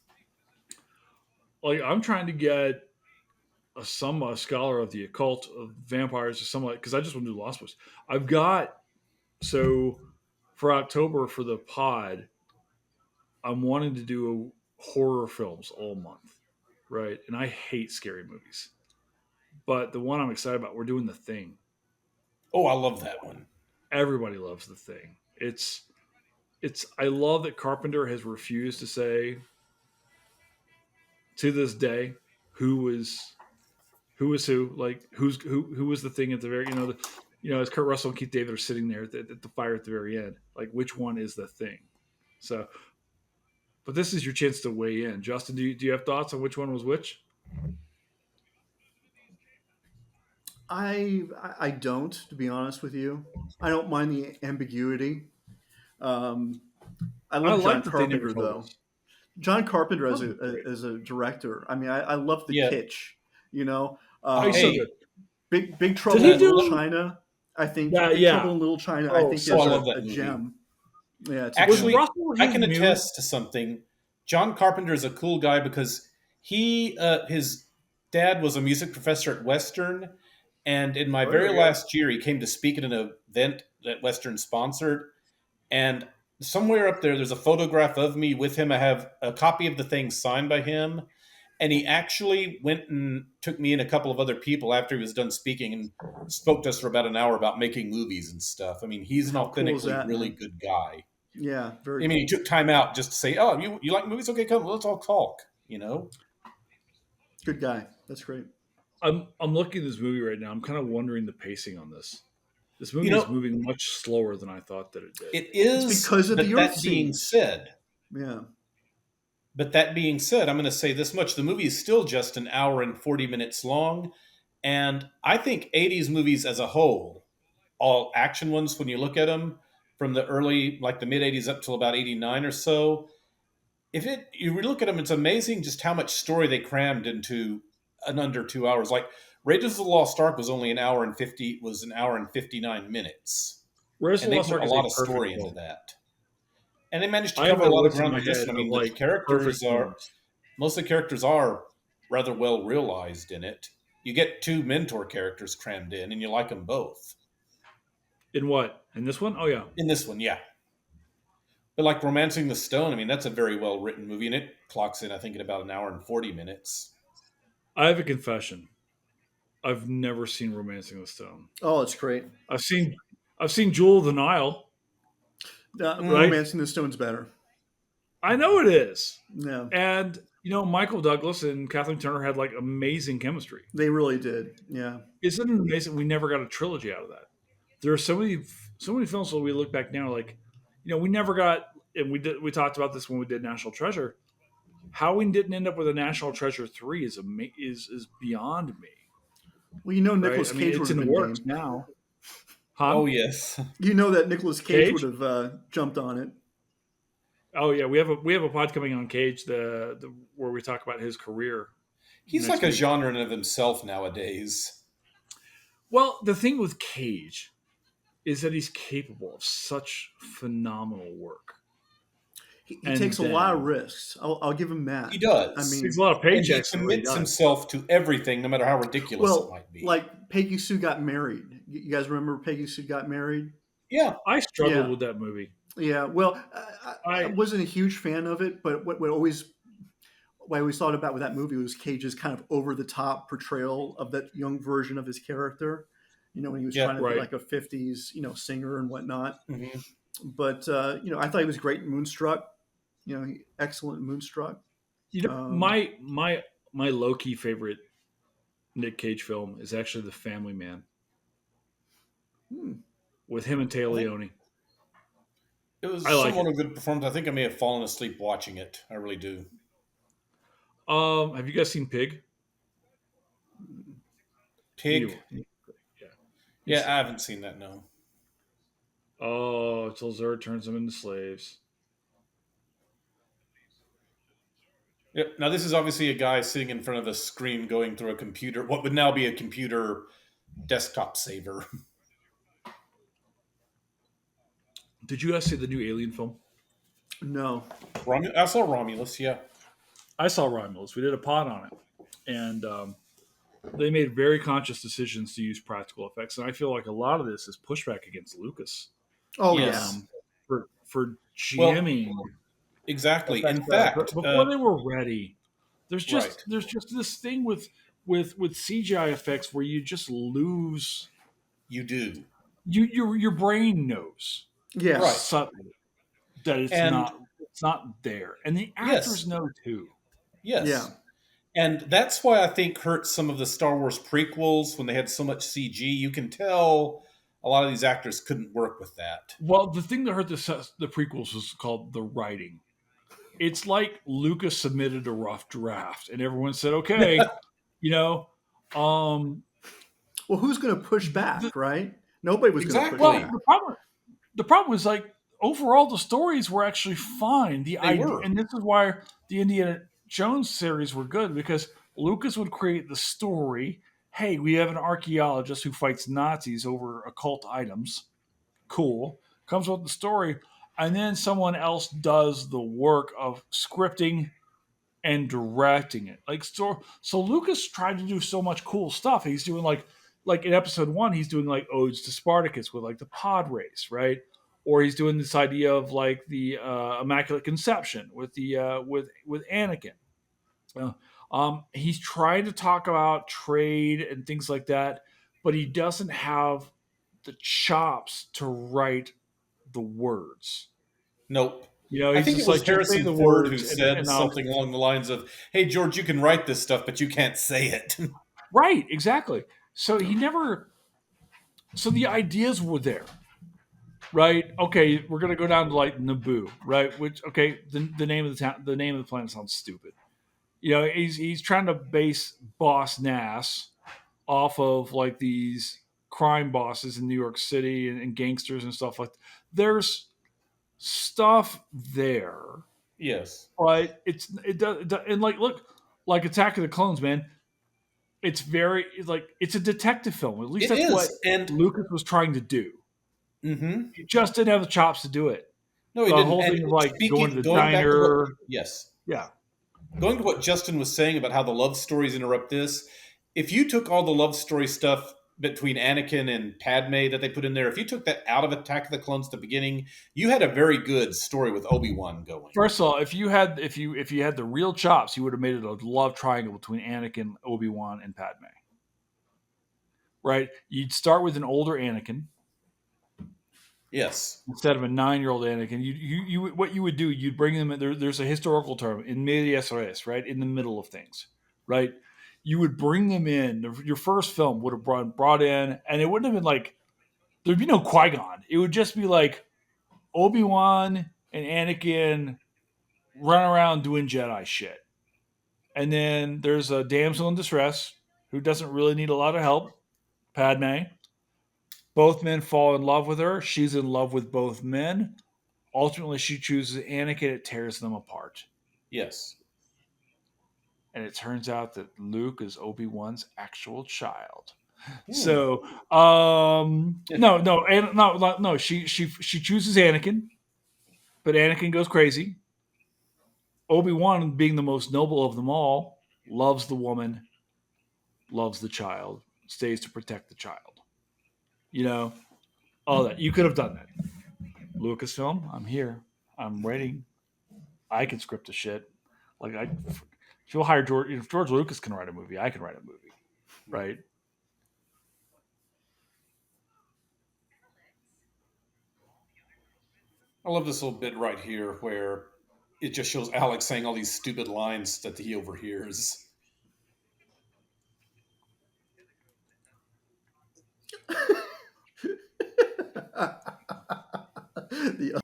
Speaker 1: Like I'm trying to get a scholar of the occult of vampires or something because I just want to do Lost Boys. I've got so for October for the pod, I'm wanting to do horror films all month, right? And I hate scary movies, but the one I'm excited about, we're doing The Thing.
Speaker 3: Oh, I love that one.
Speaker 1: Everybody loves The Thing. I love that Carpenter has refused to say to this day who was who, like who was the thing at the very as Kurt Russell and Keith David are sitting there at the fire at the very end, like which one is the thing. So, but this is your chance to weigh in. Justin, do you have thoughts on which one was which?
Speaker 2: I don't, to be honest with you. I don't mind the ambiguity. Um, I
Speaker 1: I
Speaker 2: love John
Speaker 1: like that they never
Speaker 2: Carpenter
Speaker 1: told
Speaker 2: though.
Speaker 1: us.
Speaker 2: John Carpenter
Speaker 1: That was great.
Speaker 2: as a director. I mean, I love the
Speaker 3: Yeah.
Speaker 2: kitsch. You know,
Speaker 1: Oh, he's so good.
Speaker 3: Hey,
Speaker 2: Big
Speaker 1: Did
Speaker 2: Trouble
Speaker 1: he
Speaker 2: in Little
Speaker 1: do
Speaker 2: China. I think
Speaker 1: that?
Speaker 2: Big Trouble
Speaker 1: Yeah.
Speaker 2: in Little China. I
Speaker 1: Oh,
Speaker 2: think
Speaker 3: oh,
Speaker 1: so
Speaker 3: I
Speaker 2: is
Speaker 1: good.
Speaker 3: love that
Speaker 2: a
Speaker 3: movie.
Speaker 2: gem. Yeah, it's a
Speaker 1: Was
Speaker 2: gem.
Speaker 3: Actually,
Speaker 1: Russell
Speaker 3: I
Speaker 1: his
Speaker 3: can
Speaker 1: muse?
Speaker 3: attest to something. John Carpenter is a cool guy because his dad was a music professor at Western, and in my
Speaker 1: Oh, there
Speaker 3: very
Speaker 1: we go.
Speaker 3: last year, he came to speak at an event that Western sponsored. And somewhere up there's a photograph of me with him. I have a copy of the thing signed by him. And he actually went and took me and a couple of other people after he was done speaking and spoke to us for about an hour about making movies and stuff. I mean, he's an
Speaker 2: How cool is
Speaker 3: authentically
Speaker 2: that,
Speaker 3: really
Speaker 2: man?
Speaker 3: good guy.
Speaker 2: Yeah, very
Speaker 3: I mean, he
Speaker 2: cool.
Speaker 3: took time out just to say, "Oh, you like movies? Okay, come, let's all talk."
Speaker 2: Good guy. That's great.
Speaker 1: I'm looking at this movie right now. I'm kind of wondering the pacing on this. This
Speaker 3: You
Speaker 1: movie is
Speaker 3: know,
Speaker 1: moving much slower than I thought that it did.
Speaker 3: it
Speaker 2: It's
Speaker 3: is.
Speaker 2: because of
Speaker 3: But
Speaker 2: the Earth scenes. Yeah.
Speaker 3: that being said, I'm going to say this much: the movie is still just an hour and 40 minutes long, and I think '80s movies as a whole, all action ones, when you look at them from the early, like the mid '80s up till about '89 or so, if it you look at them, it's amazing just how much story they crammed into an under 2 hours. Like Raiders of the Lost Ark was an hour and 59 minutes,
Speaker 1: Raiders of
Speaker 3: and
Speaker 1: the
Speaker 3: they
Speaker 1: Lost
Speaker 3: put
Speaker 1: Ark
Speaker 3: a
Speaker 1: is a
Speaker 3: lot of
Speaker 1: perfect
Speaker 3: story into
Speaker 1: film.
Speaker 3: that. And they managed to
Speaker 1: I have
Speaker 3: cover
Speaker 1: a
Speaker 3: a lot of
Speaker 1: list in
Speaker 3: ground
Speaker 1: my
Speaker 3: with this
Speaker 1: head
Speaker 3: one. I
Speaker 1: of
Speaker 3: mean,
Speaker 1: like perfect films.
Speaker 3: most of the characters are rather well realized in it. You get two mentor characters crammed in, and you like them both.
Speaker 1: In what? In this one? Oh yeah.
Speaker 3: In this one, yeah. But like Romancing the Stone, I mean, that's a very well written movie, and it clocks in, I think, in about an hour and 40 minutes.
Speaker 1: I have a confession. I've never seen Romancing the Stone.
Speaker 2: Oh, it's great.
Speaker 1: I've seen Jewel of the Nile. Right?
Speaker 2: Romancing the Stone's better.
Speaker 1: I know it is.
Speaker 2: Yeah,
Speaker 1: And Michael Douglas and Kathleen Turner had like amazing chemistry.
Speaker 2: they really did. Yeah.
Speaker 1: Isn't it amazing we never got a trilogy out of that? There are so many films that we look back now, like, we never got, and we talked about this when we did National Treasure. How we didn't end up with a National Treasure 3 is beyond me.
Speaker 2: Well,
Speaker 1: Right?
Speaker 2: Nicolas Cage
Speaker 1: it's
Speaker 2: would
Speaker 1: in
Speaker 2: have
Speaker 1: the
Speaker 2: been
Speaker 1: works
Speaker 2: game.
Speaker 1: now. Huh?
Speaker 3: Oh, yes.
Speaker 2: You know that Nicolas Cage
Speaker 1: Cage?
Speaker 2: would have jumped on it.
Speaker 1: Oh yeah, we have a pod coming on Cage, the where we talk about his career.
Speaker 3: He's
Speaker 1: next
Speaker 3: like a
Speaker 1: week.
Speaker 3: genre in of himself nowadays.
Speaker 1: Well, the thing with Cage is that he's capable of such phenomenal work.
Speaker 2: He
Speaker 1: And
Speaker 2: takes a
Speaker 1: then-
Speaker 2: lot of risks. I'll give him that.
Speaker 3: He does.
Speaker 2: I mean,
Speaker 1: Takes a lot of
Speaker 3: And he
Speaker 1: paychecks. for what he
Speaker 3: commits
Speaker 1: does.
Speaker 3: himself to everything, no matter how ridiculous it might be.
Speaker 2: like Peggy Sue Got Married. You guys remember Peggy Sue Got Married?
Speaker 3: Yeah.
Speaker 1: I struggled
Speaker 2: Yeah.
Speaker 1: with that movie.
Speaker 2: Yeah. Well, I
Speaker 1: I-
Speaker 2: wasn't a huge fan of it, but what I always thought about with that movie was Cage's kind of over the top portrayal of that young version of his character. When he was
Speaker 3: Yeah,
Speaker 2: trying to
Speaker 1: right.
Speaker 2: be like a '50s, singer and whatnot.
Speaker 3: Mhm.
Speaker 2: But I thought he was great in Moonstruck. Excellent in Moonstruck.
Speaker 1: My low key favorite Nick Cage film is actually The Family Man with him and Taylor Leone.
Speaker 3: It was
Speaker 1: I like
Speaker 3: somewhat a good performance. I think I may have fallen asleep watching it. I really do.
Speaker 1: Have you guys seen Pig?
Speaker 3: Pig?
Speaker 1: Yeah.
Speaker 3: Yeah, I haven't seen that, no.
Speaker 1: Oh, till Zurg turns them into slaves.
Speaker 3: Yep. Now, this is obviously a guy sitting in front of a screen going through a computer, what would now be a computer desktop saver.
Speaker 1: Did you guys see the new Alien film?
Speaker 2: No.
Speaker 3: I saw Romulus, yeah.
Speaker 1: I saw Romulus. We did a pod on it, and they made very conscious decisions to use practical effects. And I feel like a lot of this is pushback against Lucas
Speaker 2: Oh
Speaker 3: Yes.
Speaker 1: for jamming.
Speaker 3: Exactly. In
Speaker 1: effects
Speaker 3: fact,
Speaker 1: before they were ready, there's just
Speaker 3: Right.
Speaker 1: there's just this thing with CGI effects where you just lose.
Speaker 3: you do.
Speaker 1: Your brain knows
Speaker 2: Yes.
Speaker 3: Right.
Speaker 1: subtly that it's
Speaker 3: And-
Speaker 1: not there, and the actors know too.
Speaker 3: Yes.
Speaker 2: Yeah.
Speaker 3: And that's why I think hurt some of the Star Wars prequels when they had so much CG. You can tell a lot of these actors couldn't work with that.
Speaker 1: Well, the thing that hurt the prequels was called the writing. It's like Lucas submitted a rough draft, and everyone said, "Okay,
Speaker 2: Well, who's going to push back, right? Nobody was going to
Speaker 3: Exactly.
Speaker 2: push
Speaker 1: Well,
Speaker 2: back.
Speaker 1: the problem is like overall the stories were actually fine.
Speaker 3: They
Speaker 1: idea,
Speaker 3: were.
Speaker 1: and this is why the Indiana Jones series were good, because Lucas would create the story. Hey, we have an archaeologist who fights Nazis over occult items. Cool. Comes with the story, and then someone else does the work of scripting and directing it. Like so Lucas tried to do so much cool stuff. He's doing like in episode 1, he's doing like odes to Spartacus with like the pod race, right? Or he's doing this idea of like the Immaculate Conception with the with Anakin. He's trying to talk about trade and things like that, but he doesn't have the chops to write the words.
Speaker 3: Nope.
Speaker 1: He's
Speaker 3: I think it
Speaker 1: just
Speaker 3: was
Speaker 1: like, just say
Speaker 3: Harrison
Speaker 1: the
Speaker 3: Ford who
Speaker 1: words
Speaker 3: said
Speaker 1: and I'll-
Speaker 3: something along the lines of, "Hey, George, you can write this stuff, but you can't say it."
Speaker 1: Right, exactly. So he never. So the ideas were there, right? Okay, we're gonna go down to like Naboo, right? Which the name of the town, the name of the planet sounds stupid. He's trying to base Boss Nass off of like these crime bosses in New York City and gangsters and stuff like that. There's stuff there,
Speaker 3: Yes.
Speaker 1: but it does and like look like Attack of the Clones, man. It's very it's a detective film. At least
Speaker 3: It
Speaker 1: that's
Speaker 3: is.
Speaker 1: what
Speaker 3: And
Speaker 1: Lucas was trying to do.
Speaker 3: mhm.
Speaker 1: He just didn't have the chops to do it.
Speaker 3: No, he
Speaker 1: The
Speaker 3: didn't.
Speaker 1: whole
Speaker 3: And
Speaker 1: thing of like
Speaker 3: speaking-
Speaker 1: going to the
Speaker 3: going back to
Speaker 1: diner.
Speaker 3: what- yes.
Speaker 1: Yeah.
Speaker 3: going to what Justin was saying about how the love stories interrupt this, if you took all the love story stuff between Anakin and Padme that they put in there, if you took that out of Attack of the Clones at the beginning, you had a very good story with Obi-Wan going.
Speaker 1: First of all, if you had the real chops, you would have made it a love triangle between Anakin, Obi-Wan, and Padme. Right? You'd start with an older Anakin
Speaker 3: Yes.
Speaker 1: instead of a 9-year-old Anakin. You what you would do, you'd bring them. There's a historical term in medias res, right, in the middle of things, right? You would bring them in. Your first film would have brought in, and it wouldn't have been like there'd be no Qui-Gon. It would just be like Obi-Wan and Anakin run around doing Jedi shit. And then there's a damsel in distress who doesn't really need a lot of help, Padme. Both men fall in love with her. She's in love with both men. Ultimately, she chooses Anakin. It tears them apart.
Speaker 3: Yes.
Speaker 1: And it turns out that Luke is Obi-Wan's actual child.
Speaker 3: Hmm.
Speaker 1: So, no. She chooses Anakin, but Anakin goes crazy. Obi-Wan, being the most noble of them all, loves the woman, loves the child, stays to protect the child. You know, all that. You could have done that. Lucasfilm, I'm here. I'm waiting. I can script a shit. Like if you'll hire George, if George Lucas can write a movie, I can write a movie, right?
Speaker 3: I love this little bit right here where it just shows Alex saying all these stupid lines that he overhears.
Speaker 2: the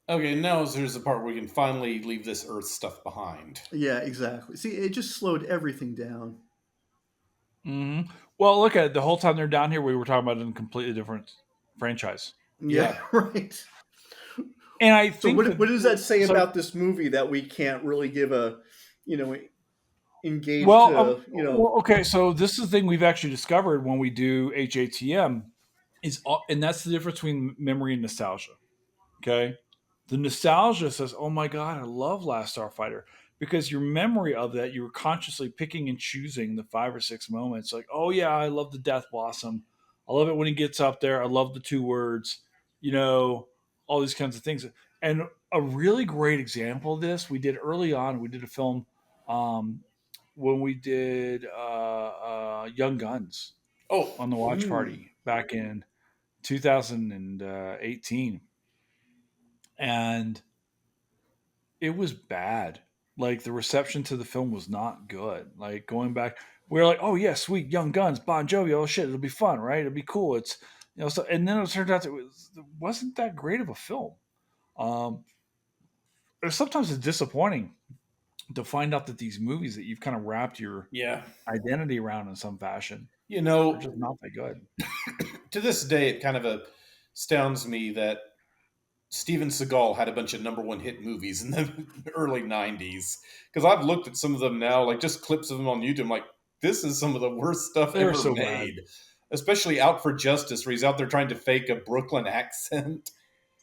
Speaker 3: Okay, now here's the part where we can finally leave this Earth stuff behind.
Speaker 2: Yeah, exactly. See, it just slowed everything down.
Speaker 1: Mm-hmm. Well, look at it. The whole time they're down here, we were talking about a completely different franchise.
Speaker 2: Yeah,
Speaker 3: Yeah.
Speaker 2: right.
Speaker 1: And I
Speaker 2: So
Speaker 1: think that
Speaker 2: what does that say
Speaker 1: so.
Speaker 2: about this movie that we can't really give a, you know, engaged,
Speaker 1: Well, okay. So this is the thing we've actually discovered when we do HATM and that's the difference between memory and nostalgia. Okay. The nostalgia says, "Oh my god, I love Last Starfighter," because your memory of that, you were consciously picking and choosing the 5 or 6 moments. Like, oh yeah, I love the Death Blossom. I love it when he gets up there. I love the 2 words. You know, all these kinds of things. And a really great example of this we did early on. We did a film um, when we did Young Guns
Speaker 3: Oh,
Speaker 1: on the watch
Speaker 2: mm,
Speaker 1: party back in 2018, and it was bad. Like the reception to the film was not good. Like going back, we are like, oh yeah, sweet Young Guns, Bon Jovi, oh shit, it'll be fun, right? It'll be cool. It's so, and then it turned out that it wasn't that great of a film. Um, sometimes it's disappointing to find out that these movies that you've kind of wrapped your
Speaker 3: yeah.
Speaker 1: identity around in some fashion
Speaker 3: You
Speaker 1: are
Speaker 3: know,
Speaker 1: just not that good.
Speaker 3: to this day, it kind of astounds me that Steven Seagal had a bunch of number one hit movies in the early 90s. Because I've looked at some of them now, like just clips of them on YouTube. I'm like, this is some of the worst stuff
Speaker 1: They're
Speaker 3: ever
Speaker 1: so bad.
Speaker 3: made. Especially Out for Justice, where he's out there trying to fake a Brooklyn accent.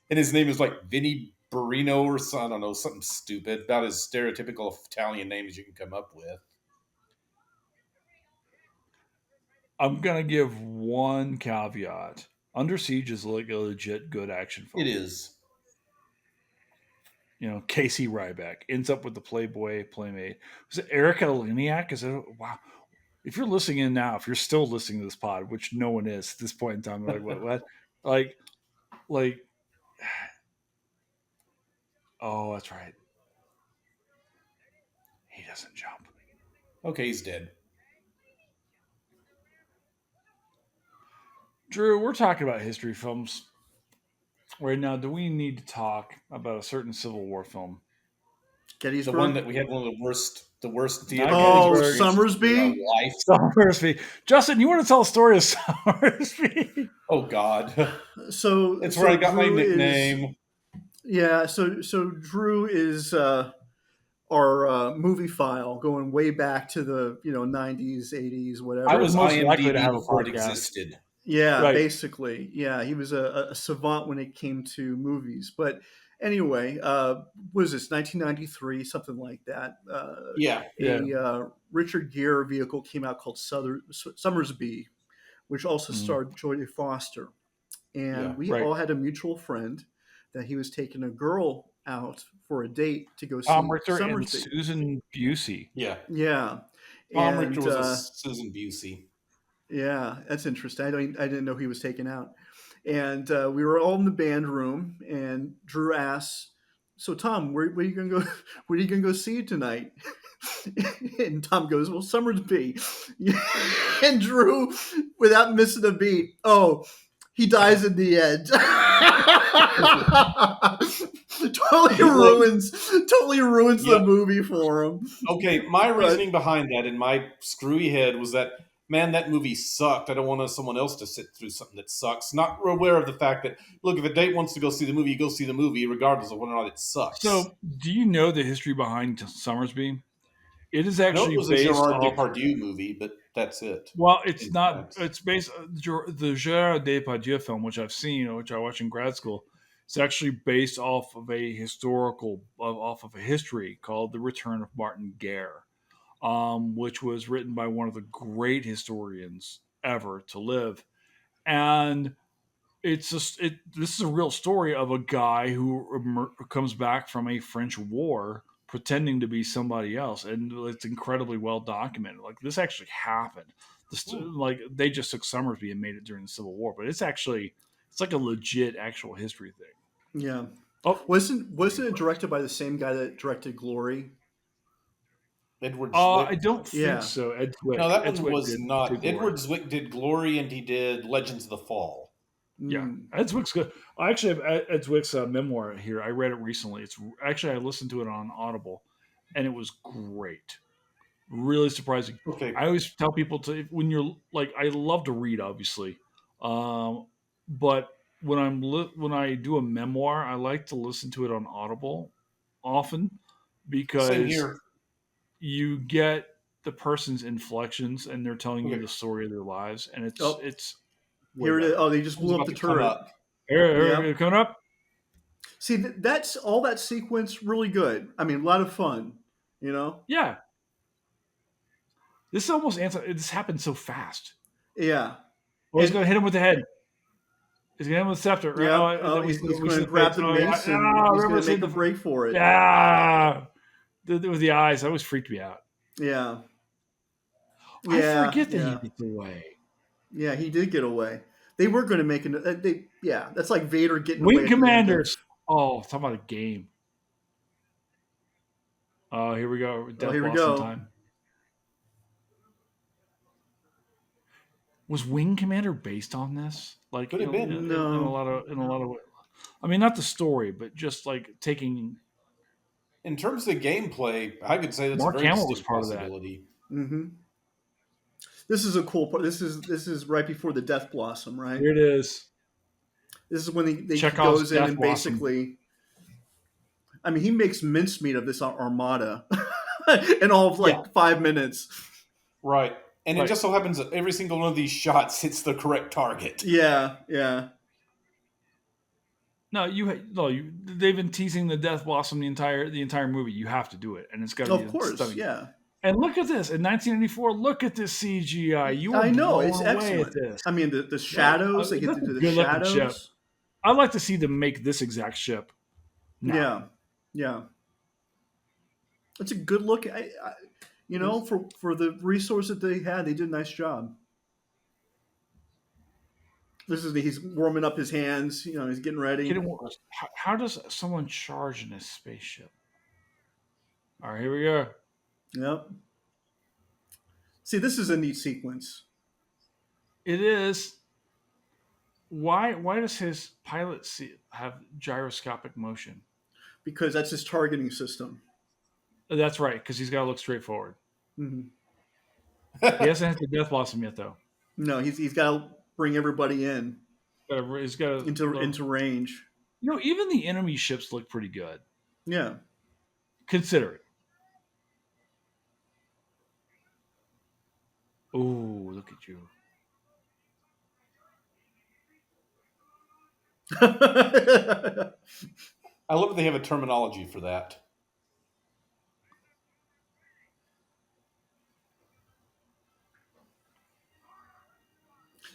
Speaker 3: And his name is like Vinny Barino or something, I don't know, something stupid, about as stereotypical Italian name as you can come up with.
Speaker 1: I'm gonna give one caveat. Under Siege is like a legit good action
Speaker 3: It
Speaker 1: film.
Speaker 3: is.
Speaker 1: Casey Ryback ends up with the Playboy Playmate. Was it Erica Liniak? Is it wow? If you're listening in now, if you're still listening to this pod, which no one is at this point in time, like what? Like, like, oh, that's right. He doesn't jump.
Speaker 3: Okay, he's dead.
Speaker 1: Drew, we're talking about history films right now. Do we need to talk about a certain Civil War film?
Speaker 3: The one
Speaker 2: Gettysburg.
Speaker 3: that we had one of the worst the worst theater
Speaker 1: Not
Speaker 3: going
Speaker 2: Oh,
Speaker 1: Gettysburg.
Speaker 3: experience in our
Speaker 2: Summersby.
Speaker 3: life.
Speaker 1: Summersby. Justin, you want to tell a story of Summersby?
Speaker 3: Oh God,
Speaker 2: So
Speaker 3: it's where I
Speaker 2: so
Speaker 3: got my
Speaker 2: Drew is
Speaker 3: nickname.
Speaker 2: yeah. So Drew is our movie file going way back to the 90s, 80s,
Speaker 3: I
Speaker 2: whatever.
Speaker 1: Drew's
Speaker 3: was
Speaker 1: most likely to
Speaker 3: IMDb
Speaker 1: have a
Speaker 3: before it
Speaker 1: podcast.
Speaker 3: existed.
Speaker 2: Yeah,
Speaker 1: Right.
Speaker 2: basically. Yeah, he was a savant when it came to movies. But anyway, what was this, 1993, something like that?
Speaker 3: Yeah,
Speaker 1: Yeah.
Speaker 2: Richard Gere vehicle came out called Summersby, which also
Speaker 1: Mm,
Speaker 2: starred Jodie Foster.
Speaker 3: yeah,
Speaker 2: And we
Speaker 1: right.
Speaker 2: all had a mutual friend that he was taking a girl out for a date to go
Speaker 1: Tom
Speaker 2: see
Speaker 1: Richter and
Speaker 2: Summersby.
Speaker 1: Susan Busey.
Speaker 3: yeah.
Speaker 2: Yeah.
Speaker 3: Tom Richter
Speaker 2: And
Speaker 3: was a Susan Busey.
Speaker 2: yeah, that's interesting. I didn't know he was taken out. And we were all in the band room, and Drew asks, "So Tom, where are you gonna go? Where are you gonna go see tonight?" And Tom goes, "Well, Summersby." And Drew, without missing a beat, "Oh, he dies in the end."
Speaker 3: Look,
Speaker 2: Totally ruins the
Speaker 3: yep.
Speaker 2: movie for him.
Speaker 3: Okay, my
Speaker 2: But
Speaker 3: reasoning behind that in my screwy head was that, man, that movie sucked. I don't want someone else to sit through something that sucks. Not aware of the fact that, look, if a date wants to go see the movie, you go see the movie, regardless of whether or not it sucks.
Speaker 1: So, do you know the history behind Summersby? It is
Speaker 3: I know it
Speaker 1: actually
Speaker 3: was a
Speaker 1: based
Speaker 3: Gerard
Speaker 1: off.
Speaker 3: Depardieu movie, but that's it.
Speaker 1: Well, it's
Speaker 3: In
Speaker 1: not.
Speaker 3: France.
Speaker 1: It's based the Gerard Depardieu film, which I've seen, which I watched in grad school. It's actually based off of a off of a history called "The Return of Martin Guerre," which was written by one of the great historians ever to live, and it's just this is a real story of a guy who comes back from a French war pretending to be somebody else, and it's incredibly well documented. Like this actually happened. Like they just took Summersby and made it during the Civil War, but it's like a legit actual history thing.
Speaker 2: yeah,
Speaker 1: Oh,
Speaker 2: wasn't it directed by the same guy that directed Glory?
Speaker 3: Edward Zwick.
Speaker 1: I don't think
Speaker 2: Yeah.
Speaker 1: so.
Speaker 3: No, that
Speaker 1: Ed
Speaker 3: one
Speaker 1: Zwick
Speaker 3: was
Speaker 1: did
Speaker 3: not.
Speaker 1: Glory.
Speaker 3: Edward Zwick did Glory, and he did Legends of the Fall.
Speaker 1: Yeah,
Speaker 2: Mm.
Speaker 1: Ed Zwick's good. I actually have Ed Zwick's memoir here. I read it recently. It's actually I listened to it on Audible, and it was great. Really surprising.
Speaker 3: Okay,
Speaker 1: I always tell people to when you're like I love to read, obviously, but when I do a memoir, I like to listen to it on Audible often
Speaker 3: same
Speaker 1: because
Speaker 3: here.
Speaker 1: you get the person's inflections and they're telling you
Speaker 3: Okay,
Speaker 1: the story of their lives, and
Speaker 2: Oh,
Speaker 1: it's way
Speaker 2: here it is.
Speaker 1: better.
Speaker 2: Oh, they just
Speaker 3: it's
Speaker 2: blew up
Speaker 3: about
Speaker 2: the
Speaker 3: to come
Speaker 2: turret.
Speaker 3: up.
Speaker 1: Here,
Speaker 2: Yep.
Speaker 1: coming up.
Speaker 2: See, that's all that sequence really good. I mean, a lot of fun. You know.
Speaker 1: Yeah, this is almost this happened so fast.
Speaker 2: Yeah.
Speaker 1: Oh, he's
Speaker 2: And
Speaker 1: gonna hit him with the head. He's gonna hit him with the scepter. Right?
Speaker 2: yeah.
Speaker 1: Oh, and
Speaker 2: Oh,
Speaker 1: then
Speaker 2: he's
Speaker 1: we
Speaker 2: going
Speaker 1: see
Speaker 2: to
Speaker 1: the face.
Speaker 2: grab the
Speaker 1: Oh yeah.
Speaker 2: mace and
Speaker 1: Ah,
Speaker 2: he's
Speaker 1: remember
Speaker 2: going to
Speaker 1: seeing
Speaker 2: make a
Speaker 1: the
Speaker 2: break for it.
Speaker 1: yeah. With the eyes, that always freaked me out.
Speaker 2: Yeah.
Speaker 1: I
Speaker 2: Yeah.
Speaker 1: forget that he
Speaker 2: Yeah.
Speaker 1: gets away.
Speaker 2: Yeah. He did get away. They were going to make an. They yeah. That's like Vader getting away
Speaker 1: Wing
Speaker 2: at the end of.
Speaker 1: Commanders. Oh, talking about a game. Oh, here we go.
Speaker 2: Oh,
Speaker 1: Death
Speaker 2: here we
Speaker 1: Blossom
Speaker 2: go.
Speaker 1: time. Was Wing Commander based on this? Like
Speaker 3: Could have been.
Speaker 1: in a
Speaker 2: No.
Speaker 1: lot of I mean, not the story, but just like taking
Speaker 3: In terms of gameplay, I could say that's a
Speaker 1: Mark
Speaker 3: very
Speaker 1: Hamill was
Speaker 3: distinct
Speaker 1: part of that.
Speaker 3: possibility.
Speaker 2: Mm-hmm. This is a cool part. This is right before the Death Blossom, right?
Speaker 1: Here it is.
Speaker 2: This is when he
Speaker 1: Chekhov's
Speaker 2: goes in
Speaker 1: Death
Speaker 2: and
Speaker 1: Blossom.
Speaker 2: basically, I mean, he makes mincemeat of this armada in all of
Speaker 3: Yeah,
Speaker 2: like 5 minutes.
Speaker 3: right. And it
Speaker 1: Right.
Speaker 3: just so happens that every single one of these shots hits the correct target.
Speaker 2: Yeah, yeah,
Speaker 1: No, they've been teasing the Death Blossom the entire movie. You have to do it, and it's got to
Speaker 2: of
Speaker 1: be
Speaker 2: course,
Speaker 1: stunning.
Speaker 2: yeah.
Speaker 1: And look at this in 1984. Look at this CGI. You were
Speaker 2: I know
Speaker 1: blown
Speaker 2: it's
Speaker 1: away at
Speaker 2: excellent.
Speaker 1: this.
Speaker 2: I mean, the
Speaker 1: Right.
Speaker 2: shadows. They get
Speaker 1: That's
Speaker 2: to
Speaker 1: a
Speaker 2: do the
Speaker 1: good looking ship.
Speaker 2: shadows.
Speaker 1: I'd like to see them make this exact ship now.
Speaker 2: Yeah, yeah. It's a good look. For the resource that they had, they did a nice job. He's warming up his hands. He's getting ready.
Speaker 1: How does someone charge in a spaceship? All right, here we go.
Speaker 2: Yep. See, this is a neat sequence.
Speaker 1: It is. Why does his pilot have gyroscopic motion?
Speaker 2: Because that's his targeting system.
Speaker 1: That's right, because he's got to look straightforward.
Speaker 2: Mhm.
Speaker 1: He hasn't hit the Death Blossom yet, though.
Speaker 2: No, he's got to bring everybody
Speaker 1: He's got to.
Speaker 2: into range.
Speaker 1: Even the enemy ships look pretty good.
Speaker 2: Yeah.
Speaker 1: Consider it. Oh, look at you.
Speaker 3: I love that they have a terminology for that.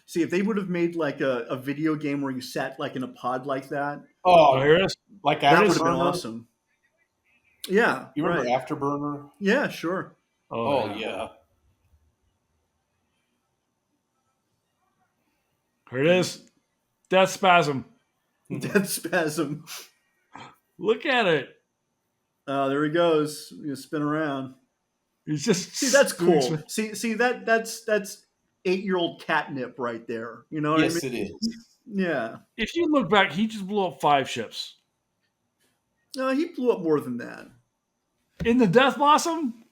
Speaker 2: See, if they would have made like a video game where you sat like in a pod like that,
Speaker 1: Oh,
Speaker 3: Oh,
Speaker 1: here it is.
Speaker 3: like
Speaker 2: that would have been
Speaker 3: Afterburner?
Speaker 2: awesome. Yeah.
Speaker 3: You remember
Speaker 2: Right.
Speaker 3: Afterburner?
Speaker 2: Yeah. Sure.
Speaker 3: Oh, yeah.
Speaker 1: Here it is. Death Spasm.
Speaker 2: Death spasm.
Speaker 1: Look at it.
Speaker 2: There he goes. You spin around.
Speaker 1: He's just
Speaker 2: See, that's cool. See that's 8-year-old catnip right there. You know what
Speaker 3: Yes,
Speaker 2: I mean?
Speaker 3: it is.
Speaker 2: Yeah.
Speaker 1: If you look back, he just blew up 5 ships.
Speaker 2: No, he blew up more than that.
Speaker 1: In the Death Blossom?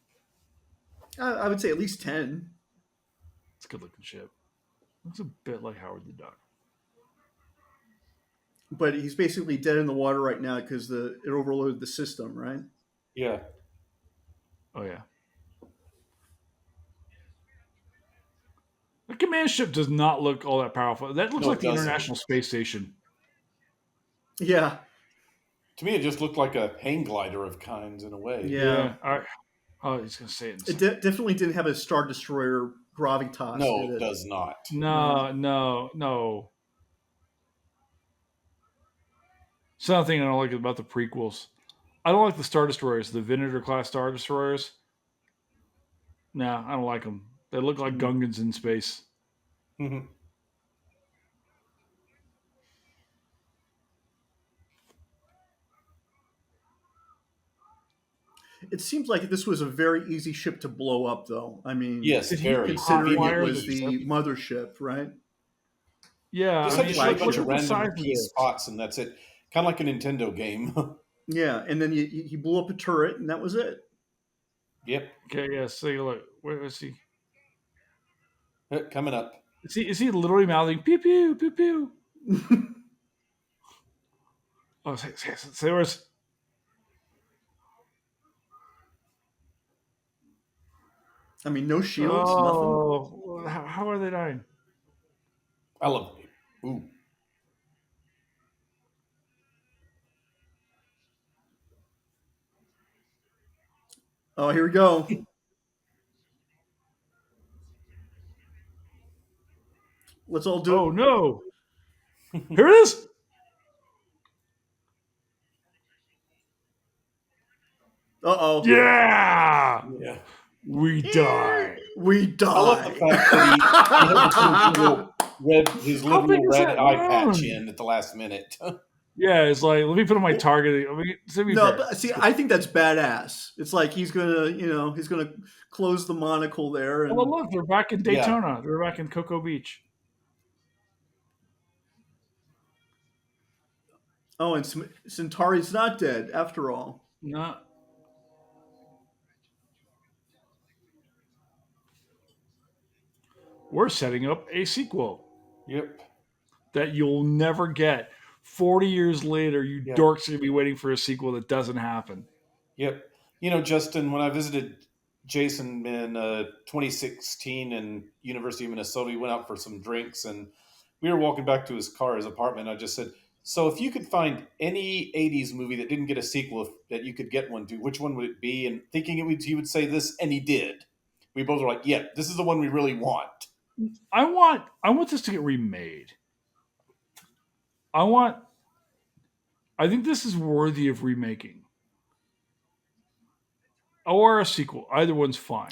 Speaker 2: I would say at least 10.
Speaker 1: It's a good looking ship. Looks a bit like Howard the Duck.
Speaker 2: But he's basically dead in the water right now because it overloaded the system, right?
Speaker 3: Yeah.
Speaker 1: Oh, yeah. The command ship does not look all that powerful. That looks
Speaker 3: No,
Speaker 1: like
Speaker 3: it
Speaker 1: the
Speaker 3: doesn't.
Speaker 1: International Space Station.
Speaker 2: Yeah.
Speaker 3: To me, it just looked like a hang glider of kinds in a way.
Speaker 2: Yeah.
Speaker 1: All right. Oh, he's going to say it.
Speaker 2: It definitely didn't have a Star Destroyer gravitas.
Speaker 3: No,
Speaker 2: did
Speaker 3: it
Speaker 2: it?
Speaker 3: does not.
Speaker 1: No. It's another thing I don't like about the prequels. I don't like the Star Destroyers, the Venator class Star Destroyers. Nah, I don't like them. They look like Gungans in space.
Speaker 3: Mhm.
Speaker 2: It seems like this was a very easy ship to blow up, though. I mean,
Speaker 3: Yes,
Speaker 1: Did he
Speaker 3: very.
Speaker 2: considering it
Speaker 1: hotwire
Speaker 2: was
Speaker 1: the
Speaker 2: the mothership, right?
Speaker 1: Yeah,
Speaker 3: Just
Speaker 1: I
Speaker 3: had
Speaker 1: mean,
Speaker 3: to shoot a
Speaker 1: look
Speaker 3: bunch
Speaker 1: at
Speaker 3: of
Speaker 1: the size
Speaker 3: random
Speaker 1: of
Speaker 3: key
Speaker 1: this.
Speaker 3: spots, and that's it. Kind of like a Nintendo game.
Speaker 2: Yeah, and then he blew up a turret, and that was it.
Speaker 3: Yep.
Speaker 1: Okay, yeah. So look, where is he?
Speaker 3: Coming up.
Speaker 1: Is he literally mouthing pew pew pew pew? Oh, say where's?
Speaker 2: I mean, no shields, nothing.
Speaker 1: Oh, how are they dying?
Speaker 3: I love it. Ooh.
Speaker 2: Oh, here we go. Let's all do
Speaker 1: Oh
Speaker 2: it.
Speaker 1: no! Here it is.
Speaker 2: Uh-oh.
Speaker 1: Yeah,
Speaker 3: Yeah.
Speaker 1: we die.
Speaker 2: We die.
Speaker 3: I love the fact that he had his
Speaker 1: How
Speaker 3: little
Speaker 1: big is
Speaker 3: red
Speaker 1: that
Speaker 3: eye
Speaker 1: moon?
Speaker 3: patch in at the last minute.
Speaker 1: Yeah, it's like let me put on my target. I mean, to be
Speaker 2: No,
Speaker 1: fair,
Speaker 2: but see, I think that's badass. It's like he's gonna close the monocle there, and
Speaker 1: oh look, they're back in
Speaker 3: Yeah.
Speaker 1: Daytona. They're back in Cocoa Beach.
Speaker 2: and Centauri's not dead after all.
Speaker 1: No. We're setting up a sequel
Speaker 3: Yep.
Speaker 1: that you'll never get. 40 years later, you
Speaker 3: Yeah.
Speaker 1: dorks are going to be waiting for a sequel that doesn't happen.
Speaker 3: Yep. Justin, when I visited Jason in 2016 in University of Minnesota, we went out for some drinks and we were walking back to his car, his apartment. I just said, so if you could find any 80s movie that didn't get a sequel that you could get one to, which one would it be? And thinking he would say this, and he did. We both were like, yeah, this is the one we really want.
Speaker 1: I want this to get remade. I think this is worthy of remaking. Or a sequel. Either one's fine.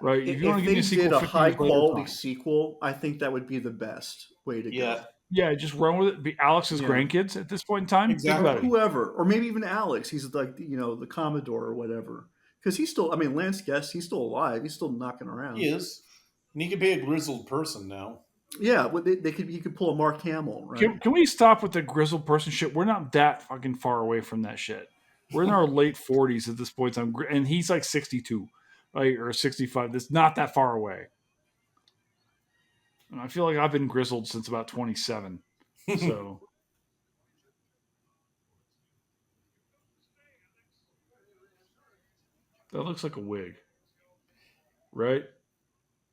Speaker 1: Right? If you want to give me a
Speaker 2: they
Speaker 1: sequel
Speaker 2: did a
Speaker 1: 50
Speaker 2: high
Speaker 1: years later,
Speaker 2: quality
Speaker 1: fine.
Speaker 2: sequel, I think that would be the best way to
Speaker 3: Yeah.
Speaker 2: go.
Speaker 1: Yeah, just run with it. Be Alex's
Speaker 2: Yeah.
Speaker 1: grandkids at this point in time.
Speaker 3: Exactly.
Speaker 1: Think about it.
Speaker 2: Whoever, or maybe even Alex. He's like the Commodore or whatever. Because he's still. I mean, Lance Guest. He's still alive. He's still knocking around.
Speaker 3: He is. And he could be a grizzled person now.
Speaker 2: Yeah, well, he could pull a Mark Hamill, right?
Speaker 1: Can we stop with the grizzled person shit? We're not that fucking far away from that shit. We're in our late 40s at this point in time, and he's like 62, right, or 65. That's not that far away. And I feel like I've been grizzled since about 27. So that looks like a wig, right?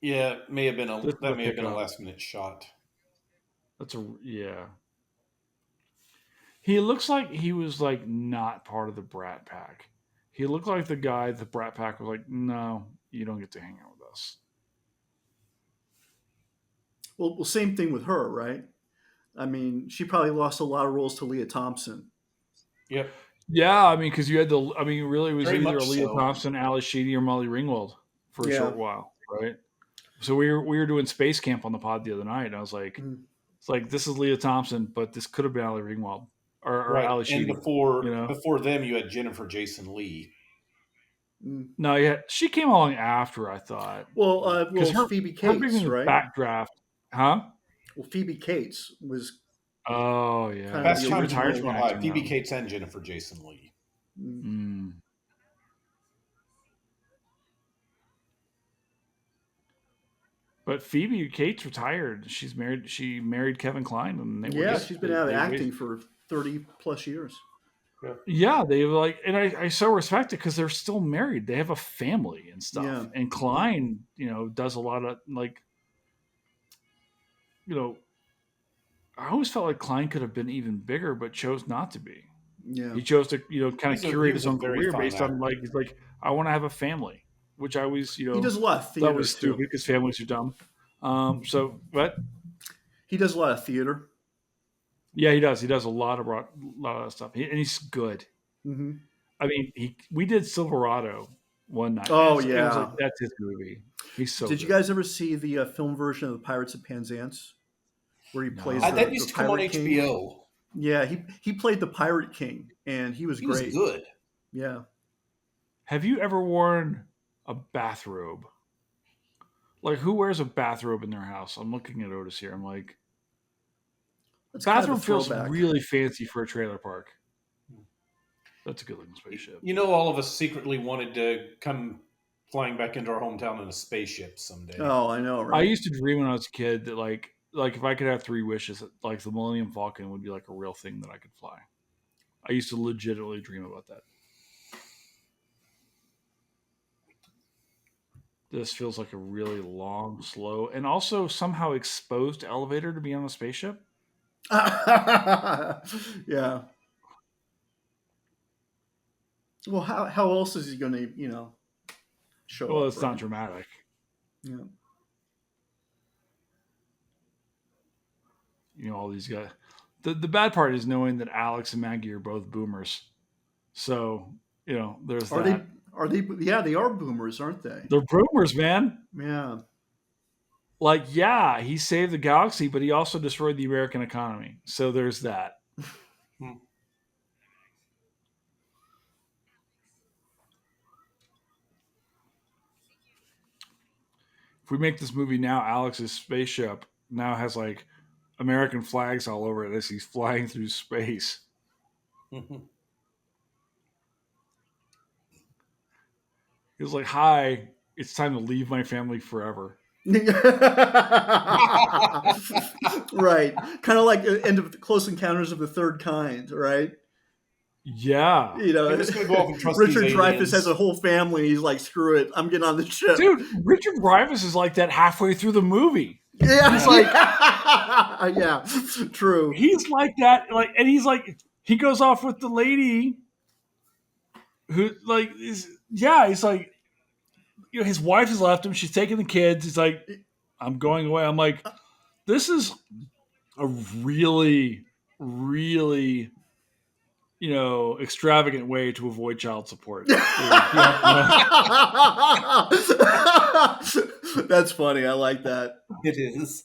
Speaker 3: Yeah,
Speaker 1: This is
Speaker 3: that
Speaker 1: a
Speaker 3: may have been a
Speaker 1: pickup.
Speaker 3: last minute shot.
Speaker 1: That's a yeah. He looks like he was like not part of the Brat Pack. He looked like the guy the Brat Pack was like, no, you don't get to hang out with us.
Speaker 2: Well, same thing with her, right? I mean, she probably lost a lot of roles to Leah Thompson.
Speaker 3: Yep,
Speaker 1: Yeah, I mean, because you had really, it was
Speaker 3: very
Speaker 1: either
Speaker 3: much
Speaker 1: Leah
Speaker 3: so.
Speaker 1: Thompson, Alice Sheedy, or Molly Ringwald for a
Speaker 2: Yeah.
Speaker 1: short while, right? So we were doing Space Camp on the pod the other night, and I was like,
Speaker 2: Mm.
Speaker 1: it's like this is Leah Thompson, but this could have been Ali Ringwald or
Speaker 3: Right,
Speaker 1: Alice
Speaker 3: and
Speaker 1: Sheedy, you know?
Speaker 3: before them, you had Jennifer Jason Lee.
Speaker 2: Mm.
Speaker 1: No, yeah, she came along after I thought because
Speaker 2: Well, Phoebe
Speaker 1: her being in
Speaker 2: Cates,
Speaker 1: the
Speaker 2: right?
Speaker 1: backdraft, huh?
Speaker 2: Well, Phoebe Cates was
Speaker 1: Oh
Speaker 2: kind of
Speaker 1: yeah,
Speaker 2: the
Speaker 3: Fast
Speaker 1: she
Speaker 3: Times at
Speaker 1: retired
Speaker 2: original.
Speaker 1: from
Speaker 3: Ridgemont High,
Speaker 1: acting
Speaker 3: Phoebe
Speaker 1: now.
Speaker 3: Cates and Jennifer Jason Lee.
Speaker 2: Mm.
Speaker 1: Mm. But Phoebe Cates retired. She's married. She married Kevin Kline, and they were
Speaker 2: Yeah,
Speaker 1: just
Speaker 2: she's been out of
Speaker 1: they raised.
Speaker 2: acting for 30 plus years.
Speaker 3: Yeah.
Speaker 1: Yeah, they were like, and I so respect it because they're still married. They have a family and
Speaker 2: Yeah.
Speaker 1: stuff. And Klein, does a lot of like, you know, I always felt like Klein could have been even bigger, but chose not to be.
Speaker 2: Yeah.
Speaker 1: He chose to, kind of
Speaker 3: He
Speaker 1: curate
Speaker 3: was
Speaker 1: his
Speaker 3: a
Speaker 1: own
Speaker 3: very
Speaker 1: career
Speaker 3: fine
Speaker 1: based on
Speaker 3: actor.
Speaker 1: like, he's like, I want to have a family, which I always,
Speaker 2: He does a lot of
Speaker 1: thought
Speaker 2: theater
Speaker 1: was stupid
Speaker 2: too.
Speaker 1: because families are dumb. So, but
Speaker 2: He does a lot of theater.
Speaker 1: yeah, he does. He does a lot of that stuff, and he's good.
Speaker 2: Mm-hmm.
Speaker 1: I mean, we did Silverado one night.
Speaker 2: Oh,
Speaker 1: It was like
Speaker 2: yeah.
Speaker 1: that's his movie. He's so
Speaker 2: Did you
Speaker 1: good.
Speaker 2: guys ever see the film version of the Pirates of Penzance where he plays
Speaker 1: No,
Speaker 3: That
Speaker 2: the
Speaker 3: used to come on
Speaker 2: Pirate King?
Speaker 3: HBO.
Speaker 2: Yeah, he played the Pirate King, and he was
Speaker 3: He was
Speaker 2: great.
Speaker 3: good.
Speaker 2: Yeah.
Speaker 1: have you ever worn a bathrobe? Like, who wears a bathrobe in their house? I'm looking at Otis here. I'm like,
Speaker 2: That's kind of a
Speaker 1: bathrobe feels
Speaker 2: throwback.
Speaker 1: really fancy for a trailer park. That's a good looking spaceship.
Speaker 3: All of us secretly wanted to come flying back into our hometown in a spaceship someday.
Speaker 2: Oh, I know,
Speaker 1: I
Speaker 2: right?
Speaker 1: used to dream when I was a kid that like if I could have 3 wishes, like the Millennium Falcon would be like a real thing that I could fly. I used to legitimately dream about that. This feels like a really long, slow, and also somehow exposed elevator to be on a spaceship.
Speaker 2: Yeah. Well, how else is he going to, show
Speaker 1: Well,
Speaker 2: up,
Speaker 1: it's not
Speaker 2: right?
Speaker 1: dramatic.
Speaker 2: Yeah.
Speaker 1: All these guys. The bad part is knowing that Alex and Maggie are both boomers. So, there's
Speaker 2: Are
Speaker 1: that.
Speaker 2: they? Yeah, they are boomers, aren't they?
Speaker 1: They're boomers, man.
Speaker 2: Yeah.
Speaker 1: Like, yeah, he saved the galaxy, but he also destroyed the American economy. So there's that.
Speaker 3: Hmm.
Speaker 1: If we make this movie now, Alex's spaceship now has like American flags all over it as he's flying through space. He was like, "Hi, it's time to leave my family forever."
Speaker 2: Right. Kind of like the end of Close Encounters of the Third Kind, right?
Speaker 1: Yeah,
Speaker 3: I'm just going to go off and trust these
Speaker 2: Richard Dreyfuss has
Speaker 3: aliens.
Speaker 2: a whole family. He's like, screw it, I'm getting on the ship.
Speaker 1: dude, Richard Dreyfuss is like that halfway through the movie.
Speaker 2: Yeah,
Speaker 1: He's like,
Speaker 2: yeah, true.
Speaker 1: he's like that, like, and he's like, he goes off with the lady who, like, he's like, his wife has left him. She's taking the kids. He's like, I'm going away. I'm like, this is a really, really, extravagant way to avoid child support.
Speaker 2: That's funny. I like that.
Speaker 3: It is.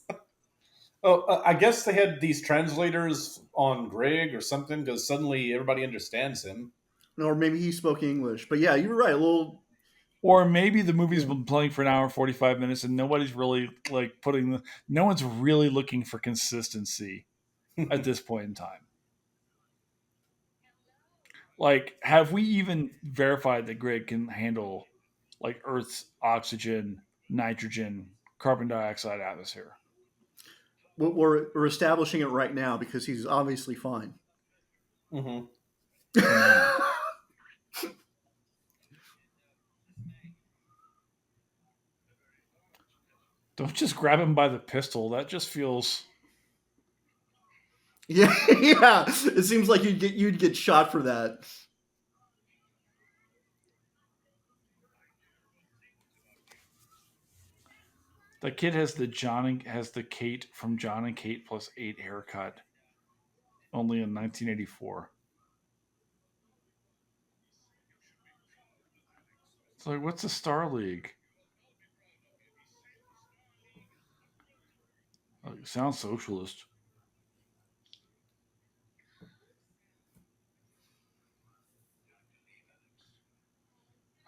Speaker 3: Oh, I guess they had these translators on Greg or something because suddenly everybody understands him.
Speaker 2: Or maybe he spoke English. But yeah, you're right. A little.
Speaker 1: Or maybe the movie's been playing for an hour and 45 minutes and nobody's really like no one's really looking for consistency at this point in time. Like, have we even verified that grid can handle like Earth's oxygen, nitrogen, carbon dioxide atmosphere?
Speaker 2: We're establishing it right now because he's obviously fine.
Speaker 3: Mm-hmm.
Speaker 1: Man. Don't just grab him by the pistol. That just feels.
Speaker 2: Yeah, yeah. It seems like you'd get shot for that.
Speaker 1: The kid has the Kate from John and Kate plus 8 haircut. Only in 1984. It's like, what's the Star League? Like, sounds socialist.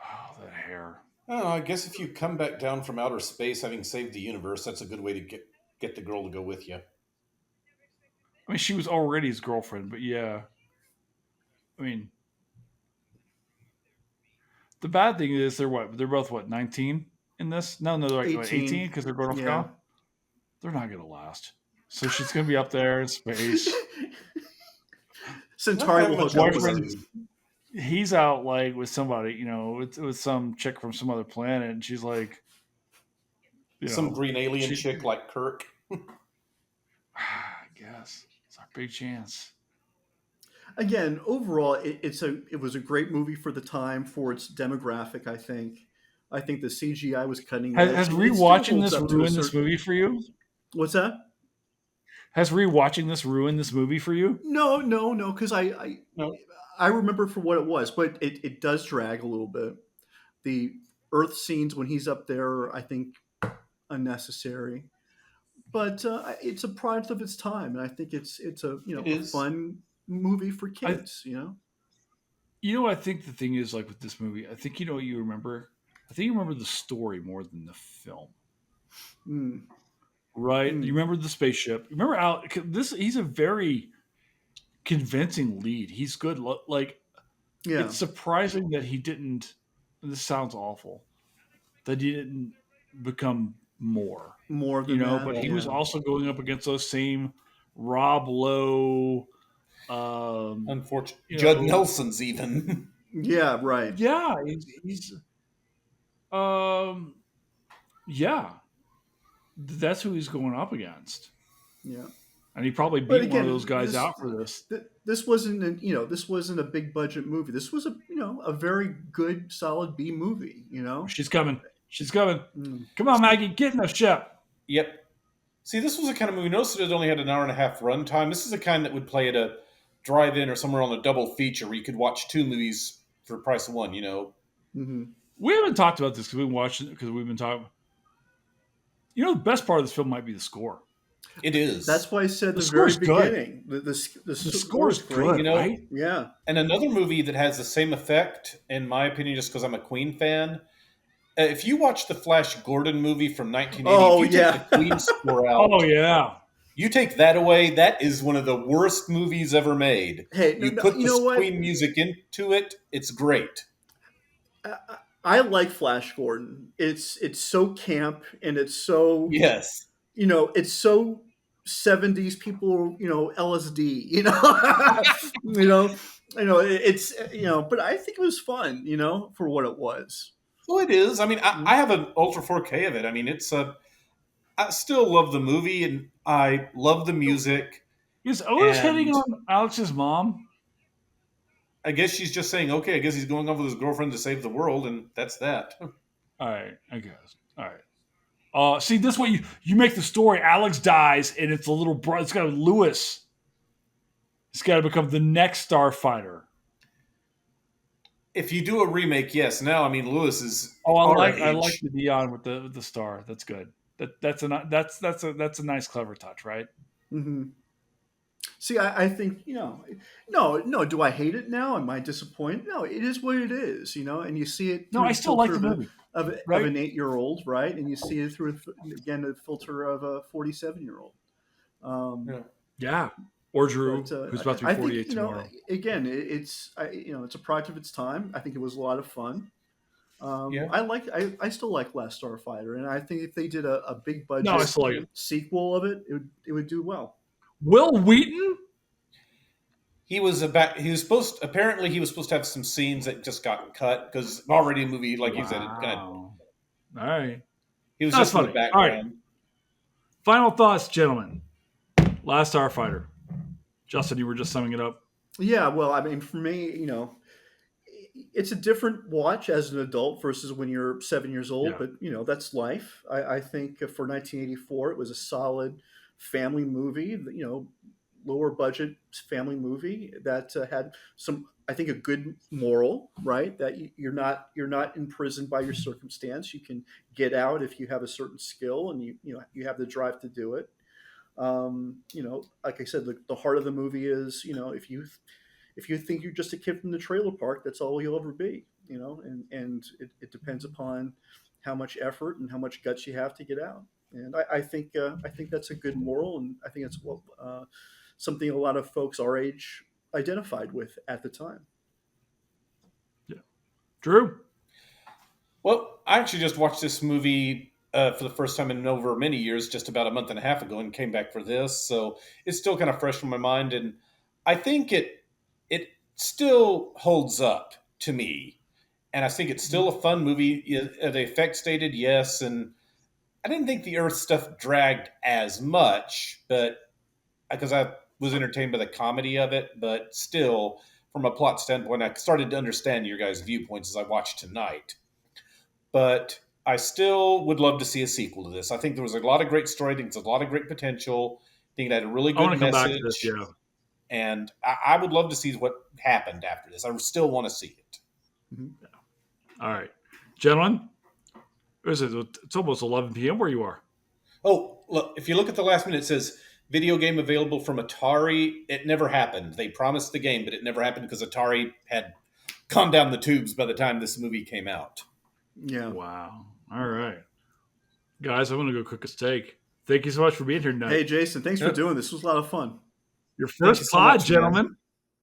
Speaker 1: Oh, that hair.
Speaker 3: I don't know. I guess if you come back down from outer space having saved the universe, that's a good way to get the girl to go with you.
Speaker 1: I mean, she was already his girlfriend, but yeah. I mean, the bad thing is they're what? They're both what? 19 in this? No, they're like what, 18
Speaker 2: 18.
Speaker 1: because they're going off
Speaker 2: Yeah.
Speaker 1: college. They're not gonna last. So she's gonna be up there in space.
Speaker 2: Centauri will hook up with her.
Speaker 1: Boyfriend, he's out like with somebody, with some chick from some other planet, and she's like,
Speaker 3: Some green alien
Speaker 1: she-
Speaker 3: chick like Kirk.
Speaker 1: I guess it's our big chance.
Speaker 2: Again, overall, it was a great movie for the time, for its demographic. I think the CGI was cutting edge.
Speaker 1: Has
Speaker 2: It still
Speaker 1: rewatching
Speaker 2: holds
Speaker 1: this
Speaker 2: up to a
Speaker 1: ruined this
Speaker 2: certain-
Speaker 1: movie for you?
Speaker 2: What's that?
Speaker 1: Has rewatching this ruined this movie for you?
Speaker 2: No, because
Speaker 3: No.
Speaker 2: I remember for what it was, but it does drag a little bit. The Earth scenes when he's up there, I think, unnecessary. But it's a product of its time, and I think it's a
Speaker 3: It
Speaker 2: a
Speaker 3: is.
Speaker 2: fun movie for kids.
Speaker 1: You know what I think the thing is like with this movie? I think you know what you remember? I think you remember the story more than the film.
Speaker 2: Mm.
Speaker 1: Right? You remember the spaceship. You remember Al he's a very convincing lead. He's good. Like
Speaker 2: Yeah,
Speaker 1: it's surprising that he didn't this sounds awful. That he didn't become more.
Speaker 2: more than that.
Speaker 1: But he
Speaker 2: yeah.
Speaker 1: was also going up against those same Rob Lowe
Speaker 3: Unfortunately,
Speaker 1: you
Speaker 3: Judd
Speaker 1: know-
Speaker 3: Nelson's even.
Speaker 2: Yeah, right.
Speaker 1: Yeah, he's yeah. That's who he's going up against.
Speaker 2: Yeah.
Speaker 1: And he probably
Speaker 2: But
Speaker 1: beat one
Speaker 2: again,
Speaker 1: of those guys
Speaker 2: this-
Speaker 1: out for this.
Speaker 2: This wasn't this wasn't a big budget movie. This was a very good, solid B movie.
Speaker 1: She's coming. She's coming.
Speaker 2: Mm.
Speaker 1: Come on, Maggie, get in the ship.
Speaker 3: Yep. See, this was a kind of movie. Notice that it only had an hour and a half runtime. This is the kind that would play at a drive-in or somewhere on a double feature where you could watch two movies for the price of one.
Speaker 2: Mm-hmm.
Speaker 1: We haven't talked about this because we've been talking. The best part of this film might be the score.
Speaker 3: It is.
Speaker 2: That's why I said at
Speaker 1: The
Speaker 2: the very
Speaker 1: score's good.
Speaker 2: beginning. The
Speaker 1: score is
Speaker 2: great.
Speaker 1: good,
Speaker 3: know,
Speaker 1: right?
Speaker 2: Yeah.
Speaker 3: And another movie that has the same effect, in my opinion, just because I'm a Queen fan. If you watch the Flash Gordon movie from 1980,
Speaker 2: Oh,
Speaker 3: if you
Speaker 2: yeah.
Speaker 3: take the Queen score out,
Speaker 1: Oh yeah.
Speaker 3: you take that away, that is one of the worst movies ever made.
Speaker 2: Hey,
Speaker 3: You
Speaker 2: no,
Speaker 3: put
Speaker 2: you
Speaker 3: the
Speaker 2: know what?
Speaker 3: Queen music into it, it's great.
Speaker 2: I like Flash Gordon. It's so camp and it's so
Speaker 3: Yes.
Speaker 2: it's so 70s people, LSD, it's but I think it was fun, for what it was.
Speaker 3: Well, it is. I mean, I have an Ultra 4K of it. I mean, I still love the movie and I love the music.
Speaker 1: Is Otis
Speaker 3: And-
Speaker 1: hitting on Alex's mom?
Speaker 3: I guess she's just saying, okay, I guess he's going off with his girlfriend to save the world, and that's that.
Speaker 1: All right, I guess. All right. See, this way you make the story. Alex dies, and it's a little brother. It's got Lewis. It's got to become the next Starfighter.
Speaker 3: If you do a remake, yes. Now, I mean, Lewis is.
Speaker 1: Oh,
Speaker 3: our
Speaker 1: I
Speaker 3: age.
Speaker 1: like the Dion with the star. That's good. That's a nice, clever touch, right?
Speaker 2: Mm-hmm. See, I think no. Do I hate it now? Am I disappointed? No, it is what it is, and you see it.
Speaker 1: No,
Speaker 2: through
Speaker 1: I
Speaker 2: the
Speaker 1: still like the
Speaker 2: filter
Speaker 1: movie.
Speaker 2: of
Speaker 1: right?
Speaker 2: an 8-year-old, right? And you see it through again the filter of a 47-year-old.
Speaker 1: Yeah. Or
Speaker 2: But
Speaker 1: Drew, who's about to be
Speaker 2: I think
Speaker 1: 48 tomorrow.
Speaker 2: again, it's a product of its time. I think it was a lot of fun.
Speaker 3: Yeah.
Speaker 2: I still like Last Starfighter, and I think if they did a big
Speaker 1: No, I
Speaker 2: budget
Speaker 1: still like it.
Speaker 2: sequel of it, it would do well.
Speaker 1: Will Wheaton?
Speaker 3: He was supposed apparently he was supposed to have some scenes that just got cut because already a movie, like you said, it kind of
Speaker 1: Wow. All right.
Speaker 3: he was
Speaker 1: That's
Speaker 3: just in the
Speaker 1: funny. All right.
Speaker 3: background.
Speaker 1: Final thoughts, gentlemen. Last Starfighter. Justin, you were just summing it up.
Speaker 2: Yeah, well, I mean, for me, it's a different watch as an adult versus when you're 7 years old,
Speaker 1: Yeah.
Speaker 2: but that's life. I think for 1984, it was a solid family movie. Lower budget family movie that had some, I think, a good moral, right? That you're not imprisoned by your circumstance. You can get out if you have a certain skill and you have the drive to do it. Like I said, the heart of the movie is, if you think you're just a kid from the trailer park, that's all you'll ever be. And it depends upon how much effort and how much guts you have to get out. And I think that's a good moral, and I think it's something a lot of folks our age identified with at the time.
Speaker 1: Yeah. Drew?
Speaker 3: Well, I actually just watched this movie for the first time in over many years, just about a month and a half ago, and came back for this. So it's still kind of fresh in my mind, and I think it still holds up to me, and I think it's still a fun movie. The effects stated, yes, and I didn't think the Earth stuff dragged as much, but because I was entertained by the comedy of it, but still, from a plot standpoint, I started to understand your guys' viewpoints as I watched tonight. But I still would love to see a sequel to this. I think there was a lot of great story. I think there's a lot of great potential. I think it had a really
Speaker 1: I want
Speaker 3: good
Speaker 1: to come back to this,
Speaker 3: message.
Speaker 1: yeah.
Speaker 3: And I would love to see what happened after this. I still want to see it.
Speaker 2: Mm-hmm.
Speaker 1: All right. Gentlemen, is it? It's almost 11 p.m. where you are.
Speaker 3: Oh, look, if you look at the last minute, it says video game available from Atari. It never happened. They promised the game, but it never happened because Atari had gone down the tubes by the time this movie came out.
Speaker 2: Yeah.
Speaker 1: Wow. All right. Guys, I'm going to go cook a steak. Thank you so much for being here tonight.
Speaker 2: Hey, Jason, thanks for doing this. It was a lot of fun.
Speaker 1: Your
Speaker 3: Thank you
Speaker 1: first
Speaker 3: so
Speaker 1: pod,
Speaker 3: much, man.
Speaker 1: gentlemen.